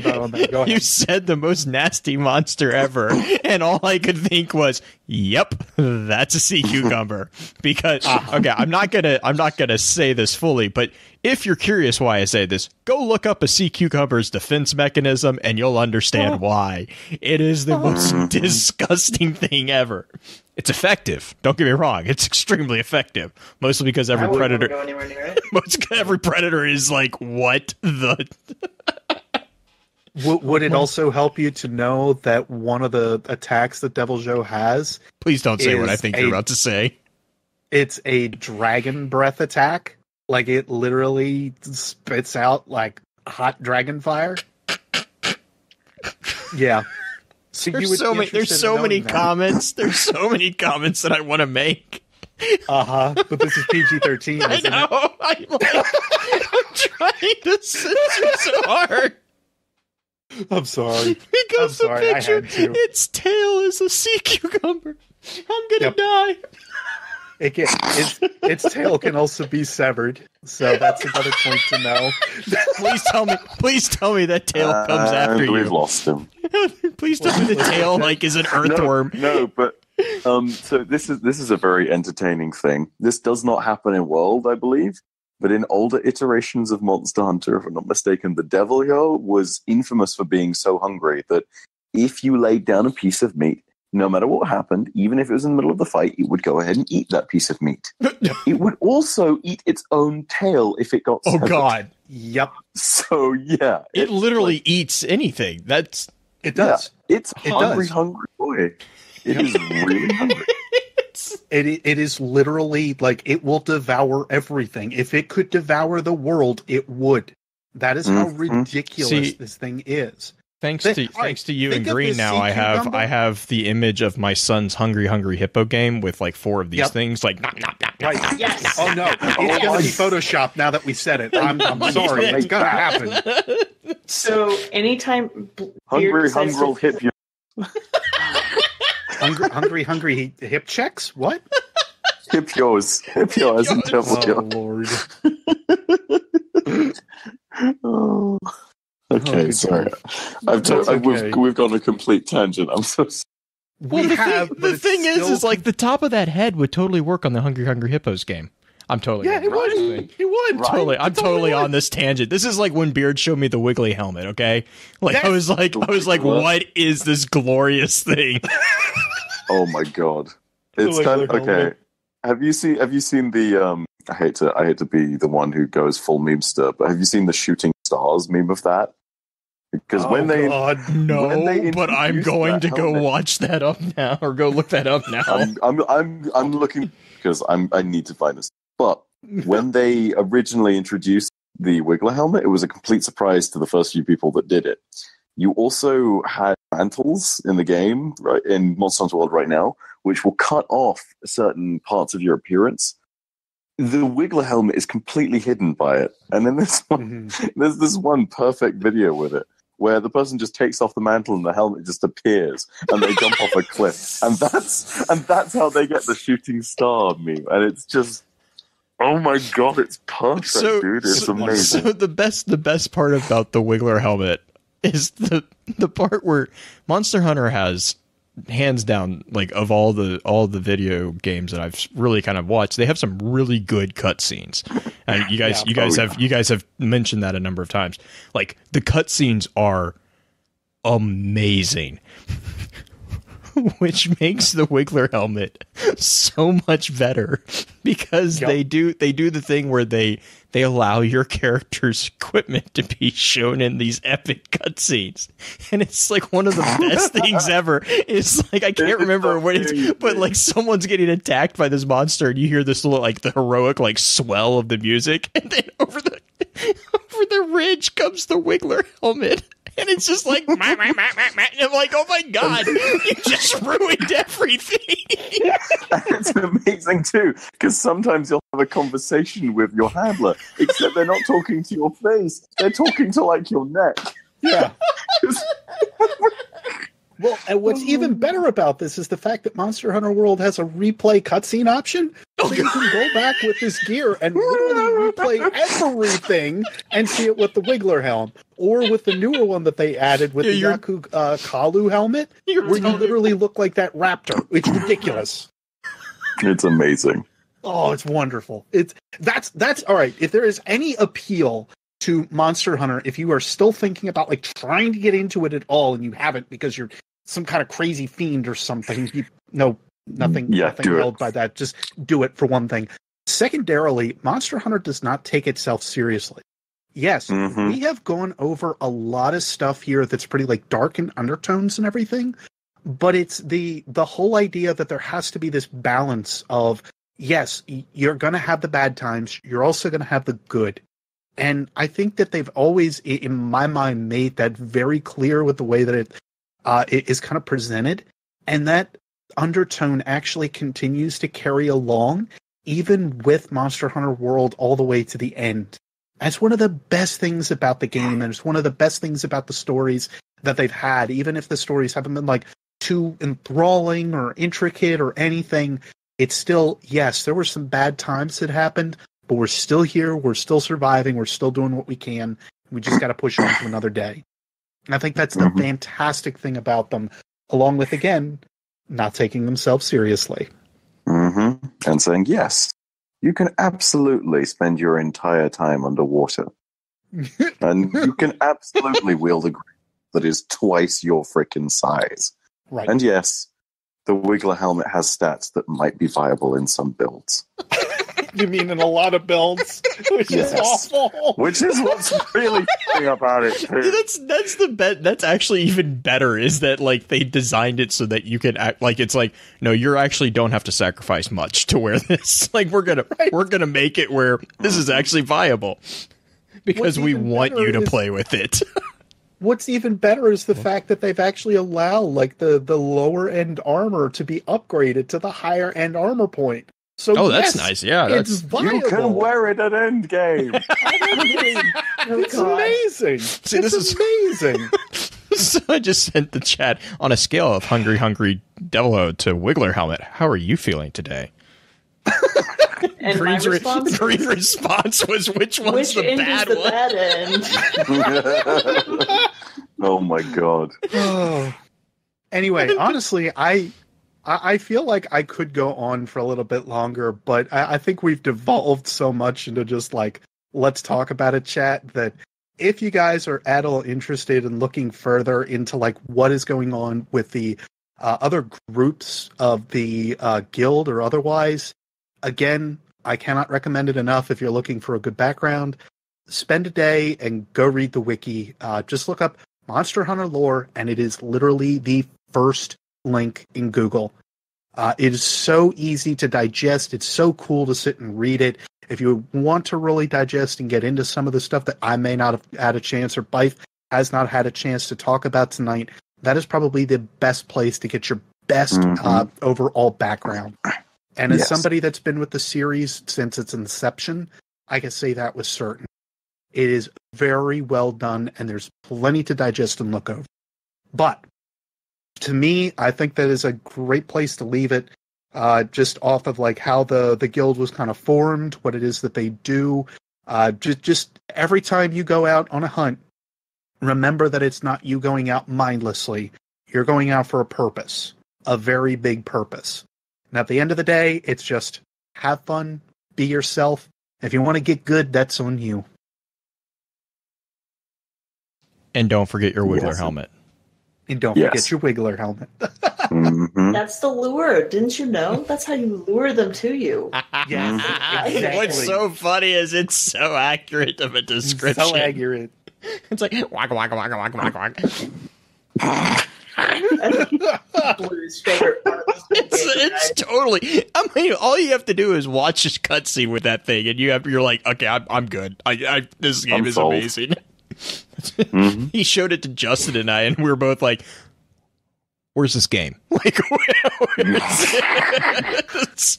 the most nasty monster ever, and all I could think was, "Yep, that's a sea cucumber." Because okay, I'm not gonna say this fully, but if you're curious why I say this, go look up a sea cucumber's defense mechanism, and you'll understand why. It is the most disgusting thing ever. It's effective. Don't get me wrong. It's extremely effective. Mostly because every predator, go anywhere near it. every predator is like, what the? Would it also help you to know that one of the attacks that Devil Joe has? Please don't say what I think you're about to say. It's a dragon breath attack. Like it literally spits out like hot dragon fire. Yeah. So there's so many comments. There's so many comments that I want to make. But this is PG-13. I know. I'm trying to censor so hard. I'm sorry. Because the picture, its tail is a sea cucumber. I'm gonna die. Its tail can also be severed, so that's another point to know. Please tell me that tail comes after you. We've lost him. Please tell me the tail is an earthworm. No, but so this is a very entertaining thing. This does not happen in World, I believe, but in older iterations of Monster Hunter, if I'm not mistaken, the Devilio was infamous for being so hungry that if you laid down a piece of meat, no matter what happened, even if it was in the middle of the fight, it would go ahead and eat that piece of meat. It would also eat its own tail if it got severed. Oh, God. Yep. So yeah, it literally eats anything. It does. Yeah, it's It hungry, does. hungry boy. It is really hungry. It is literally like it will devour everything. If it could devour the world, it would. That is how ridiculous this thing is. Thanks to you and Green. Now I have the image of my son's Hungry Hippo game with like 4 of these things. Like, Right. Yes. Oh no, it's going to be Photoshopped now that we said it. I'm sorry, it's going to happen. So anytime Hungry hip you. Hungry hip checks. What? Hip yours in Oh Lord. Oh. Okay, sorry. We've gone a complete tangent. I'm so sorry. The thing is like the top of that head would totally work on the Hungry Hippos game. I'm totally it would. It would. Totally. I'm totally on this tangent. This is like when Beard showed me the Wiggly helmet. Okay, like I was like, what is this glorious thing? Oh my god, it's kind of okay. Have you seen the I hate to be the one who goes full memester, but have you seen the shooting stars meme of that? Because but I'm going to go watch that up now, or go look that up now. I'm looking because I need to find this. But when they originally introduced the Wiggler helmet, it was a complete surprise to the first few people that did it. You also had mantles in the game, right, in Monster Hunter World right now, which will cut off certain parts of your appearance. The Wiggler helmet is completely hidden by it. And then there's this one perfect video with it, where the person just takes off the mantle and the helmet just appears, and they jump off a cliff, and that's how they get the shooting star meme. And it's just, oh my god, it's perfect, dude! It's amazing. So the best part about the Wiggler helmet is the part where Monster Hunter has, hands down, like of all the video games that I've really kind of watched, they have some really good cutscenes. And you guys have mentioned that a number of times. Like the cutscenes are amazing, which makes the Wiggler helmet so much better because they do the thing where they allow your character's equipment to be shown in these epic cutscenes, and it's like one of the best things ever. It's like I can't remember what it's, but like someone's getting attacked by this monster, and you hear this little like the heroic like swell of the music, and then over the ridge comes the Wiggler helmet. And it's just like, and I'm like, oh my god, you just ruined everything. It's amazing too, because sometimes you'll have a conversation with your handler, except they're not talking to your face; they're talking to like your neck. Yeah. Well, and what's even better about this is the fact that Monster Hunter World has a replay cutscene option. So you can go back with this gear and literally replay everything and see it with the Wiggler helm. Or with the newer one that they added with the Yaku Kalu helmet, where you literally look like that raptor. It's ridiculous. It's amazing. Oh, it's wonderful. That's all right. If there is any appeal to Monster Hunter, if you are still thinking about like trying to get into it at all and you haven't because you're some kind of crazy fiend or something, nothing held by that. Just do it for one thing. Secondarily, Monster Hunter does not take itself seriously. Yes, we have gone over a lot of stuff here that's pretty like dark and undertones and everything, but it's the whole idea that there has to be this balance of, yes, you're going to have the bad times, you're also going to have the good. And I think that they've always, in my mind, made that very clear with the way that it is kind of presented. And that undertone actually continues to carry along, even with Monster Hunter World all the way to the end. That's one of the best things about the game, and it's one of the best things about the stories that they've had, even if the stories haven't been like too enthralling or intricate or anything. It's still, yes, there were some bad times that happened, but we're still here, we're still surviving, we're still doing what we can. We just got to push on to another day. And I think that's the fantastic thing about them, along with, again, not taking themselves seriously. And saying, yes, you can absolutely spend your entire time underwater. And you can absolutely wield a grip that is twice your freaking size. Right. And yes, the Wiggler helmet has stats that might be viable in some builds. You mean in a lot of builds, which is awful. Which is what's really funny about it. Too. Yeah, that's the bet. That's actually even better. Is that like they designed it so that you can act like it's like no, you actually don't have to sacrifice much to wear this. Like we're gonna make it where this is actually viable because we want you to play with it. What's even better is the fact that they've actually allowed like the lower end armor to be upgraded to the higher end armor point. So that's nice. Yeah, it's viable. You can wear it at endgame. It's amazing. See, this is amazing. So I just sent the chat on a scale of hungry Devilho to Wiggler helmet. How are you feeling today? And Green's green response was, which one's the bad one? Bad end? Oh my god. Anyway, honestly, I feel like I could go on for a little bit longer, but I think we've devolved so much into just like, let's talk about it, chat, that if you guys are at all interested in looking further into like what is going on with the other groups of the guild or otherwise, again, I cannot recommend it enough if you're looking for a good background. Spend a day and go read the wiki. Just look up Monster Hunter lore, and it is literally the first link in Google. It is so easy to digest. It's so cool to sit and read it. If you want to really digest and get into some of the stuff that I may not have had a chance, or Byf has not had a chance to talk about tonight, that is probably the best place to get your best overall background. And as somebody that's been with the series since its inception, I can say that with certain. It is very well done, and there's plenty to digest and look over. But to me, I think that is a great place to leave it, just off of like how the guild was kind of formed, what it is that they do. Just every time you go out on a hunt, remember that it's not you going out mindlessly. You're going out for a purpose, a very big purpose. And at the end of the day, it's just have fun, be yourself. If you want to get good, that's on you. And don't forget your Wiggler helmet. And don't forget your Wiggler helmet. That's the lure. Didn't you know? That's how you lure them to you. Exactly. What's so funny is it's so accurate of a description. So accurate. It's like waka waka waka waka waka waka. Blue's favorite part of it's totally. I mean, all you have to do is watch this cutscene with that thing, and you're like, okay, I'm good. This game is amazing. He showed it to Justin and I, and we were both like, "Where's this game? Like, where is it?"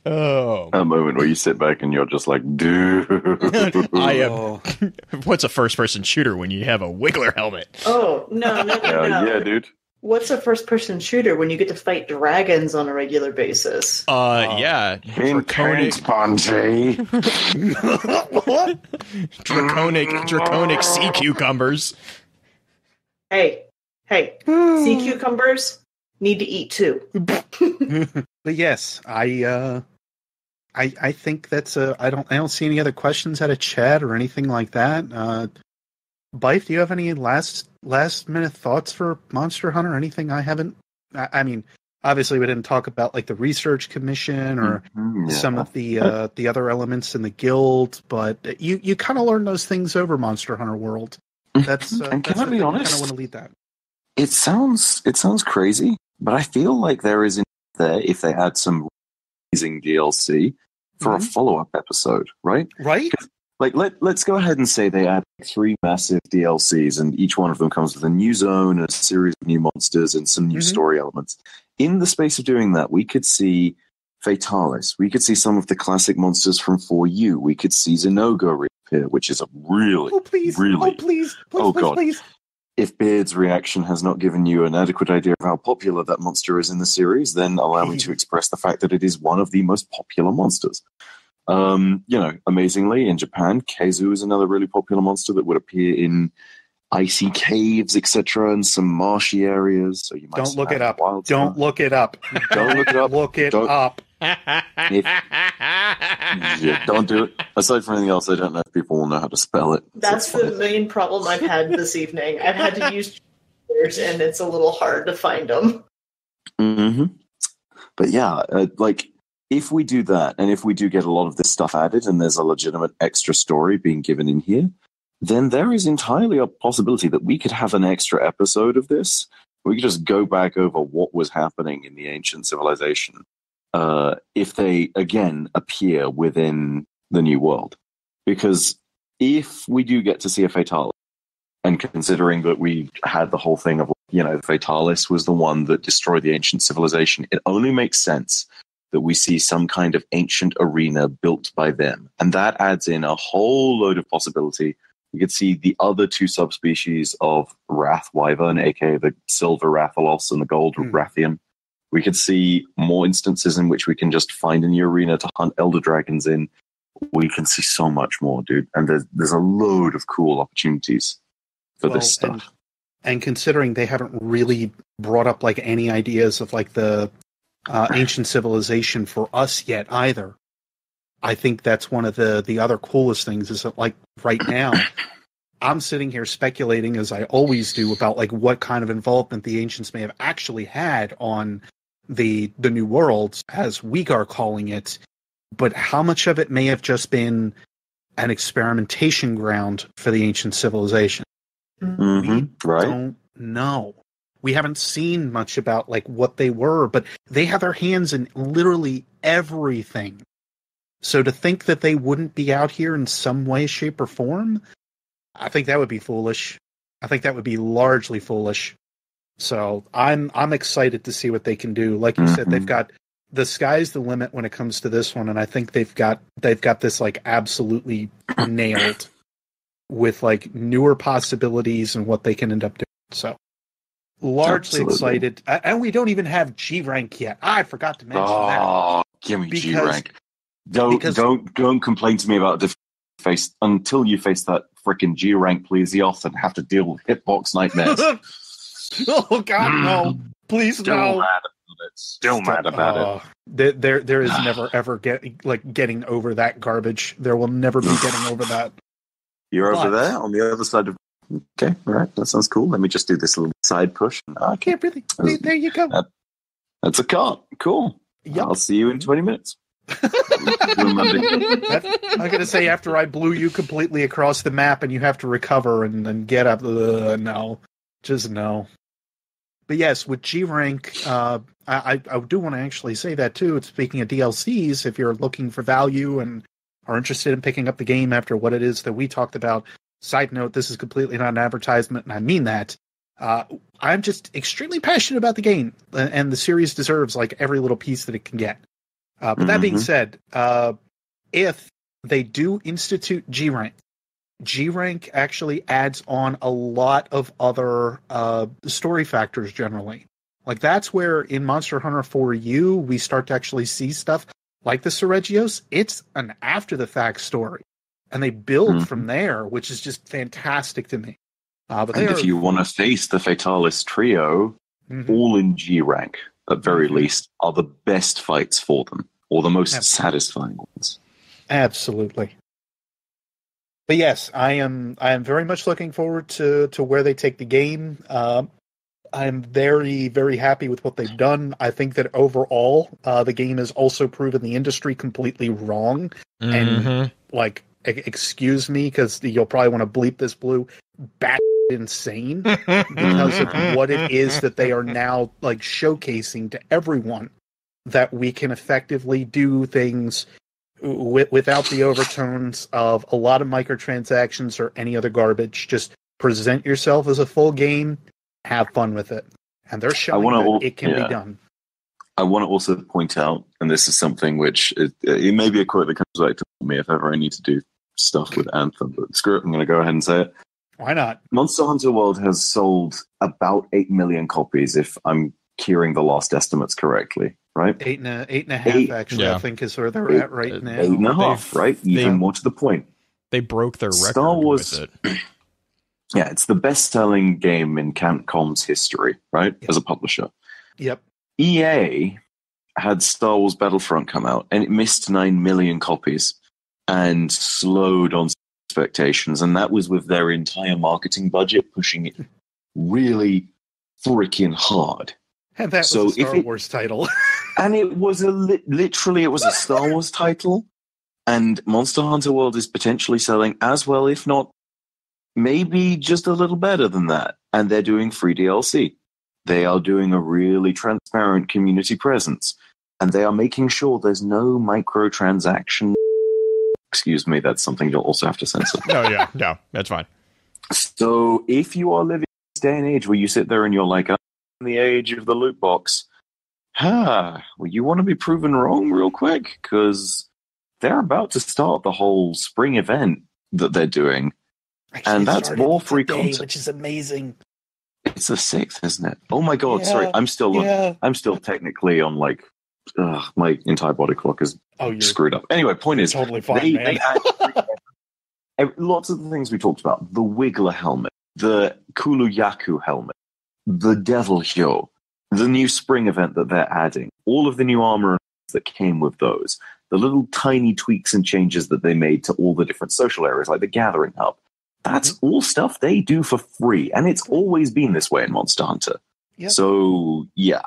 A moment where you sit back and you're just like, dude. I am. What's a first-person shooter when you have a Wiggler helmet? Oh, no. Yeah, dude. What's a first-person shooter when you get to fight dragons on a regular basis? Yeah. Draconic Spongy. Draconic sea cucumbers. Hey, sea cucumbers need to eat too. But yes, I think that's I don't see any other questions out of chat or anything like that. Byf, do you have any last minute thoughts for Monster Hunter? Anything I haven't? I mean, obviously we didn't talk about like the research commission or some of the other elements in the guild, but you kind of learn those things over Monster Hunter World. That's and can I be honest? I kind of want to lead that. It sounds crazy, but I feel like there is in there if they add some amazing DLC for a follow-up episode, right? Right. Like let's go ahead and say they add 3 massive DLCs, and each one of them comes with a new zone, a series of new monsters, and some new story elements. In the space of doing that, we could see Fatalis. We could see some of the classic monsters from 4U. We could see Zenogo reappear, which is a really, please, God. If Beard's reaction has not given you an adequate idea of how popular that monster is in the series, then allow me to express the fact that it is one of the most popular monsters. Amazingly, in Japan, Keizu is another really popular monster that would appear in icy caves, etc., and some marshy areas. So you might Don't look it up. Don't look it up. Don't look it up. Look it up. Don't do it. Aside from anything else, I don't know if people will know how to spell it. That's the main problem I've had this evening. I've had to use words, and it's a little hard to find them. But yeah, if we do that, and if we do get a lot of this stuff added, and there's a legitimate extra story being given in here, then there is entirely a possibility that we could have an extra episode of this. We could just go back over what was happening in the ancient civilization if they, again, appear within the new world. Because if we do get to see a Fatalis, and considering that we had the whole thing of, Fatalis was the one that destroyed the ancient civilization, it only makes sense that we see some kind of ancient arena built by them. And that adds in a whole load of possibility. We could see the other two subspecies of Wrath Wyvern, aka the Silver Rathalos and the Gold Rathian. We could see more instances in which we can just find a new arena to hunt Elder Dragons in. We can see so much more, dude. And there's a load of cool opportunities for this stuff. And considering they haven't really brought up like any ideas of like the ancient civilization for us yet either, I think that's one of the other coolest things is that, like, right now, I'm sitting here speculating, as I always do, about like what kind of involvement the ancients may have actually had on the new worlds, as we are calling it, but how much of it may have just been an experimentation ground for the ancient civilization. We don't know. We haven't seen much about like what they were, but they have their hands in literally everything. So to think that they wouldn't be out here in some way, shape, or form, I think that would be foolish. I think that would be largely foolish. So I'm excited to see what they can do. Like you said, they've got the sky's the limit when it comes to this one, and I think they've got this like absolutely nailed with like newer possibilities and what they can end up doing. So largely excited, and we don't even have G rank yet. I forgot to mention that. Oh, give me G rank. Don't complain to me about the face until you face that frickin' G rank plesioth and have to deal with hitbox nightmares. Oh God, no! Please no. Still mad about it. There is never ever getting over that garbage. There will never be getting over that. You're over there on the other side of. Okay, all right, that sounds cool. Let me just do this little side push. Okay, really. There you go. That's a cart. Cool. Yep. I'll see you in 20 minutes. I'm going to say after I blew you completely across the map and you have to recover and then get up. No, just no. But yes, with G rank, I do want to actually say that too. Speaking of DLCs, if you're looking for value and are interested in picking up the game after what it is that we talked about. Side note, this is completely not an advertisement, and I mean that. I'm just extremely passionate about the game, and the series deserves like every little piece that it can get. But that being said, if they do institute G rank actually adds on a lot of other story factors generally. Like that's where in Monster Hunter 4U we start to actually see stuff like the Seregios. It's an after the fact story, and they build from there, which is just fantastic to me. But if you want to face the Fatalis trio, all in G rank at very least, are the best fights for them, or the most satisfying ones. Absolutely. But yes, I am very much looking forward to where they take the game. I'm very, very happy with what they've done. I think that overall, the game has also proven the industry completely wrong. And like, excuse me, because you'll probably want to bleep this, Blue, bat insane because of what it is that they are now like showcasing to everyone, that we can effectively do things without the overtones of a lot of microtransactions or any other garbage. Just present yourself as a full game, have fun with it. And they're showing that it can be done. I want to also point out, and this is something which it may be a quote that comes back to me if ever I need to do stuff with Anthem, but screw it, I'm going to go ahead and say it. Why not? Monster Hunter World has sold about 8 million copies, if I'm hearing the last estimates correctly, right? Eight and a half, actually, I think is where they're at right now. 8.5, right? Even more to the point. They broke their record Star Wars, with it. Yeah, it's the best-selling game in Capcom's history, right? As a publisher. Yep. EA had Star Wars Battlefront come out, and it missed 9 million copies and slowed on expectations, and that was with their entire marketing budget pushing it really freaking hard. And that was a Star Wars title. And it was literally it was a Star Wars title. And Monster Hunter World is potentially selling as well, if not maybe just a little better than that. And they're doing free DLC. They are doing a really transparent community presence. And they are making sure there's no microtransaction. Excuse me, that's something you'll also have to censor. No, that's fine. So if you are living in this day and age where you sit there and you're like, I'm in the age of the loot box, well, you want to be proven wrong real quick? Because they're about to start the whole spring event that they're doing. Actually, and that's more free today, content. Which is amazing. It's the 6th, isn't it? Oh my god, sorry. I'm still technically on like my entire body clock is screwed up. Anyway, point is totally fine, man. Lots of the things we talked about, the Wiggler helmet, the Kuluyaku helmet, the Devil Hyo, the new spring event that they're adding, all of the new armor that came with those, the little tiny tweaks and changes that they made to all the different social areas, like the Gathering Hub. That's all stuff they do for free, and it's always been this way in Monster Hunter. Yep. So, yeah,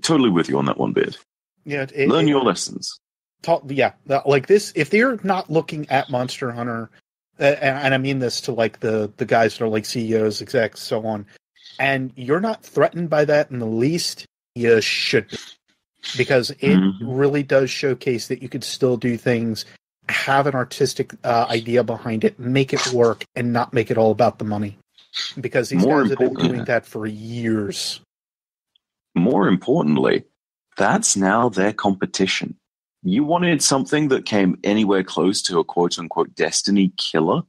totally with you on that one, Beard. Yeah, learn your lessons. Like this, if they're not looking at Monster Hunter, and I mean this to like the guys that are like CEOs, execs, so on, and you're not threatened by that in the least, you should be. Because it really does showcase that you could still do things, have an artistic idea behind it, make it work, and not make it all about the money. Because these guys have been doing that for years. More importantly, that's now their competition. You wanted something that came anywhere close to a quote-unquote Destiny killer,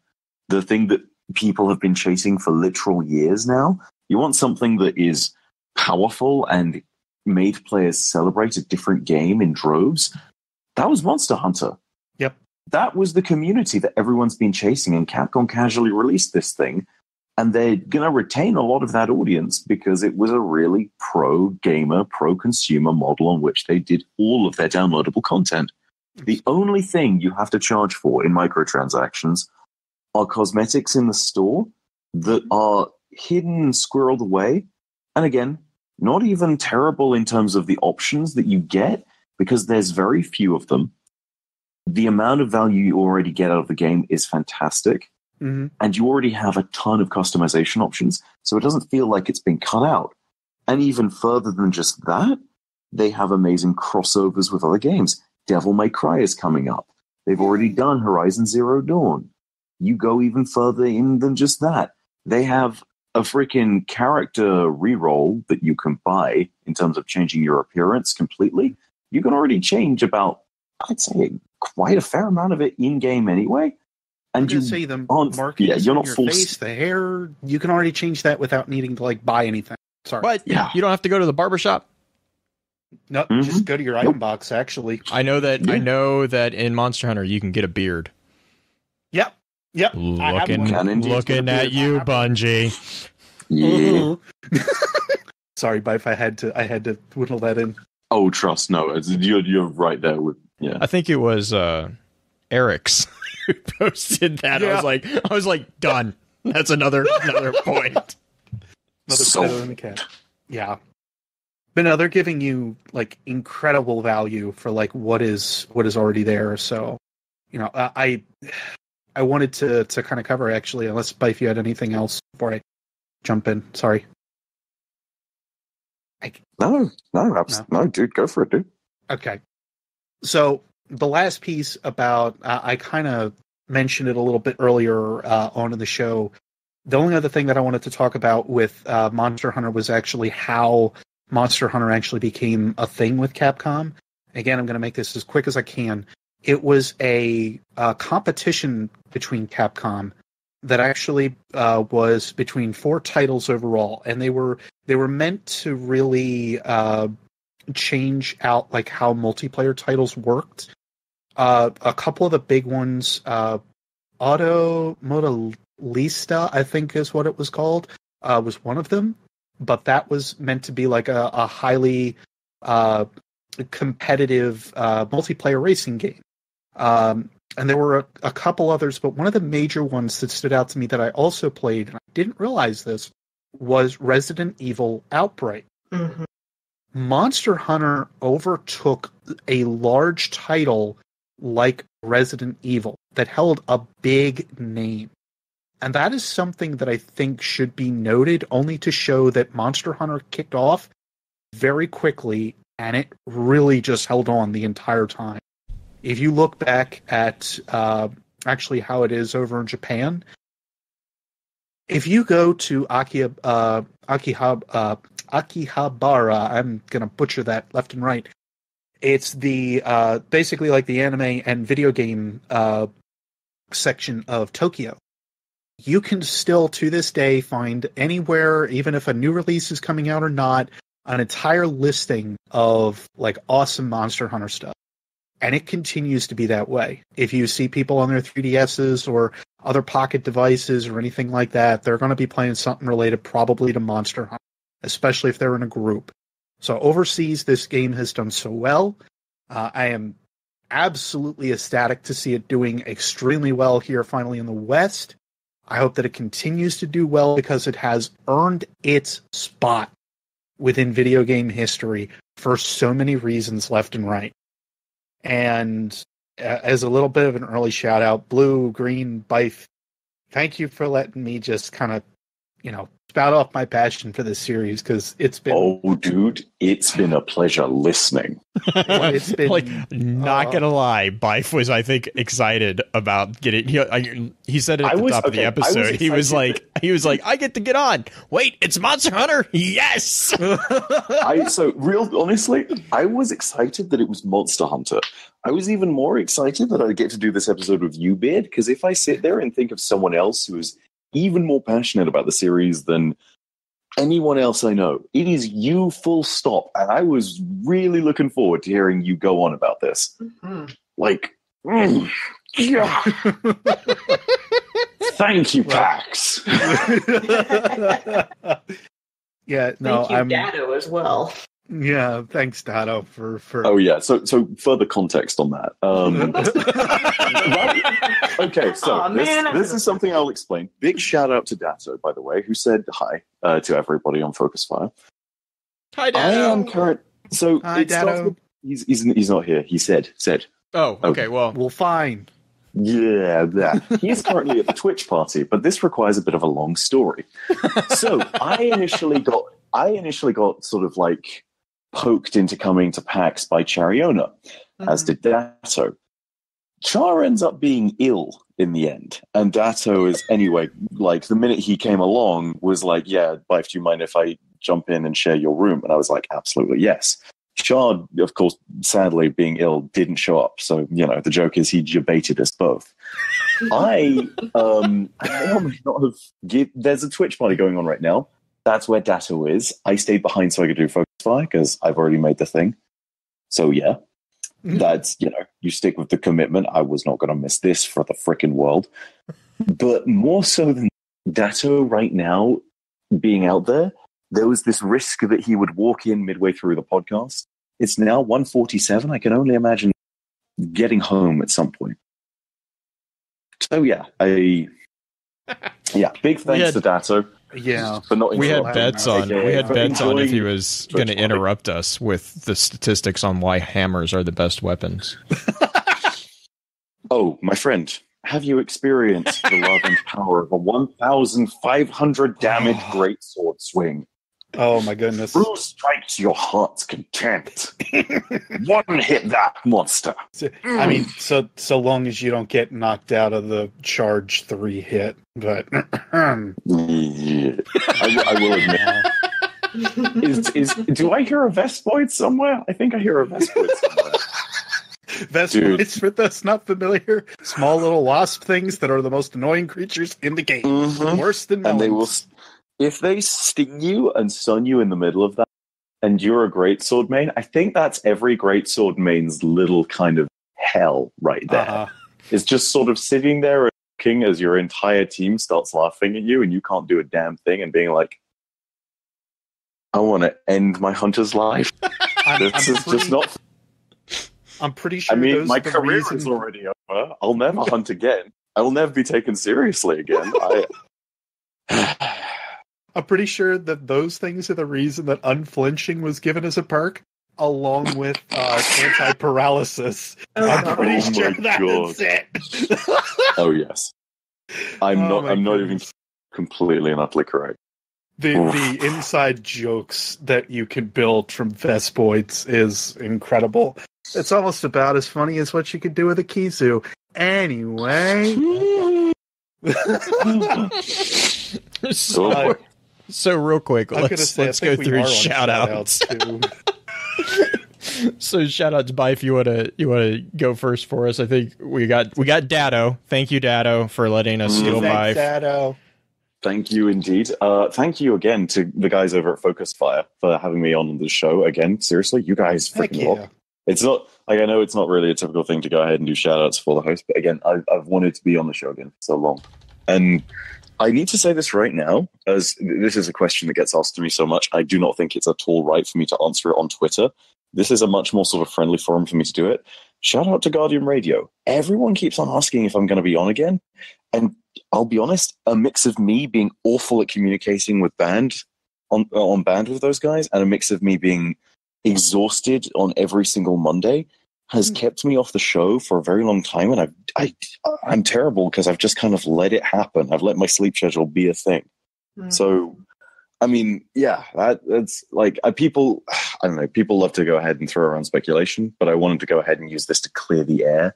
the thing that people have been chasing for literal years now. You want something that is powerful and made players celebrate a different game in droves. That was Monster Hunter. Yep. That was the community that everyone's been chasing, and Capcom casually released this thing, and they're going to retain a lot of that audience because it was a really pro-gamer, pro-consumer model on which they did all of their downloadable content. The only thing you have to charge for in microtransactions are cosmetics in the store that are hidden and squirreled away. And again, not even terrible in terms of the options that you get, because there's very few of them. The amount of value you already get out of the game is fantastic, and you already have a ton of customization options, so it doesn't feel like it's been cut out. And even further than just that, they have amazing crossovers with other games. Devil May Cry is coming up. They've already done Horizon Zero Dawn. You go even further in than just that. They have a freaking character reroll that you can buy in terms of changing your appearance completely. You can already change about, I'd say, quite a fair amount of it in-game anyway. And you see the markings you're not your forced. Face, the hair, you can already change that without needing to like buy anything. Sorry. But you don't have to go to the barbershop. No, just go to your item box, actually. I know that in Monster Hunter you can get a beard. Yep. Looking at you, Bungie. Yeah. Sorry, Byf, I had to whittle that in. Oh, trust no. You're right there with I think it was Eric's who posted that. Yeah. I was like, done. That's another point. Another feather in the cap. Yeah. But no, they're giving you like incredible value for like what is already there. So, I wanted to kind of cover actually, unless if you had anything else before I jump in. Sorry. No, dude, go for it, dude. Okay. So the last piece about, I kind of mentioned it a little bit earlier on in the show. The only other thing that I wanted to talk about with Monster Hunter was actually how Monster Hunter actually became a thing with Capcom. Again, I'm going to make this as quick as I can. It was a competition between Capcom that actually was between 4 titles overall, and they were meant to really change out like how multiplayer titles worked. A couple of the big ones, Auto Modalista, I think is what it was called, was one of them. But that was meant to be like a highly competitive multiplayer racing game. And there were a couple others, but one of the major ones that stood out to me that I also played, and I didn't realize this, was Resident Evil Outbreak. Mm-hmm. Monster Hunter overtook a large title like Resident Evil that held a big name. And that is something that I think should be noted, only to show that Monster Hunter kicked off very quickly, and it really just held on the entire time. If you look back at actually how it is over in Japan, if you go to Akihabara, I'm going to butcher that left and right. It's the basically like the anime and video game section of Tokyo. You can still, to this day, find anywhere, even if a new release is coming out or not, an entire listing of like awesome Monster Hunter stuff. And it continues to be that way. If you see people on their 3DSs or other pocket devices or anything like that, they're going to be playing something related probably to Monster Hunter, especially if they're in a group. So overseas, this game has done so well. I am absolutely ecstatic to see it doing extremely well here finally in the West. I hope that it continues to do well because it has earned its spot within video game history for so many reasons left and right. And as a little bit of an early shout out, Blue, Green, Byf, thank you for letting me just kind of, spout off my passion for this series, because it's been... Oh, dude, it's been a pleasure listening. It's been... not gonna lie, Byf was, I think, excited about getting... He said it at the top of the episode. He was like, I get to get on. Wait, it's Monster Hunter? Yes! Honestly, I was excited that it was Monster Hunter. I was even more excited that I get to do this episode with you, Beard, because if I sit there and think of someone else who is even more passionate about the series than anyone else I know, it is you, full stop. And I was really looking forward to hearing you go on about this. Mm-hmm. Yeah. Thank you, Pax. Yeah, no, Thank you, Dado, as well. Yeah, thanks, Dado, for. Oh yeah, so further context on that. Right? Okay, so this is something I'll explain. Big shout out to Dato, by the way, who said hi to everybody on Focus Fire. Hi, Dado. I am current. So hi, Dado. He's not here. He said. Oh, okay. Well, fine. Yeah, that. He's currently at the Twitch party, but this requires a bit of a long story. So I initially got sort of like poked into coming to PAX by Chariona, as did Dato. Char ends up being ill in the end, and Dato is, anyway, like, the minute he came along, was like, yeah, Byf, do you mind if I jump in and share your room? And I was like, absolutely, yes. Char, of course, sadly, being ill, didn't show up, so, the joke is he debated us both. I may or may not have... There's a Twitch party going on right now. That's where Dato is. I stayed behind so I could do Focus Fire, because I've already made the thing. So, yeah. That's, you stick with the commitment. I was not going to miss this for the frickin' world. But more so than Dato right now being out there was this risk that he would walk in midway through the podcast. It's now 1:47. I can only imagine getting home at some point. So, yeah. Big thanks to Dato. Yeah, but not we had bets on if he was going to interrupt us with the statistics on why hammers are the best weapons. Oh, my friend, have you experienced the love and power of a 1,500 damage greatsword swing? Oh my goodness! True strikes your heart's content. One hit that monster. I mean, so long as you don't get knocked out of the charge 3 hit, but yeah. I will admit. Do I hear a Vespoid somewhere? I think I hear a Vespoid somewhere. Vespoids, for those not familiar, small little wasp things that are the most annoying creatures in the game. Mm-hmm. Worse than melons. And they will. If they sting you and stun you in the middle of that, and you're a greatsword main, I think that's every greatsword main's little kind of hell right there. Uh-huh. It's just sort of sitting there and looking as your entire team starts laughing at you and you can't do a damn thing and being like, I want to end my hunter's life. Just not... I'm pretty sure. I mean, my career is already over. I'll never hunt again. I will never be taken seriously again. I'm pretty sure that those things are the reason that unflinching was given as a perk, along with anti-paralysis. I'm pretty sure that's it. Oh yes, I'm not even completely and utterly correct. The inside jokes that you can build from Vespoids is incredible. It's almost about as funny as what you could do with a Kizu. Anyway. So real quick, let's go through shoutouts. So shoutouts, Byf, you wanna go first for us? I think we got Dado. Thank you, Dado, for letting us steal Byf. Dado. Thank you indeed. Thank you again to the guys over at Focus Fire for having me on the show again. Seriously, you guys freaking rock. It's not like, I know it's not really a typical thing to go ahead and do shoutouts for the host, but again, I've wanted to be on the show again for so long. And I need to say this right now, as this is a question that gets asked to me so much. I do not think it's at all right for me to answer it on Twitter. This is a much more sort of friendly forum for me to do it. Shout out to Guardian Radio. Everyone keeps on asking if I'm going to be on again. And I'll be honest, a mix of me being awful at communicating with band on band with those guys, and a mix of me being exhausted on every single Monday has kept me off the show for a very long time. And I'm terrible because I've just kind of let it happen. I've let my sleep schedule be a thing. So, I mean, yeah, that's like people, I don't know, people love to go ahead and throw around speculation, but I wanted to go ahead and use this to clear the air.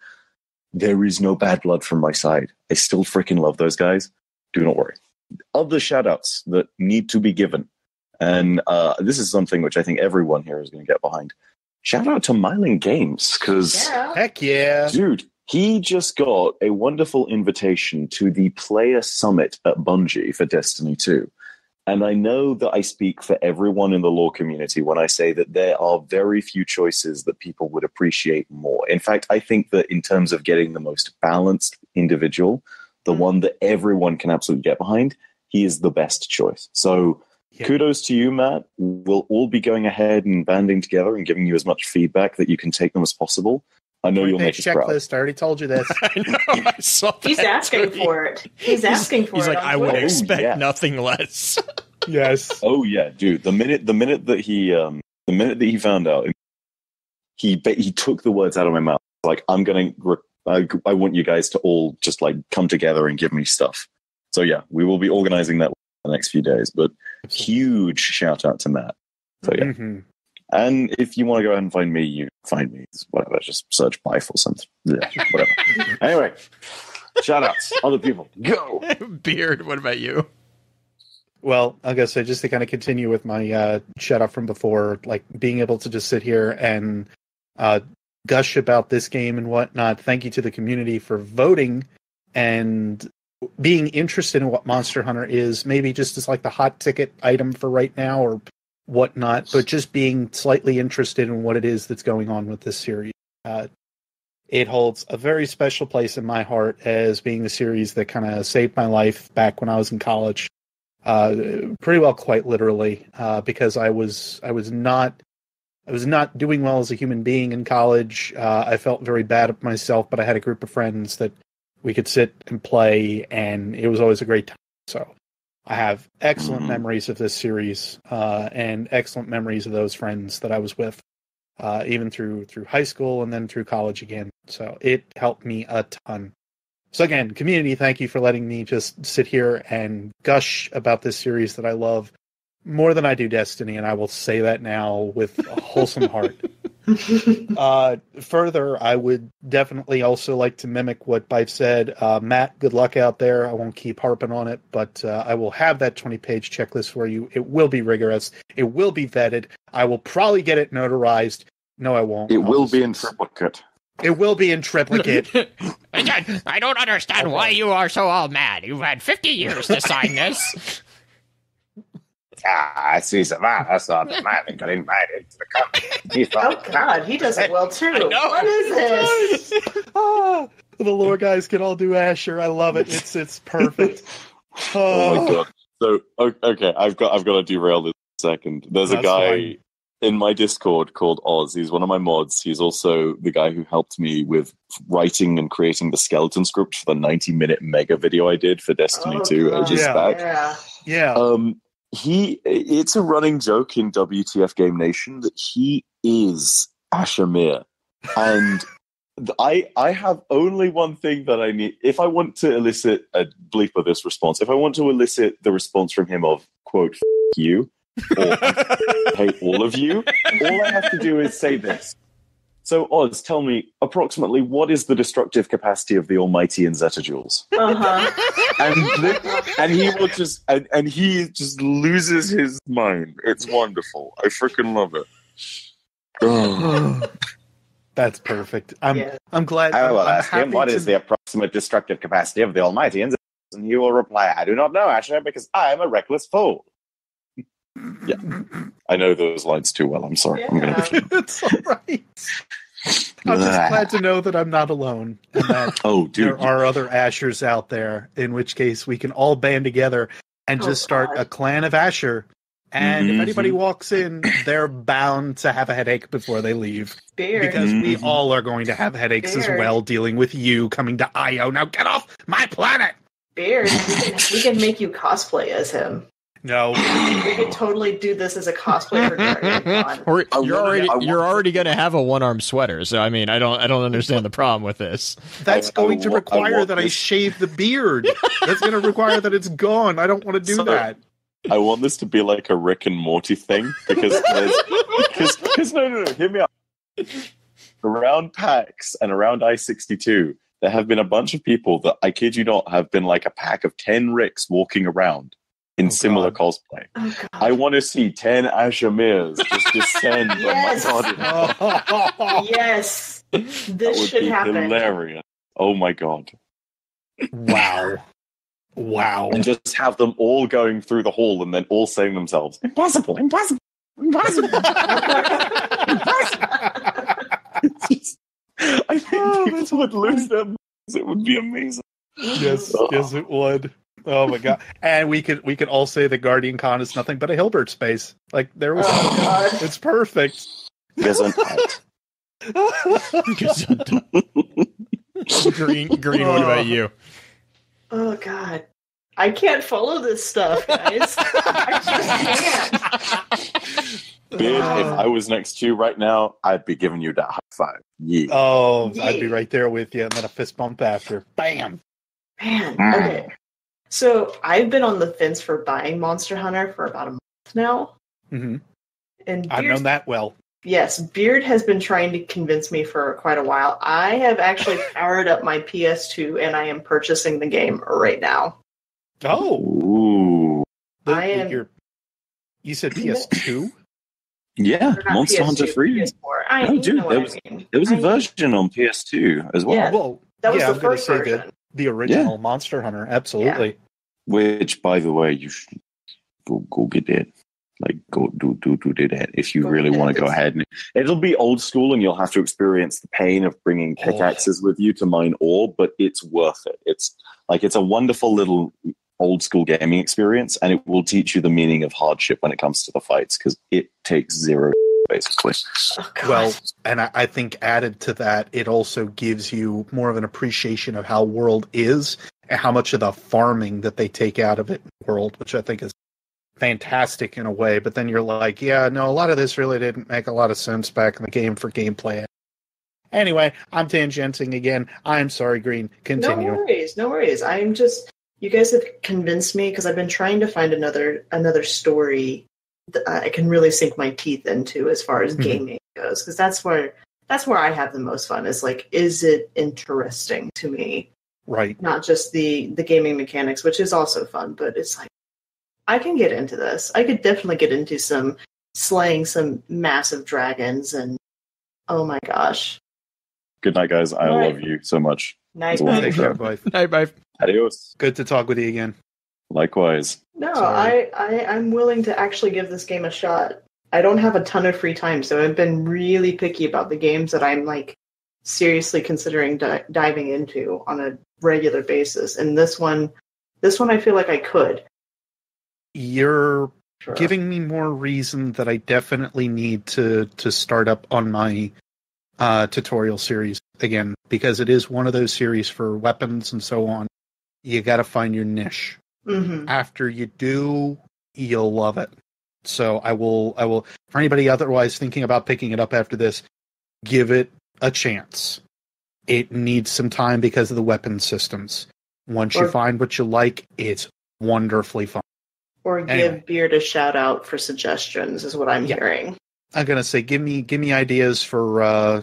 There is no bad blood from my side. I still freaking love those guys. Do not worry. Of the shoutouts that need to be given, and this is something which I think everyone here is going to get behind. Shout out to Myling Games, because heck yeah, dude, he just got a wonderful invitation to the Player Summit at Bungie for Destiny 2. And I know that I speak for everyone in the lore community when I say that there are very few choices that people would appreciate more. In fact, I think that in terms of getting the most balanced individual, the one that everyone can absolutely get behind, he is the best choice. So kudos to you, Matt. We'll all be going ahead and banding together and giving you as much feedback that you can take them as possible. I know you'll make us proud. Checklist. I already told you this. I know. He's asking for it. He's asking for it. He's like, I would expect yeah. nothing less. Yes. Oh yeah, dude. The minute that he found out, he took the words out of my mouth. Like, I want you guys to all just like come together and give me stuff. So yeah, we will be organizing that in the next few days. But huge shout out to Matt. So yeah. And if you want to go ahead and find me, you find me. Whatever, just search Byf or something. Yeah, whatever. Anyway, shout outs. Other people, go. Beard, what about you? Well, I guess just to kind of continue with my shout out from before, like being able to just sit here and gush about this game and whatnot. Thank you to the community for voting and being interested in what Monster Hunter is. Maybe just as like the hot ticket item for right now or whatnot, but just being slightly interested in what it is that's going on with this series. It holds a very special place in my heart as being the series that kind of saved my life back when I was in college. Pretty well, quite literally, because I was not doing well as a human being in college. I felt very bad at myself, but I had a group of friends that we could sit and play, and it was always a great time. So I have excellent memories of this series, and excellent memories of those friends that I was with, even through high school and then through college again. So it helped me a ton. So again, community, thank you for letting me just sit here and gush about this series that I love more than I do Destiny, and I will say that now with a wholesome heart. Further, I would definitely also like to mimic what Byf said. Matt, good luck out there. I won't keep harping on it, but I will have that 20-page checklist for you. It will be rigorous. It will be vetted. I will probably get it notarized. No, I won't. It will be in triplicate. It will be in triplicate. I don't understand why you are so all mad. You've had 50 years to sign this. I see some that's not the man got invited to the company. Oh God, he does it well too. What is this? The lore guys can all do Asher. I love it. It's perfect. Oh my God. So okay, I've got to derail this a second. There's a guy in my Discord called Oz. He's one of my mods. He's also the guy who helped me with writing and creating the skeleton script for the 90-minute mega video I did for Destiny 2 ages back. Yeah. it's a running joke in WTF Game Nation that he is Ashamir. And I have only one thing that I need. If I want to elicit a bleep of this response, if I want to elicit the response from him of, quote, F you, or I hate all of you, all I have to do is say this. So, Oz, tell me, approximately, what is the destructive capacity of the Almighty in Zettajoules? And he will just, and he just loses his mind. It's wonderful. I freaking love it. That's perfect. I'm glad. I will I'm ask him, what is the approximate destructive capacity of the Almighty? And he will reply, I do not know, Asher, because I am a reckless fool. Yeah. I know those lines too well. I'm sorry. Yeah. It's all right. I'm just glad to know that I'm not alone. And that there are other Ashers out there, in which case we can all band together and just start a clan of Asher. And if anybody walks in, they're bound to have a headache before they leave. Because we all are going to have headaches as well, dealing with you coming to Io. Now get off my planet! Beard, we can make you cosplay as him. No. We could totally do this as a cosplay for GuardianCon. You're already going to have a one-armed sweater, so I mean, I don't understand the problem with this. That's going to require that I shave the beard. That's going to require that it's gone. I don't want to do that. I want this to be like a Rick and Morty thing because no, hear me out. Around PAX and around I-62, there have been a bunch of people that, I kid you not, have been like a pack of 10 Ricks walking around in similar cosplay. I want to see 10 Ashamirs just descend on my body. Yes! This should happen. Hilarious. Oh my god. Wow. And just have them all going through the hall and then all saying themselves, impossible, impossible, impossible. I think people would lose them. It would be amazing. Yes, it would. Oh my god! And we could all say that GuardianCon is nothing but a Hilbert space. Like there was, it's perfect. Gesundheit. Green. What about you? Oh god, I can't follow this stuff, guys. I just can't. Beard, if I was next to you right now, I'd be giving you that high five. Yeah. Oh, yeah. I'd be right there with you, and then a fist bump after. Bam. Man. Okay. So I've been on the fence for buying Monster Hunter for about a month now. Mm-hmm. And I've known that well. Yes, Beard has been trying to convince me for quite a while. I have actually powered up my PS2 and I am purchasing the game right now. Oh. Ooh. You said PS2? Yeah, Monster PS2, Hunter 3. PS4. There was a version on PS2 as well. Yeah, well, that was the first version. The original Monster Hunter, absolutely. Yeah. Which, by the way, you should go get it. Like, go do that if you really want to go ahead. And it'll be old school, and you'll have to experience the pain of bringing pickaxes with you to mine ore, but it's worth it. It's a wonderful little old school gaming experience, and it will teach you the meaning of hardship when it comes to the fights, because it takes zero, basically. Oh, God. Well, and I think added to that, it also gives you more of an appreciation of how world is and how much of the farming that they take out of it in the world, which I think is fantastic in a way. But then you're like, yeah, no, a lot of this really didn't make a lot of sense back in the game for gameplay. Anyway, I'm tangenting again. I'm sorry, Green. Continue. No worries. I'm just... You guys have convinced me, because I've been trying to find another story that I can really sink my teeth into as far as gaming goes, because that's where I have the most fun. Is like, is it interesting to me? Right. Not just the gaming mechanics, which is also fun, but it's like, I can get into this. I could definitely get into some slaying some massive dragons, and oh my gosh. Good night, guys. I love you so much. Night, Take care, bye. Bye. Adios. Good to talk with you again. Likewise. No, I'm willing to actually give this game a shot. I don't have a ton of free time, so I've been really picky about the games that I'm like seriously considering diving into on a regular basis. And this one I feel like I could. You're giving me more reason that I definitely need to start up on my tutorial series again, because it is one of those series for weapons and so on. You got to find your niche. Mm-hmm. After you do You'll love it. So I will, for anybody otherwise thinking about picking it up after this, give it a chance. It needs some time because of the weapon systems. Once you find what you like, it's wonderfully fun. Or give Beard a shout out for suggestions is what I'm hearing. I'm gonna say, give me ideas for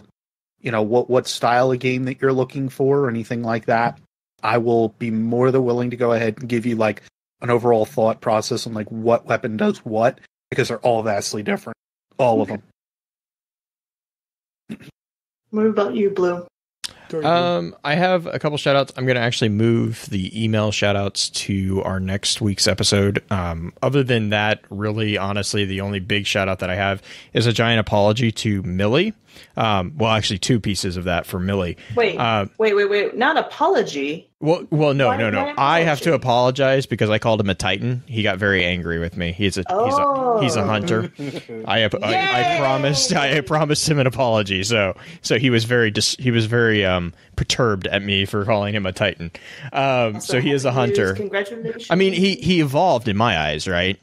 what style of game that you're looking for or anything like that. I will be more than willing to go ahead and give you like an overall thought process on like what weapon does what, because they're all vastly different. All of them. What about you, Blue? I have a couple shout outs. I'm going to actually move the email shout outs to our next week's episode. Other than that, really, honestly, the only big shout out that I have is a giant apology to Millie. Well, actually, two pieces of that for Millie. Wait. Not apology. Well, no. Why I have to apologize because I called him a Titan. He got very angry with me. He's a hunter. I promised him an apology. So he was very perturbed at me for calling him a Titan. So he is a hunter. Congratulations. I mean, he evolved in my eyes, right?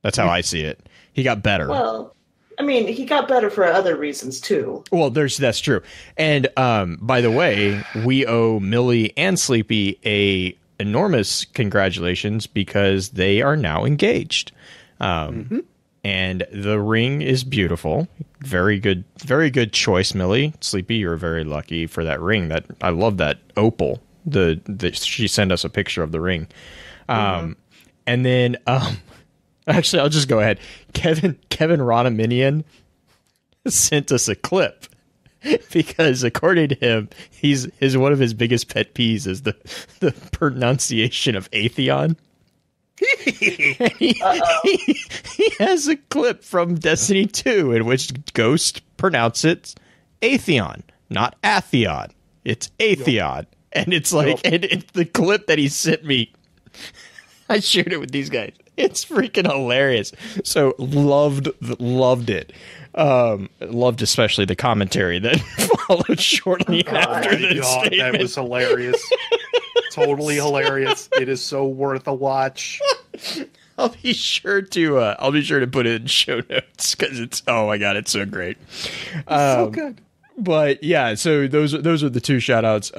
That's how I see it. He got better. Well, I mean, he got better for other reasons too. Well, that's true. And by the way, we owe Millie and Sleepy a enormous congratulations because they are now engaged. And the ring is beautiful. Very good choice, Millie. Sleepy, you're very lucky for that ring. That I love that opal. She sent us a picture of the ring. And then actually, I'll just go ahead. Kevin Ronaminian sent us a clip because, according to him, one of his biggest pet peeves is the pronunciation of Atheon. He has a clip from Destiny 2 in which Ghost pronounces Atheon, not Atheon. It's Atheon. And it's like, and it's the clip that he sent me. I shared it with these guys. It's freaking hilarious. So loved it. Loved especially the commentary that followed shortly after the statement. That was hilarious. Totally hilarious. It is so worth a watch. I'll be sure to put it in show notes because it's, oh my god, it's so great. So good. But yeah, so those are the two shout outs.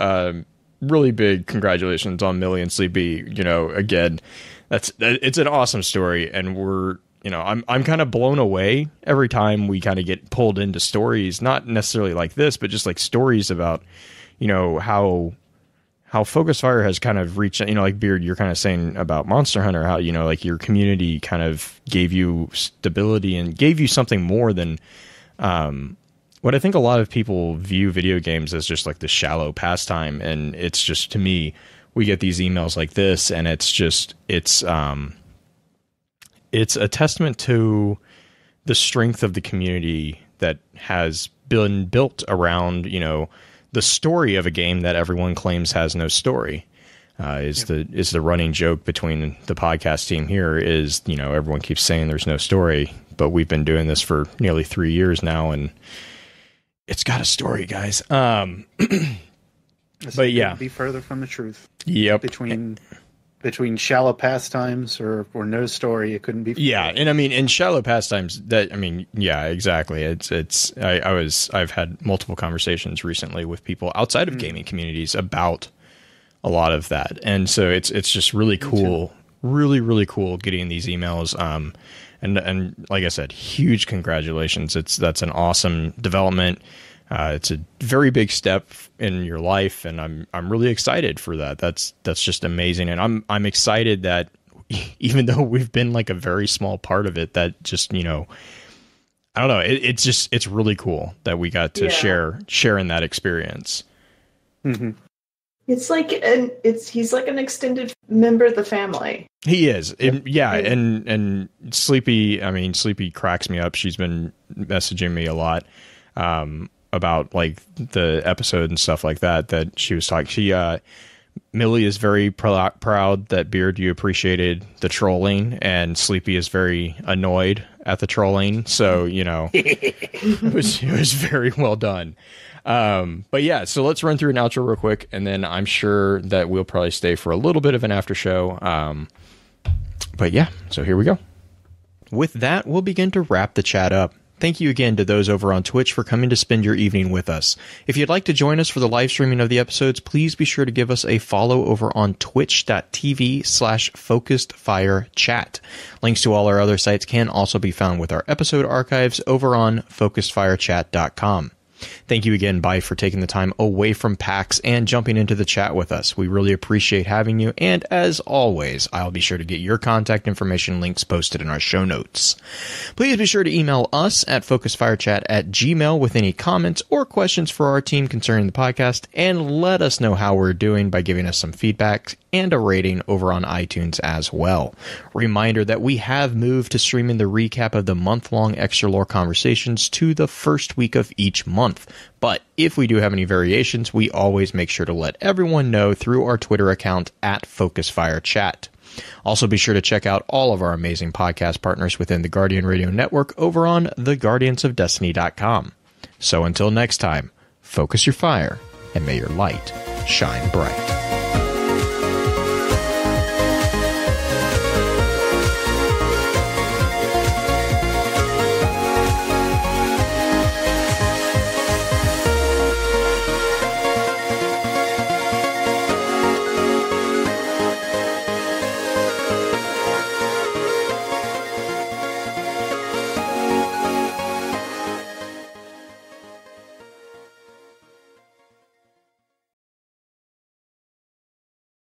Really big congratulations on Millie and Sleepy. Again, it's an awesome story, and I'm kind of blown away every time we kind of get pulled into stories, not necessarily like this, but just like stories about, how Focus Fire has kind of reached, like Beard, you're kind of saying about Monster Hunter, how, like your community kind of gave you stability and gave you something more than, what I think a lot of people view video games as just like the shallow pastime. And it's just, to me, we get these emails like this, and it's a testament to the strength of the community that has been built around, the story of a game that everyone claims has no story. Is the running joke between the podcast team here is, everyone keeps saying there's no story, but we've been doing this for nearly 3 years now, and it's got a story, guys. But yeah, be further from the truth. Yep. Between shallow pastimes or no story, it couldn't be. Yeah, and I mean, in shallow pastimes, yeah, exactly. I've had multiple conversations recently with people outside of gaming communities about a lot of that, and so it's just really cool, really cool getting these emails. And like I said, huge congratulations. That's an awesome development. It's a very big step in your life, and I'm really excited for that. That's just amazing, and I'm excited that even though we've been like a very small part of it, that just I don't know. It's really cool that we got to share in that experience. Mm-hmm. It's like he's like an extended member of the family. He is. And Sleepy, Sleepy cracks me up. She's been messaging me a lot about like the episode and stuff like that she was talking. Millie is very proud that Beard, you appreciated the trolling, and Sleepy is very annoyed at the trolling. So, it was very well done. But yeah, so let's run through an outro real quick, and then I'm sure that we'll probably stay for a little bit of an after show. But yeah, so here we go. With that, we'll begin to wrap the chat up. Thank you again to those over on Twitch for coming to spend your evening with us. If you'd like to join us for the live streaming of the episodes, please be sure to give us a follow over on twitch.tv/focusedfirechat. Links to all our other sites can also be found with our episode archives over on focusedfirechat.com. Thank you again, Byf, for taking the time away from PAX and jumping into the chat with us. We really appreciate having you, and as always, I'll be sure to get your contact information links posted in our show notes. Please be sure to email us at focusedfirechat@gmail.com with any comments or questions for our team concerning the podcast, and let us know how we're doing by giving us some feedback and a rating over on iTunes as well. Reminder that we have moved to streaming the recap of the month-long Extra Lore Conversations to the first week of each month. But if we do have any variations, we always make sure to let everyone know through our Twitter account at FocusFireChat. Also be sure to check out all of our amazing podcast partners within the Guardian Radio Network over on theguardiansofdestiny.com. So until next time, focus your fire and may your light shine bright.